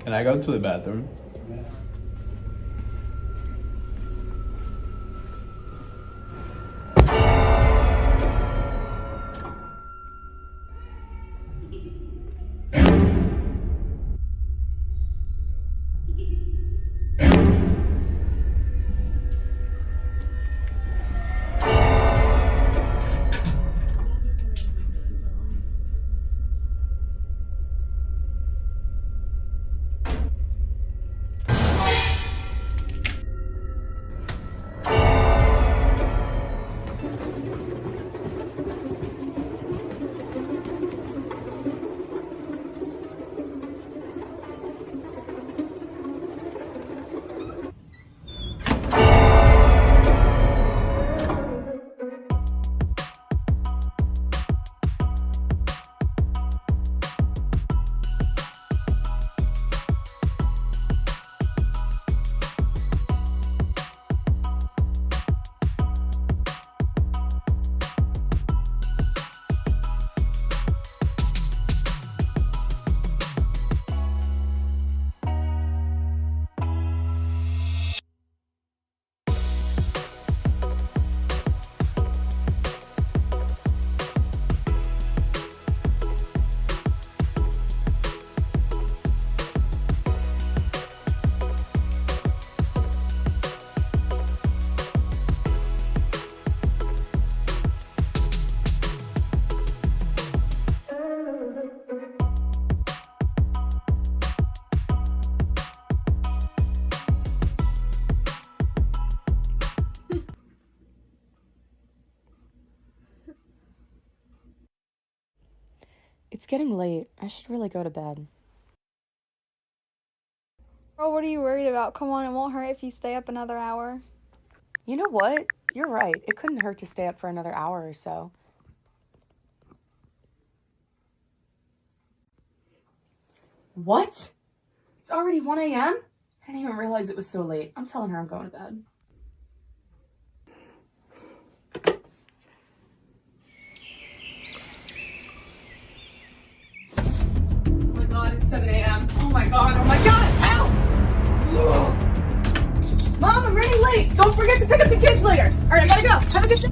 Can I go to the bathroom? getting late. I should really go to bed. Girl, what are you worried about? Come on, it won't hurt if you stay up another hour. You know what? You're right. It couldn't hurt to stay up for another hour or so. What? It's already 1 a.m.? I didn't even realize it was so late. I'm telling her I'm going to bed. Oh my god, it's 7 a.m. Oh my god, ow! Ugh. Mom, I'm running late! Don't forget to pick up the kids later! Alright, I gotta go! Have a good day!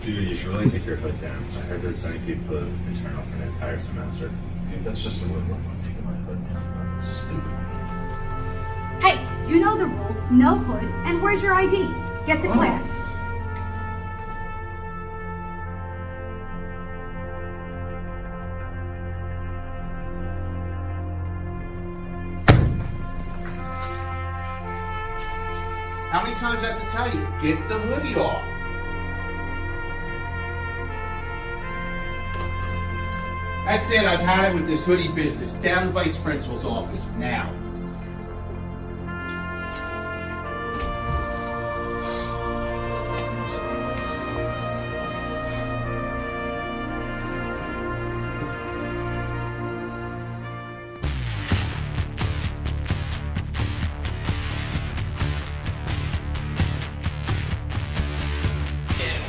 Dude, you should really take your hood down. I heard there's sending people to internal for an entire semester. Dude, that's just a word. I'm taking my hood down. That's stupid. Hey, you know the rules. No hood. And where's your ID? Get to class. How many times I have to tell you? Get the hoodie off. That's it, I've had it with this hoodie business. Down the vice principal's office, now.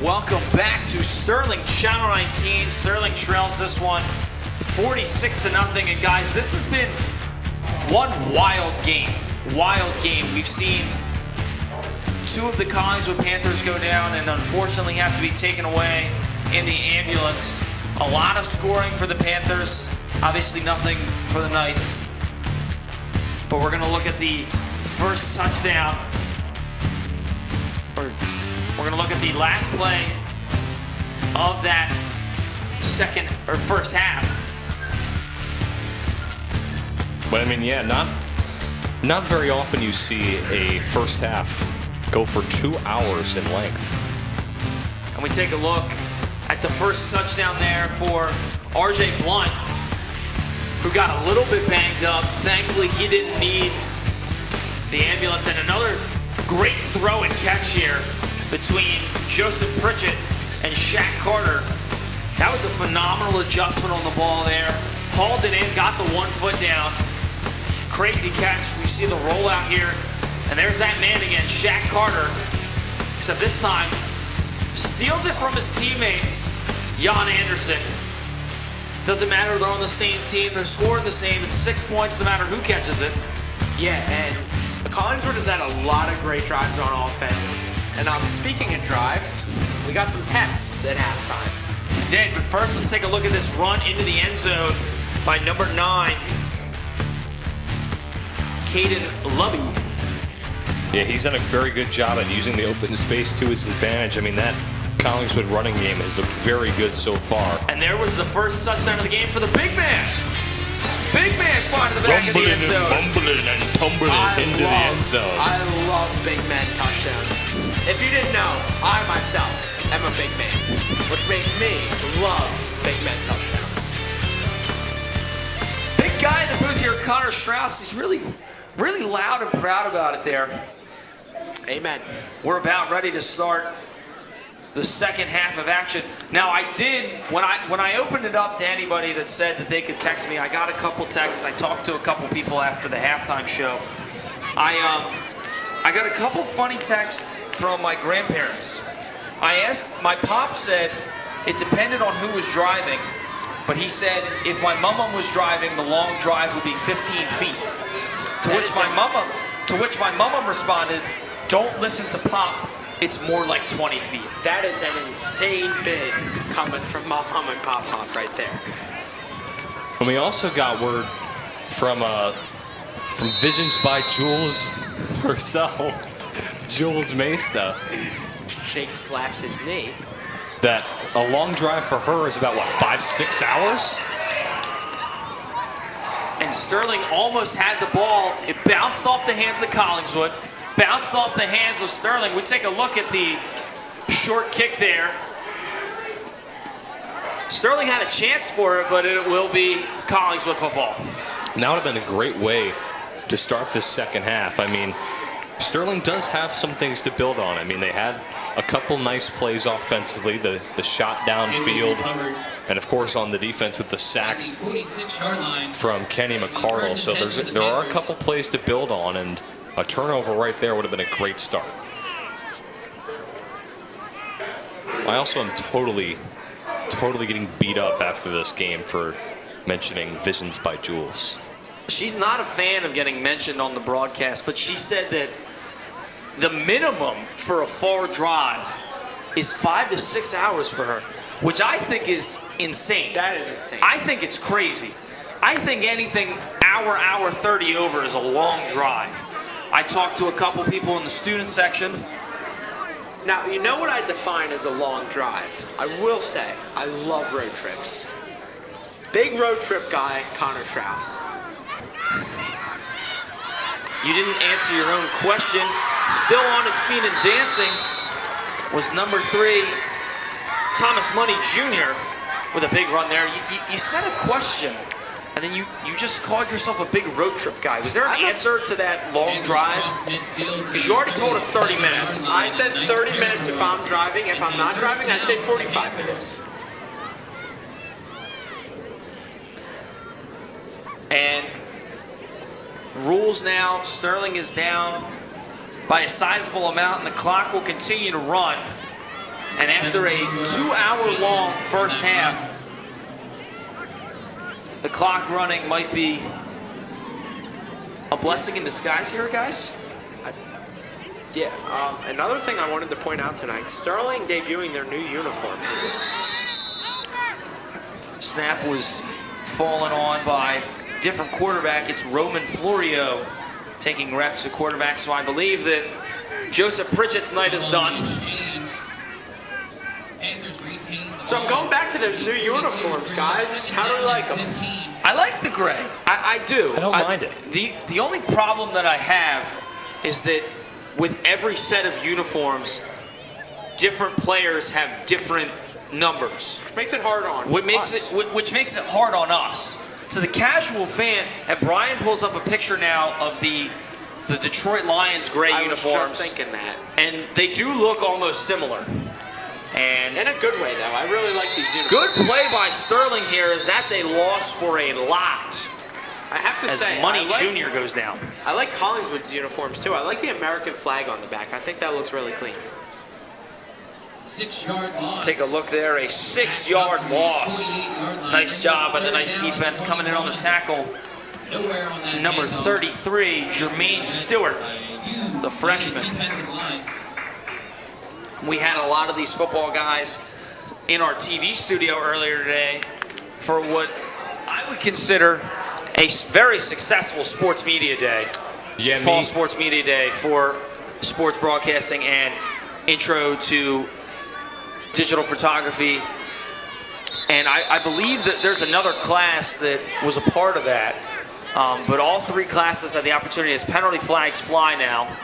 Welcome back to Sterling Channel 19. Sterling trails this one 46-0. And guys, this has been one wild game. We've seen two of the Collingswood Panthers go down and unfortunately have to be taken away in the ambulance. A lot of scoring for the Panthers. Obviously nothing for the Knights. But we're going to look at the first touchdown. We're going to look at the last play of that first half. But I mean, yeah, not very often you see a first half go for 2 hours in length. And we take a look at the first touchdown there for RJ Blunt, who got a little bit banged up. Thankfully, he didn't need the ambulance. And another great throw and catch here between Joseph Pritchett and Shaq Carter. That was a phenomenal adjustment on the ball there. Hauled it in, got the 1 foot down. Crazy catch. We see the rollout here. And there's that man again, Shaq Carter. Except this time, steals it from his teammate, Jan Anderson. Doesn't matter, they're on the same team, they're scoring the same. It's 6 points no matter who catches it. Yeah, and Collingswood has had a lot of great drives on offense. And speaking of drives, we got some texts at halftime. We did, but first let's take a look at this run into the end zone by number 9, Caden Lubby. Yeah, he's done a very good job at using the open space to his advantage. I mean, that Collingswood running game has looked very good so far. And there was the first touchdown of the game for the big man. Big man finding the back of the end zone. Bumbling and tumbling into the end zone. I love big man touchdowns. If you didn't know, I myself am a big man, which makes me love big man touchdowns. Big guy in the booth here, Connor Strauss. He's really loud and proud about it there. Amen. We're about ready to start the second half of action. Now I did, when I opened it up to anybody that said that they could text me, I got a couple texts. I talked to a couple people after the halftime show. I got a couple funny texts from my grandparents. I asked, my pop said it depended on who was driving, but he said if my mama was driving, the long drive would be 15 feet. To which my mama responded, don't listen to Pop, it's more like 20 feet. That is an insane bid coming from Mom and Pop right there. And we also got word from Visions by Jules herself, Jules Maesta. Jake slaps his knee. That a long drive for her is about, what, 5-6 hours? And Sterling almost had the ball. It bounced off the hands of Collingswood, bounced off the hands of Sterling. We take a look at the short kick there. Sterling had a chance for it, but it will be Collingswood football. Now would have been a great way to start this second half. I mean, Sterling does have some things to build on. I mean, they had a couple nice plays offensively, the shot downfield, and of course on the defense with the sack from Kenny McCardle. So there are a couple plays to build on, and a turnover right there would have been a great start. I also am totally getting beat up after this game for mentioning Visions by Jules. She's not a fan of getting mentioned on the broadcast, but she said that the minimum for a far drive is 5 to 6 hours for her, which I think is insane. That is insane. I think it's crazy. I think anything hour 30 over is a long drive. I talked to a couple people in the student section. Now, you know what I define as a long drive? I will say, I love road trips. Big road trip guy, Connor Strauss. You didn't answer your own question. Still on his feet and dancing was number 3, Thomas Money Jr. with a big run there. You said a question, and then you just called yourself a big road trip guy. Was there an answer to that long drive? Because you already told us 30 minutes. I said 30 minutes if I'm driving. If I'm not driving, I'd say 45 minutes. And rules now, Sterling is down by a sizable amount, and the clock will continue to run. And after a 2-hour-long first half, the clock running might be a blessing in disguise here, guys. Yeah, another thing I wanted to point out tonight, Sterling debuting their new uniforms. Snap was fallen on by different quarterback. It's Roman Florio taking reps at quarterback, so I believe that Joseph Pritchett's night is done. So I'm going back to those new uniforms, guys. How do you like them? I like the gray. I do. I don't mind it. The only problem that I have is that with every set of uniforms, different players have different numbers. Which makes it hard on which makes it hard on us. So the casual fan, and Brian pulls up a picture now of the Detroit Lions gray uniforms. I was just thinking that. And they do look almost similar. And in a good way, though. I really like these uniforms. Good play by Sterling here, as that's a loss for a lot. I have to say, Money Jr. goes down. I like Collingswood's uniforms, too. I like the American flag on the back. I think that looks really clean. 6-yard loss. Take a look there, a 6-yard loss. Nice job by the Knights defense coming in on the tackle. Number 33, Jermaine Stewart, the freshman. We had a lot of these football guys in our TV studio earlier today for what I would consider a very successful sports media day. Yeah, Fall sports media day for sports broadcasting and intro to digital photography. And I believe that there's another class that was a part of that. But all 3 classes had the opportunity as penalty flags fly now.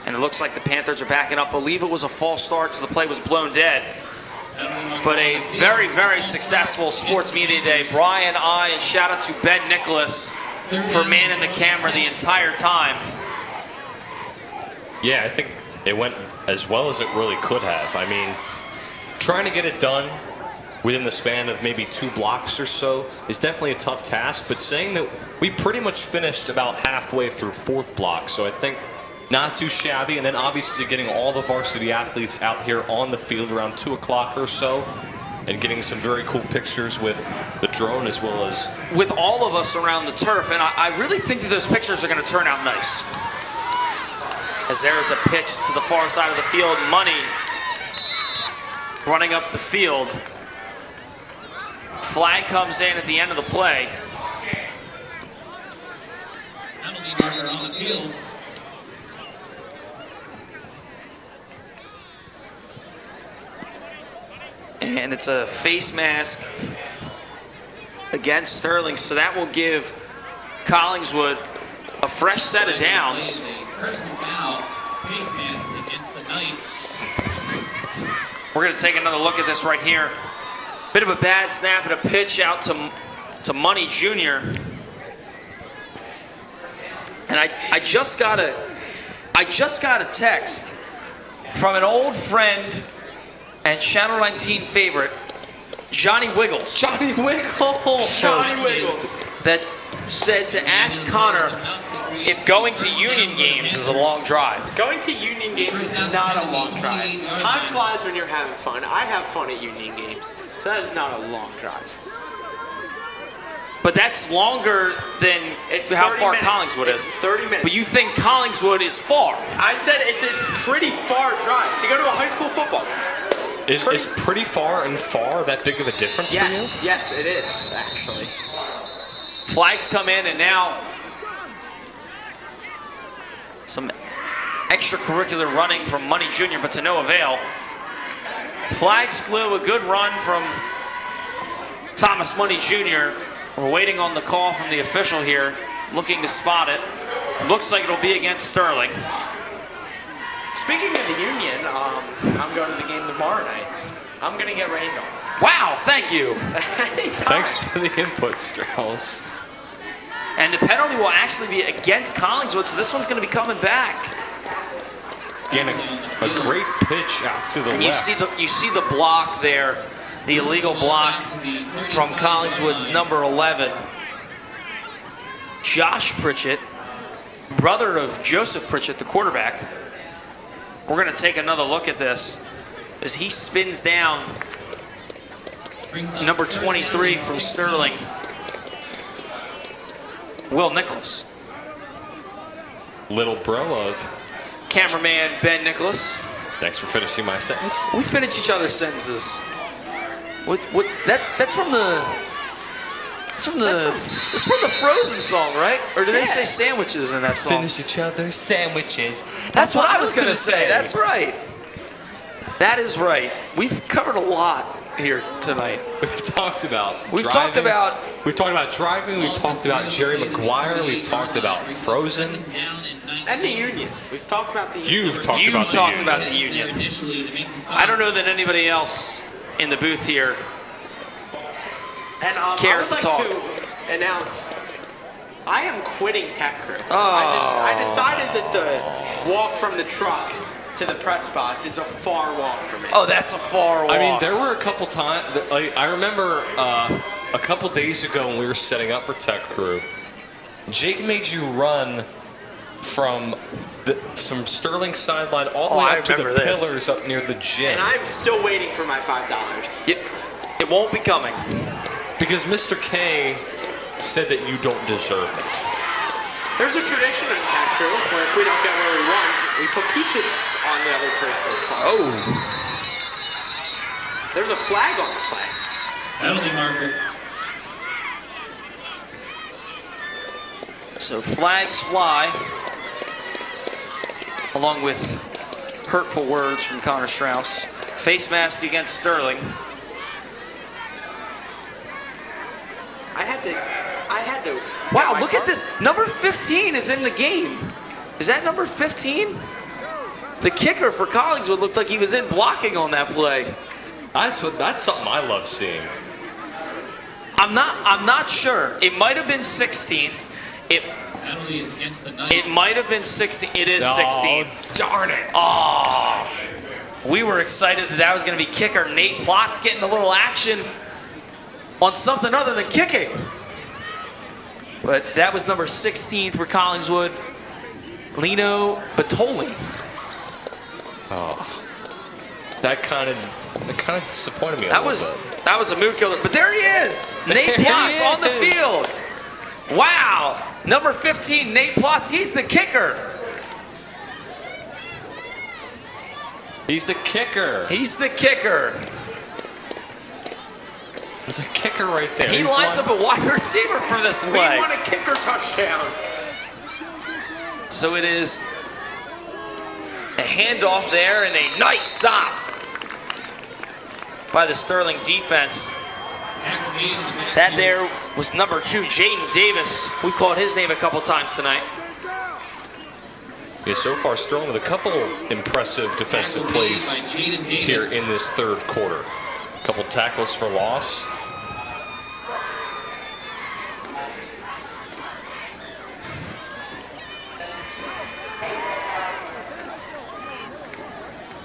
And it looks like the Panthers are backing up. I believe it was a false start, so the play was blown dead. But a very, very successful sports media day. Brian, and shout out to Ben Nicholas for manning the camera the entire time. Yeah, I think it went as well as it really could have. I mean, trying to get it done within the span of maybe 2 blocks or so is definitely a tough task, but saying that we pretty much finished about halfway through 4th block, so I think not too shabby, and then obviously getting all the varsity athletes out here on the field around 2 o'clock or so, and getting some very cool pictures with the drone as well as... With all of us around the turf, and I really think that those pictures are going to turn out nice. As there's a pitch to the far side of the field, Money running up the field. Flag comes in at the end of the play. Penalty marker on the field. And it's a face mask against Sterling, so that will give Collingswood a fresh set of downs. Personal foul, face mask against the Knights. We're going to take another look at this right here. Bit of a bad snap and a pitch out to Money Jr. And I just got a text from an old friend and Channel 19 favorite, Johnny Wiggles. Johnny Wiggles. Johnny Wiggles. That said to ask Connor if going to Union games is a long drive. Going to Union games is not a long drive. Time flies when you're having fun. I have fun at Union games, so that is not a long drive. But that's longer than how far minutes. Collingswood is. It's 30 minutes. But you think Collingswood is far. I said it's a pretty far drive to go to a high school football game. Is pretty far and far that big of a difference for you? Yes, it is, actually. Flags come in, and now some extracurricular running from Money Jr., but to no avail. Flags flew, a good run from Thomas Money Jr. We're waiting on the call from the official here, looking to spot it. Looks like it'll be against Sterling. Speaking of the Union, I'm going to the game tomorrow night. I'm going to get rained on. Wow, thank you. Thanks for the input, Strauss. And the penalty will actually be against Collingswood, so this one's going to be coming back. Again, a great pitch out to the and left. You see the block there, the illegal block from Collingswood's number 11. Josh Pritchett, brother of Joseph Pritchett, the quarterback. We're going to take another look at this as he spins down number 23 from Sterling, Will Nicholas. Little bro of cameraman Ben Nicholas. Thanks for finishing my sentence. We finish each other's sentences. What? That's from the. It's from the Frozen song, right? Or do they say sandwiches in that song? Finish each other's sandwiches. That's what I was gonna say. That's right. That is right. We've covered a lot here tonight. We've talked about We've talked about driving. We've talked about Jerry Maguire. We've talked about Frozen. And the Union. We've talked about the Union. You've talked about the Union. I don't know that anybody else in the booth here and cared I would like talk. to announce I am quitting Tech Crew. Oh. I decided that the walk from the truck to the press box is a far walk for me. Oh, that's a far walk. I mean, there were a couple times. I remember a couple days ago when we were setting up for Tech Crew, Jake made you run from Sterling sideline all the way up to the pillars up near the gym. And I'm still waiting for my $5. It won't be coming. Because Mr. K said that you don't deserve it. There's a tradition in Tech Crew where if we don't get where we want, we put peaches on the other person's car. Oh. There's a flag on the play. Penalty marker. So flags fly, along with hurtful words from Connor Strauss. Face mask against Sterling. I had to. Wow, look at this. Number 15 is in the game. Is that number 15? The kicker for Collingswood looked like he was in blocking on that play. That's something I love seeing. I'm not sure. It might have been 16. Penalty is against the Knights. It might have been 16. It is 16. Darn it. Oh, we were excited that was going to be kicker. Nate Plotz getting a little action on something other than kicking. But that was number 16 for Collingswood, Lino Batoli. Oh, that kind of disappointed me. That was a mood killer. But there he is, Nate Plotz on the field. Wow, number 15, Nate Plotz. He's the kicker. He's the kicker. He's the kicker. There's a kicker right there. He lines up a wide receiver for this play. We want a kicker touchdown. So it is a handoff there and a nice stop by the Sterling defense. That there was number 2, Jaden Davis. We've called his name a couple times tonight. Yeah, so far Sterling with a couple impressive defensive plays here in this third quarter. A couple tackles for loss.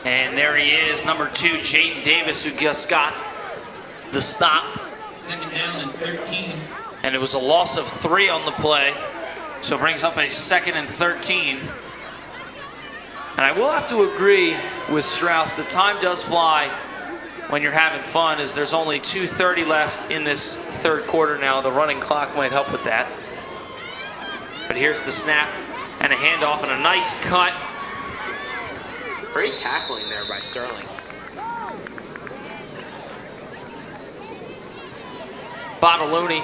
And there he is, number 2, Jaden Davis, who just got the stop. Second down and 13. And it was a loss of 3 on the play. So it brings up a 2nd and 13. And I will have to agree with Strauss, the time does fly when you're having fun, as there's only 2:30 left in this third quarter now. The running clock might help with that. But here's the snap and a handoff and a nice cut. Great tackling there by Sterling. Bottoloni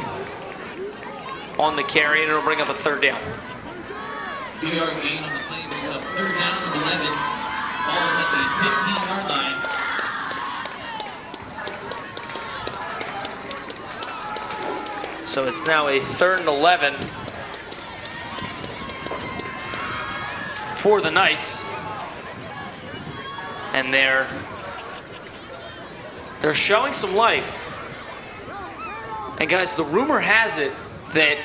on the carry, and it'll bring up a 3rd down. 2-yard gain on the play. It's a 3rd down and 11. Ball's at the 15-yard line. So it's now a 3rd and 11 for the Knights. And they're showing some life. And guys, the rumor has it that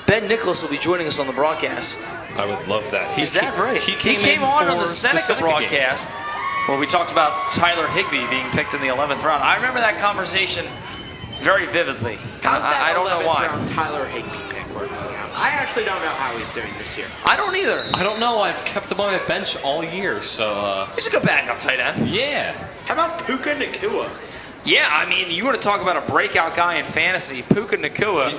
Ben Nicholas will be joining us on the broadcast. I would love that. Is that right? He came on the for Seneca broadcast where we talked about Tyler Higbee being picked in the 11th round. I remember that conversation very vividly. How's that I don't know 11th why. round Tyler Higbee pick working out? I actually don't know how he's doing this year. I don't either. I don't know. I've kept him on my bench all year, so. He's a good backup tight end. Yeah. How about Puka Nacua? Yeah, I mean, you want to talk about a breakout guy in fantasy. Puka Nacua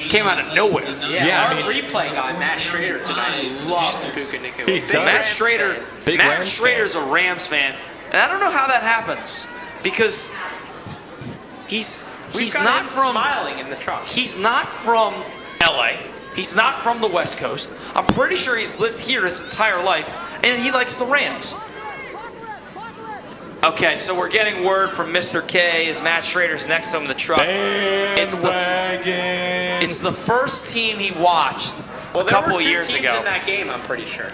came out of nowhere. Yeah, our replay guy, Matt Schrader, tonight loves Puka Nacua. Matt Schrader's a Rams fan, and I don't know how that happens because he's not from smiling in the truck. He's not from LA. He's not from the West Coast. I'm pretty sure he's lived here his entire life, and he likes the Rams. Okay, so we're getting word from Mr. K as Matt Schrader's next to him in the truck. It's the first team he watched a couple of years ago. Well, there were 2 teams in that game, I'm pretty sure.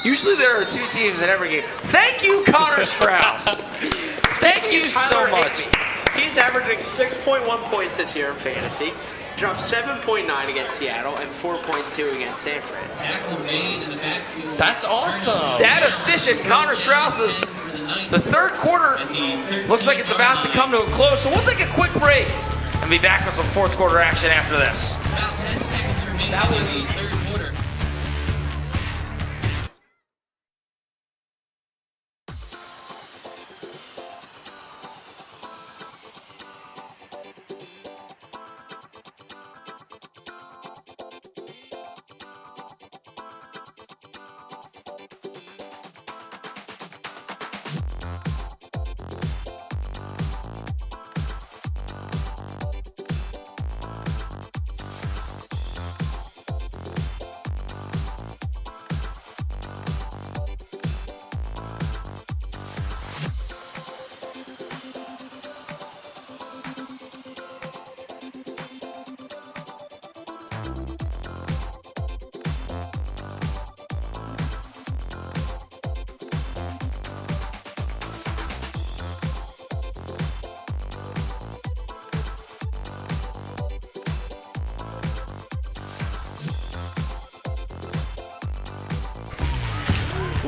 Usually there are 2 teams in every game. Thank you, Connor Strauss. Thank you so much. He's averaging 6.1 points this year in fantasy. Dropped 7.9 against Seattle and 4.2 against San Fran. Tackle made in the backfield. That's awesome. Statistician Connor Strauss is the third quarter looks like it's about to come to a close. So we'll take a quick break and be back with some fourth quarter action after this. About 10 seconds remaining in the third quarter.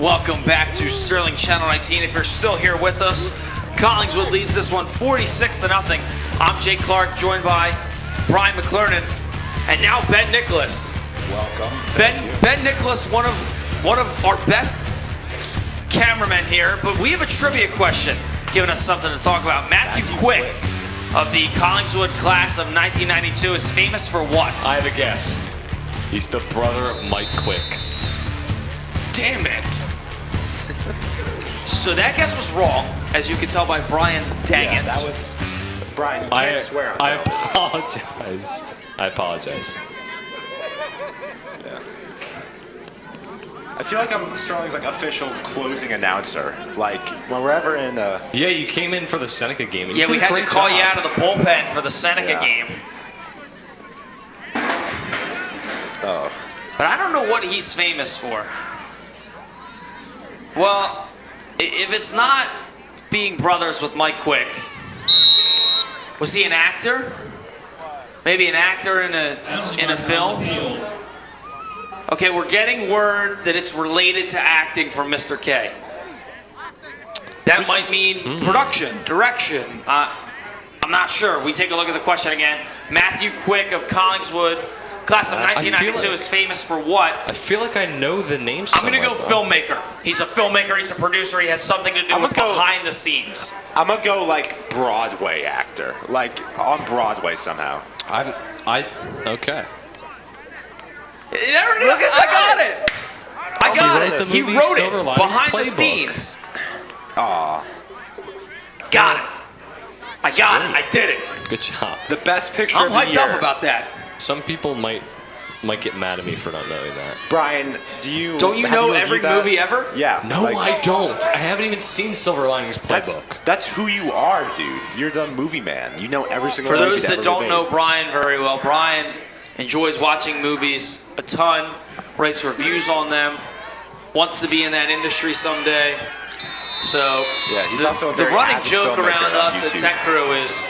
Welcome back to Sterling Channel 19. If you're still here with us, Collingswood leads this one 46-0. I'm Jake Clark, joined by Brian McClernand, and now Ben Nicholas. Welcome. Ben Nicholas, one of our best cameramen here, but we have a trivia question giving us something to talk about. Matthew Quick of the Collingswood class of 1992 is famous for what? I have a guess. He's the brother of Mike Quick. Damn it! So that guess was wrong, as you can tell by Brian's dang it. That was Brian. You can't swear on I television. apologize. I apologize. Yeah. I feel like I'm Sterling's like official closing announcer. Like when we're ever in the. Yeah, you came in for the Seneca game. And Yeah, you we did a had to great call job. you out of the bullpen for the Seneca game. Oh. But I don't know what he's famous for. Well, if it's not being brothers with Mike Quick, was he an actor? Maybe an actor in a film? Okay, we're getting word that it's related to acting for Mr. K. That might mean production, direction. I'm not sure. We take a look at the question again. Matthew Quick of Collingswood, class of 1992, is famous for what? I feel like I know the name. I'm going to go filmmaker. He's a filmmaker. He's a producer. He has something to do with behind the scenes. I'm gonna go like Broadway actor, like on Broadway somehow. Okay. There it is. I got it. I got it. He movie wrote Silver it Linings behind the Playbook. scenes. Aw. Got it. I got it. I did it. Good job. The best picture I'm of the hyped year. up about that. Some people might get mad at me for not knowing that. Brian, Don't you know every movie ever? Yeah. No, I don't. I haven't even seen Silver Linings Playbook. That's who you are, dude. You're the movie man. You know every single For movie those that ever don't been know made. Brian very well, Brian enjoys watching movies a ton, writes reviews on them, wants to be in that industry someday. So Yeah, he's the, also a the very running avid joke filmmaker around on us at YouTube. Tech Crew is,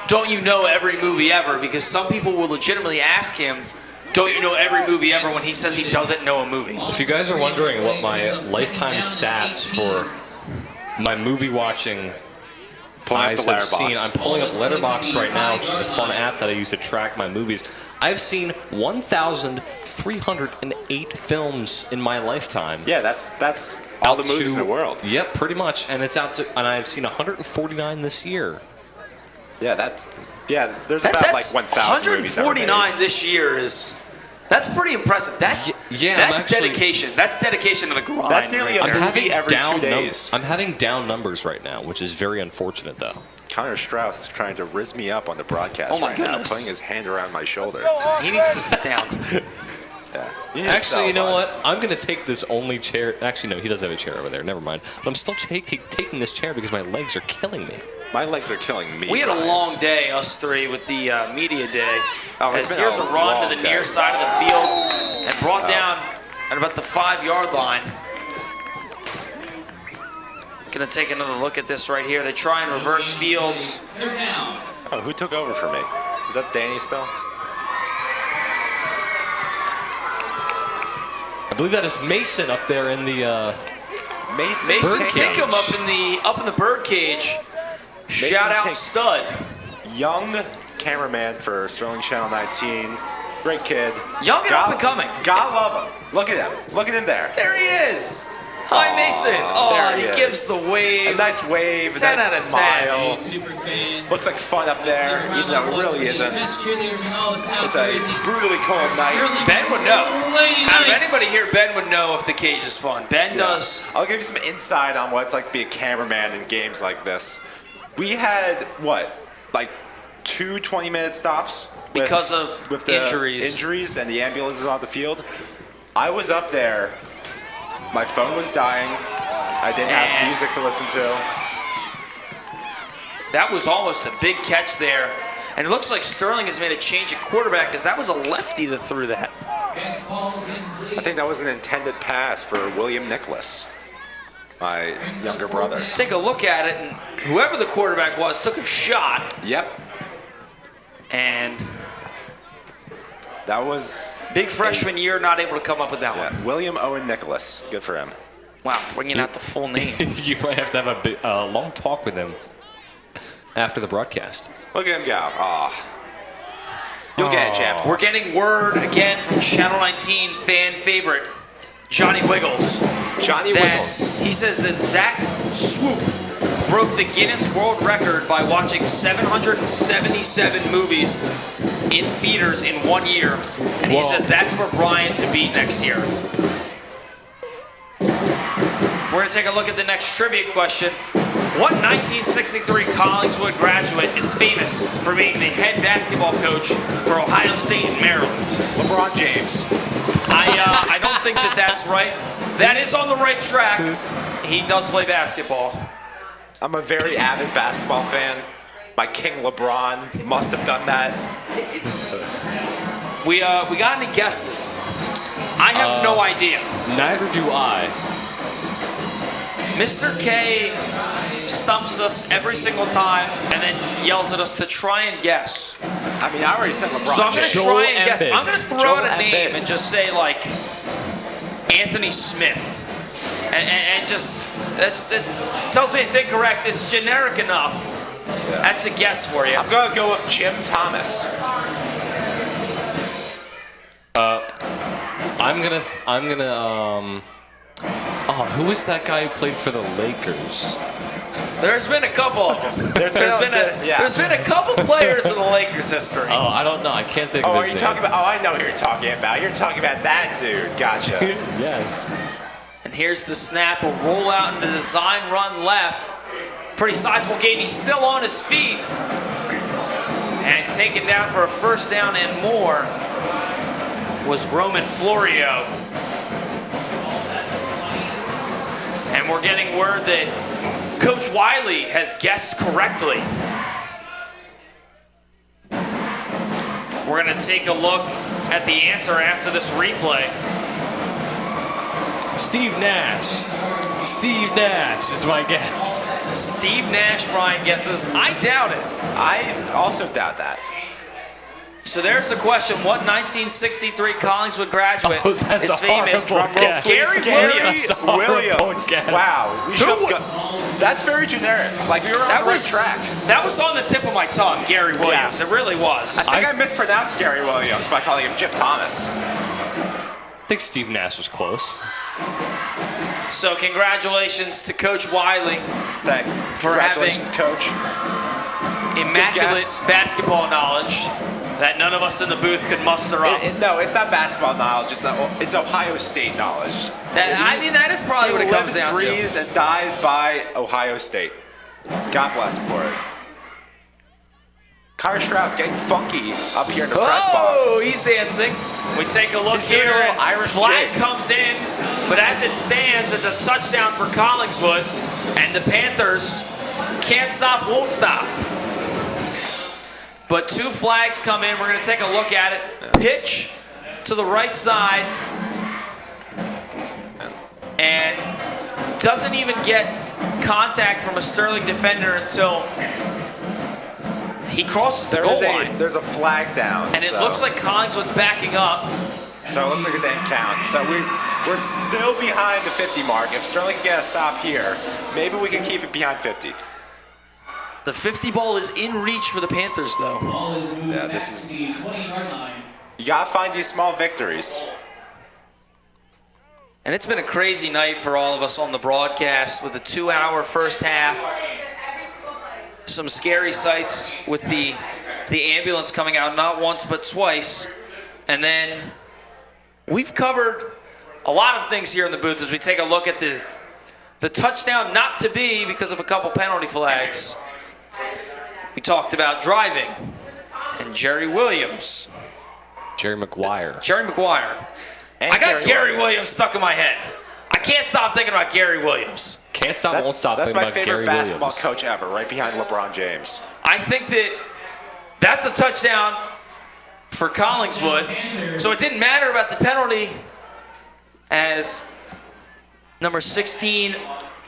don't you know every movie ever? Because some people will legitimately ask him, don't you know every movie ever, when he says he doesn't know a movie. If you guys are wondering what my lifetime stats for my movie watching eyes have seen, I'm pulling up Letterboxd right now, which is a fun app that I use to track my movies. I've seen 1,308 films in my lifetime. Yeah, that's all the movies in the world. Yep, pretty much, and it's out to, and I've seen 149 this year. Yeah, there's about like 1,000 movies ever made. 149 this year that's pretty impressive. That's dedication. That's dedication to the grind. That's nearly a movie every 2 down days. I'm having down numbers right now, which is very unfortunate, though. Connor Strauss is trying to rizz me up on the broadcast Oh my right now, goodness. putting his hand around my shoulder. He needs to sit down. Yeah. You need to Actually, settle you know on it. what? I'm going to take this only chair. Actually, no, he does have a chair over there. Never mind. But I'm still taking this chair because my legs are killing me. My legs are killing me. We had a Brian. long day, us three, with the media day. Oh, it's As been here's a run long to the day. near side of the field and brought down at about the 5-yard line. Gonna take another look at this right here. They try and reverse fields. Oh, who took over for me? Is that Danny still? I believe that is Mason up there in the Mason bird take him cage. up in the bird cage. Shout out Tank. stud. Young cameraman for Sterling Channel 19. Great kid. Young and up and coming. God love him. Look at him. Look at him there. There he is. Hi, Mason. Oh, there he is. gives the wave. A nice wave, a 10 nice out of 10. smile. Super fans. Looks like fun up there, even though it really isn't. Best cheerleader from all of South It's a Jersey. brutally cold night. Ben would know. Lady Out of Knights. anybody here, Ben would know if the cage is fun. Ben does. I'll give you some insight on what it's like to be a cameraman in games like this. We had, like 2 20-minute stops? Because of with the injuries. Injuries and the ambulances on the field. I was up there. My phone was dying. I didn't have music to listen to. That was almost a big catch there. And it looks like Sterling has made a change at quarterback because that was a lefty that threw that. I think that was an intended pass for William Nicholas, my younger brother. Take a look at it, and whoever the quarterback was took a shot. Yep. And that was big freshman year, not able to come up with that one. William Owen Nicholas. Good for him. Wow, bringing out the full name. You might have to have a long talk with him after the broadcast. Look at him go. You'll get it, champ. We're getting word again from Channel 19 fan favorite, Johnny Wiggles. He says that Zach Swoop broke the Guinness World Record by watching 777 movies in theaters in 1 year. And he says that's for Brian to beat next year. We're going to take a look at the next trivia question. What 1963 Collingswood graduate is famous for being the head basketball coach for Ohio State and Maryland? LeBron James. I don't think that that's right. That is on the right track. He does play basketball. I'm a very avid basketball fan. My king LeBron must have done that. We got any guesses? I have no idea. Neither do I. Mr. K stumps us every single time and then yells at us to try and guess. I mean, I already said LeBron So I'm going to James. try and guess. I'm going to throw out a Joel name Embiid. and just say, like, Anthony Smith. And just, that tells me it's incorrect. It's generic enough. That's a guess for you. I'm going to go with Jim Thomas. Who is that guy who played for the Lakers? There's been a couple of them. There's been a couple players in the Lakers history. Oh, I don't know. I can't think of Oh, are his you name. talking about? Oh, I know who you're talking about. You're talking about that dude. Gotcha. Yes. And here's the snap. Will roll out into the design run left. Pretty sizable gain. He's still on his feet. And taken down for a first down and more was Roman Florio. And we're getting word that Coach Wiley has guessed correctly. We're going to take a look at the answer after this replay. Steve Nash. Steve Nash is my guess. Steve Nash, Brian guesses. I doubt it. I also doubt that. So there's the question. What 1963 Collingswood graduate that's is a famous? horrible guess. Gary Williams. That's a horrible Williams. guess. Wow. We should have that's very generic. Like, we were on the right track. That was on the tip of my tongue, Gary Williams. Yeah. It really was. I think I mispronounced Gary Williams by calling him Jim Thomas. I think Steve Nash was close. So congratulations to Coach Wiley for Congratulations, Coach. immaculate basketball knowledge that none of us in the booth could muster up. No, it's not basketball knowledge. It's Ohio State knowledge. That is probably what it comes down to. He lives, breathes, and dies by Ohio State. God bless him for it. Connor Stroud's getting funky up here in the press box. Oh, he's dancing. We take a look He's doing here. a little Irish Flag jig. comes in, but as it stands, it's a touchdown for Collingswood, and the Panthers can't stop, won't stop. But two flags come in. We're going to take a look at it. Pitch to the right side, and doesn't even get contact from a Sterling defender until he crosses the goal line. There's a flag down. And it looks like Collingswood's backing up. So it looks like it didn't count. So we're still behind the 50 mark. If Sterling can get a stop here, maybe we can keep it behind 50. The 50 ball is in reach for the Panthers, though. Yeah, this is... You gotta find these small victories. And it's been a crazy night for all of us on the broadcast with a 2-hour first half. Some scary sights with the ambulance coming out not once but twice. And then we've covered a lot of things here in the booth as we take a look at the touchdown not to be because of a couple penalty flags. We talked about driving and Jerry Williams. Jerry Maguire. Jerry Maguire. I got Gary Williams stuck in my head. I can't stop thinking about Gary Williams. Can't stop, won't stop That's thinking my about favorite Gary basketball Williams. coach ever, right behind LeBron James. I think that's a touchdown for Collingswood. So it didn't matter about the penalty as number 16,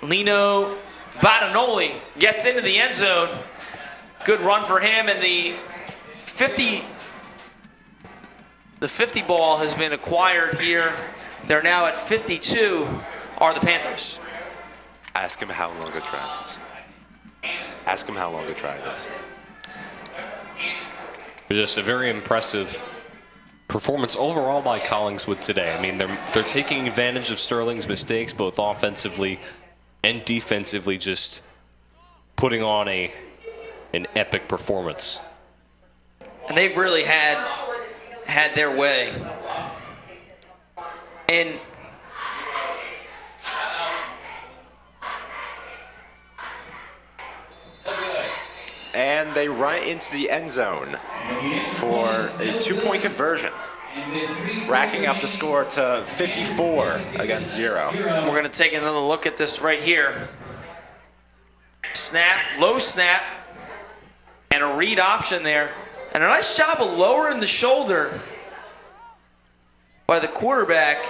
Lino Badanoli, gets into the end zone. Good run for him, and the 50 ball has been acquired here. They're now at 52 are the Panthers. Ask him how long a drive is. Ask him how long a drive is. Just a very impressive performance overall by Collingswood today. I mean, they're taking advantage of Sterling's mistakes, both offensively and defensively, just putting on an epic performance. And they've really had their way. And they run into the end zone for a 2-point conversion, racking up the score to 54 against 0. We're going to take another look at this right here. Snap, low snap, and a read option there. And a nice job of lowering the shoulder by the quarterback.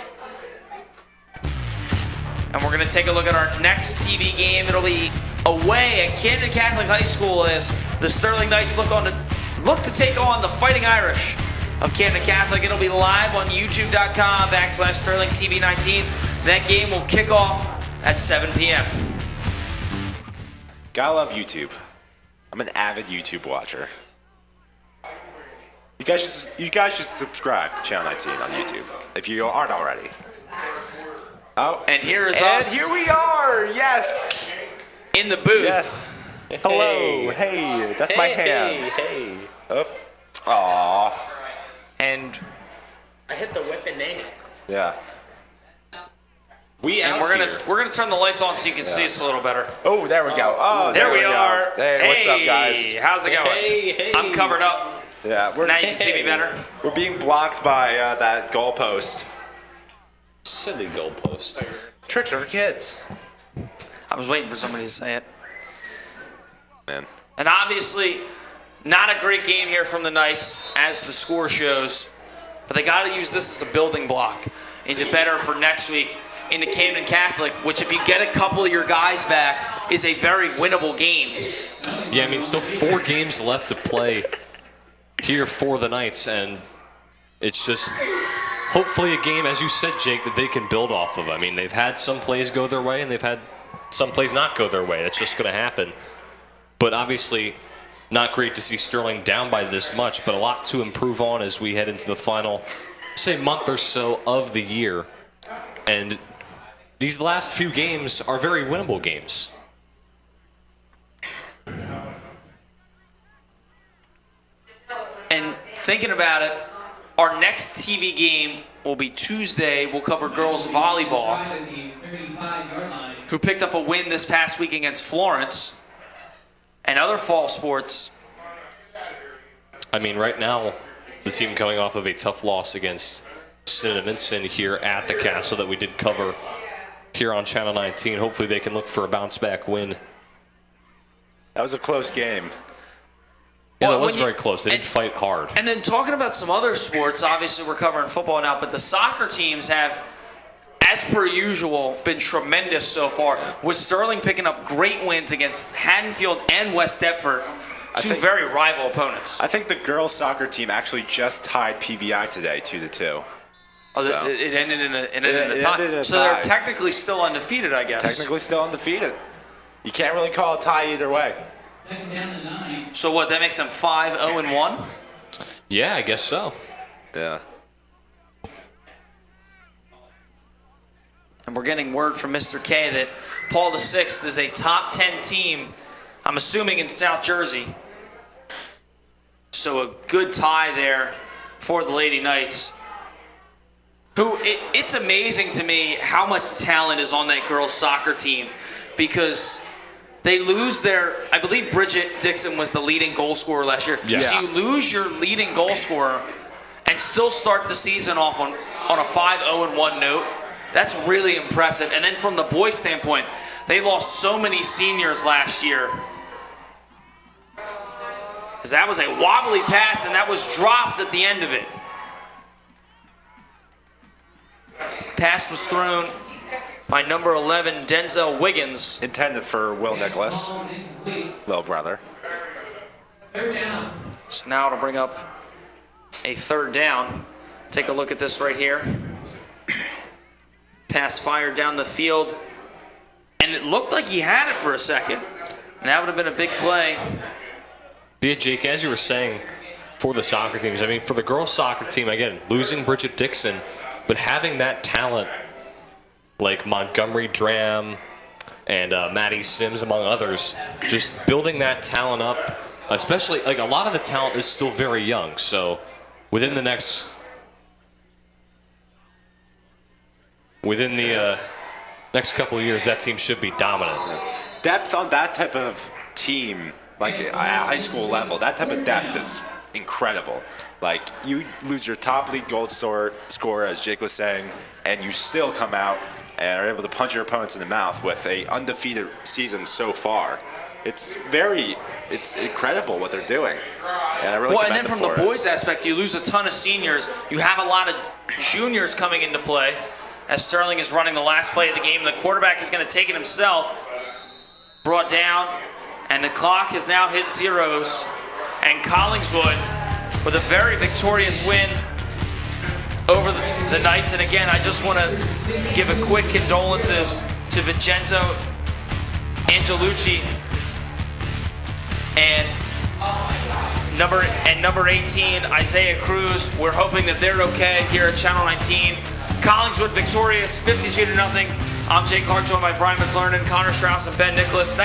And we're going to take a look at our next TV game. It'll be away at Camden Catholic High School as the Sterling Knights look to take on the Fighting Irish of Camden Catholic. It'll be live on youtube.com/SterlingTV19. That game will kick off at 7 p.m. Gotta love YouTube. I'm an avid YouTube watcher. You guys should subscribe to Channel 19 on YouTube if you aren't already. Oh, and here is us. And here we are. Yes. In the booth. Yes. Hello. Hey, that's my hand. Hey. Up. Aww. And I hit the whip and name it. Yeah. We're gonna turn the lights on so you can see us a little better. Oh, there we go. Oh, there we are. Hey, what's up, guys? How's it going? Hey. I'm covered up. Yeah. Now you can see me better. We're being blocked by that goalpost. Silly goalpost. Tricks are for kids. I was waiting for somebody to say it. Man. And obviously, not a great game here from the Knights, as the score shows. But they got to use this as a building block into better for next week into Camden Catholic, which if you get a couple of your guys back, is a very winnable game. Yeah, I mean, still 4 games left to play here for the Knights, and it's just hopefully a game, as you said, Jake, that they can build off of. I mean, they've had some plays go their way, and they've had some plays not go their way. That's just going to happen. But obviously, not great to see Sterling down by this much, but a lot to improve on as we head into the final, say, month or so of the year. And these last few games are very winnable games. And thinking about it, our next TV game will be Tuesday. We'll cover girls volleyball, who picked up a win this past week against Florence, and other fall sports. I mean, right now, the team coming off of a tough loss against Cinnamon here at the Castle that we did cover here on Channel 19. Hopefully they can look for a bounce-back win. That was a close game. Yeah, that was very close. They did fight hard. And then talking about some other sports, obviously we're covering football now, but the soccer teams have, as per usual, been tremendous so far, with Sterling picking up great wins against Haddonfield and West Deptford, two very rival opponents. I think the girls' soccer team actually just tied PVI today, 2-2. Oh, So. it ended in a tie. So they're technically still undefeated, I guess. Technically still undefeated. You can't really call a tie either way. So what, that makes them 5-0-1? Yeah, I guess so. Yeah. And we're getting word from Mr. K that Paul VI is a top 10 team, I'm assuming in South Jersey. So a good tie there for the Lady Knights. It's amazing to me how much talent is on that girls' soccer team, because they lose I believe Bridget Dixon was the leading goal scorer last year. Yes. So you lose your leading goal scorer and still start the season off on a 5-0-1 note. That's really impressive. And then from the boys' standpoint, they lost so many seniors last year. Because that was a wobbly pass, and that was dropped at the end of it. Pass was thrown by number 11, Denzel Wiggins. Intended for Will Nicholas, little brother. So now it'll bring up a third down. Take a look at this right here. Pass fired down the field. And it looked like he had it for a second. And that would have been a big play. Yeah, Jake, as you were saying, for the soccer teams, I mean, for the girls' soccer team, again, losing Bridget Dixon, but having that talent like Montgomery Dram and Maddie Sims, among others, just building that talent up, especially, like, a lot of the talent is still very young. So within the next couple of years, that team should be dominant. Depth on that type of team, like at high school level, that type of depth is incredible. Like, you lose your top league goal scorer, as Jake was saying, and you still come out and are able to punch your opponents in the mouth with a undefeated season so far. It's incredible what they're doing. And I really well, and commend then them from for the it. boys' aspect, you lose a ton of seniors. You have a lot of juniors coming into play as Sterling is running the last play of the game. The quarterback is going to take it himself. Brought down, and the clock has now hit zeros. And Collingswood with a very victorious win over the Knights. And again, I just want to give a quick condolences to Vincenzo Angelucci and number 18, Isaiah Cruz. We're hoping that they're okay here at Channel 19. Collingswood victorious, 52-0. I'm Jake Clark, joined by Brian McLernan, Connor Strauss, and Ben Nicholas. Thanks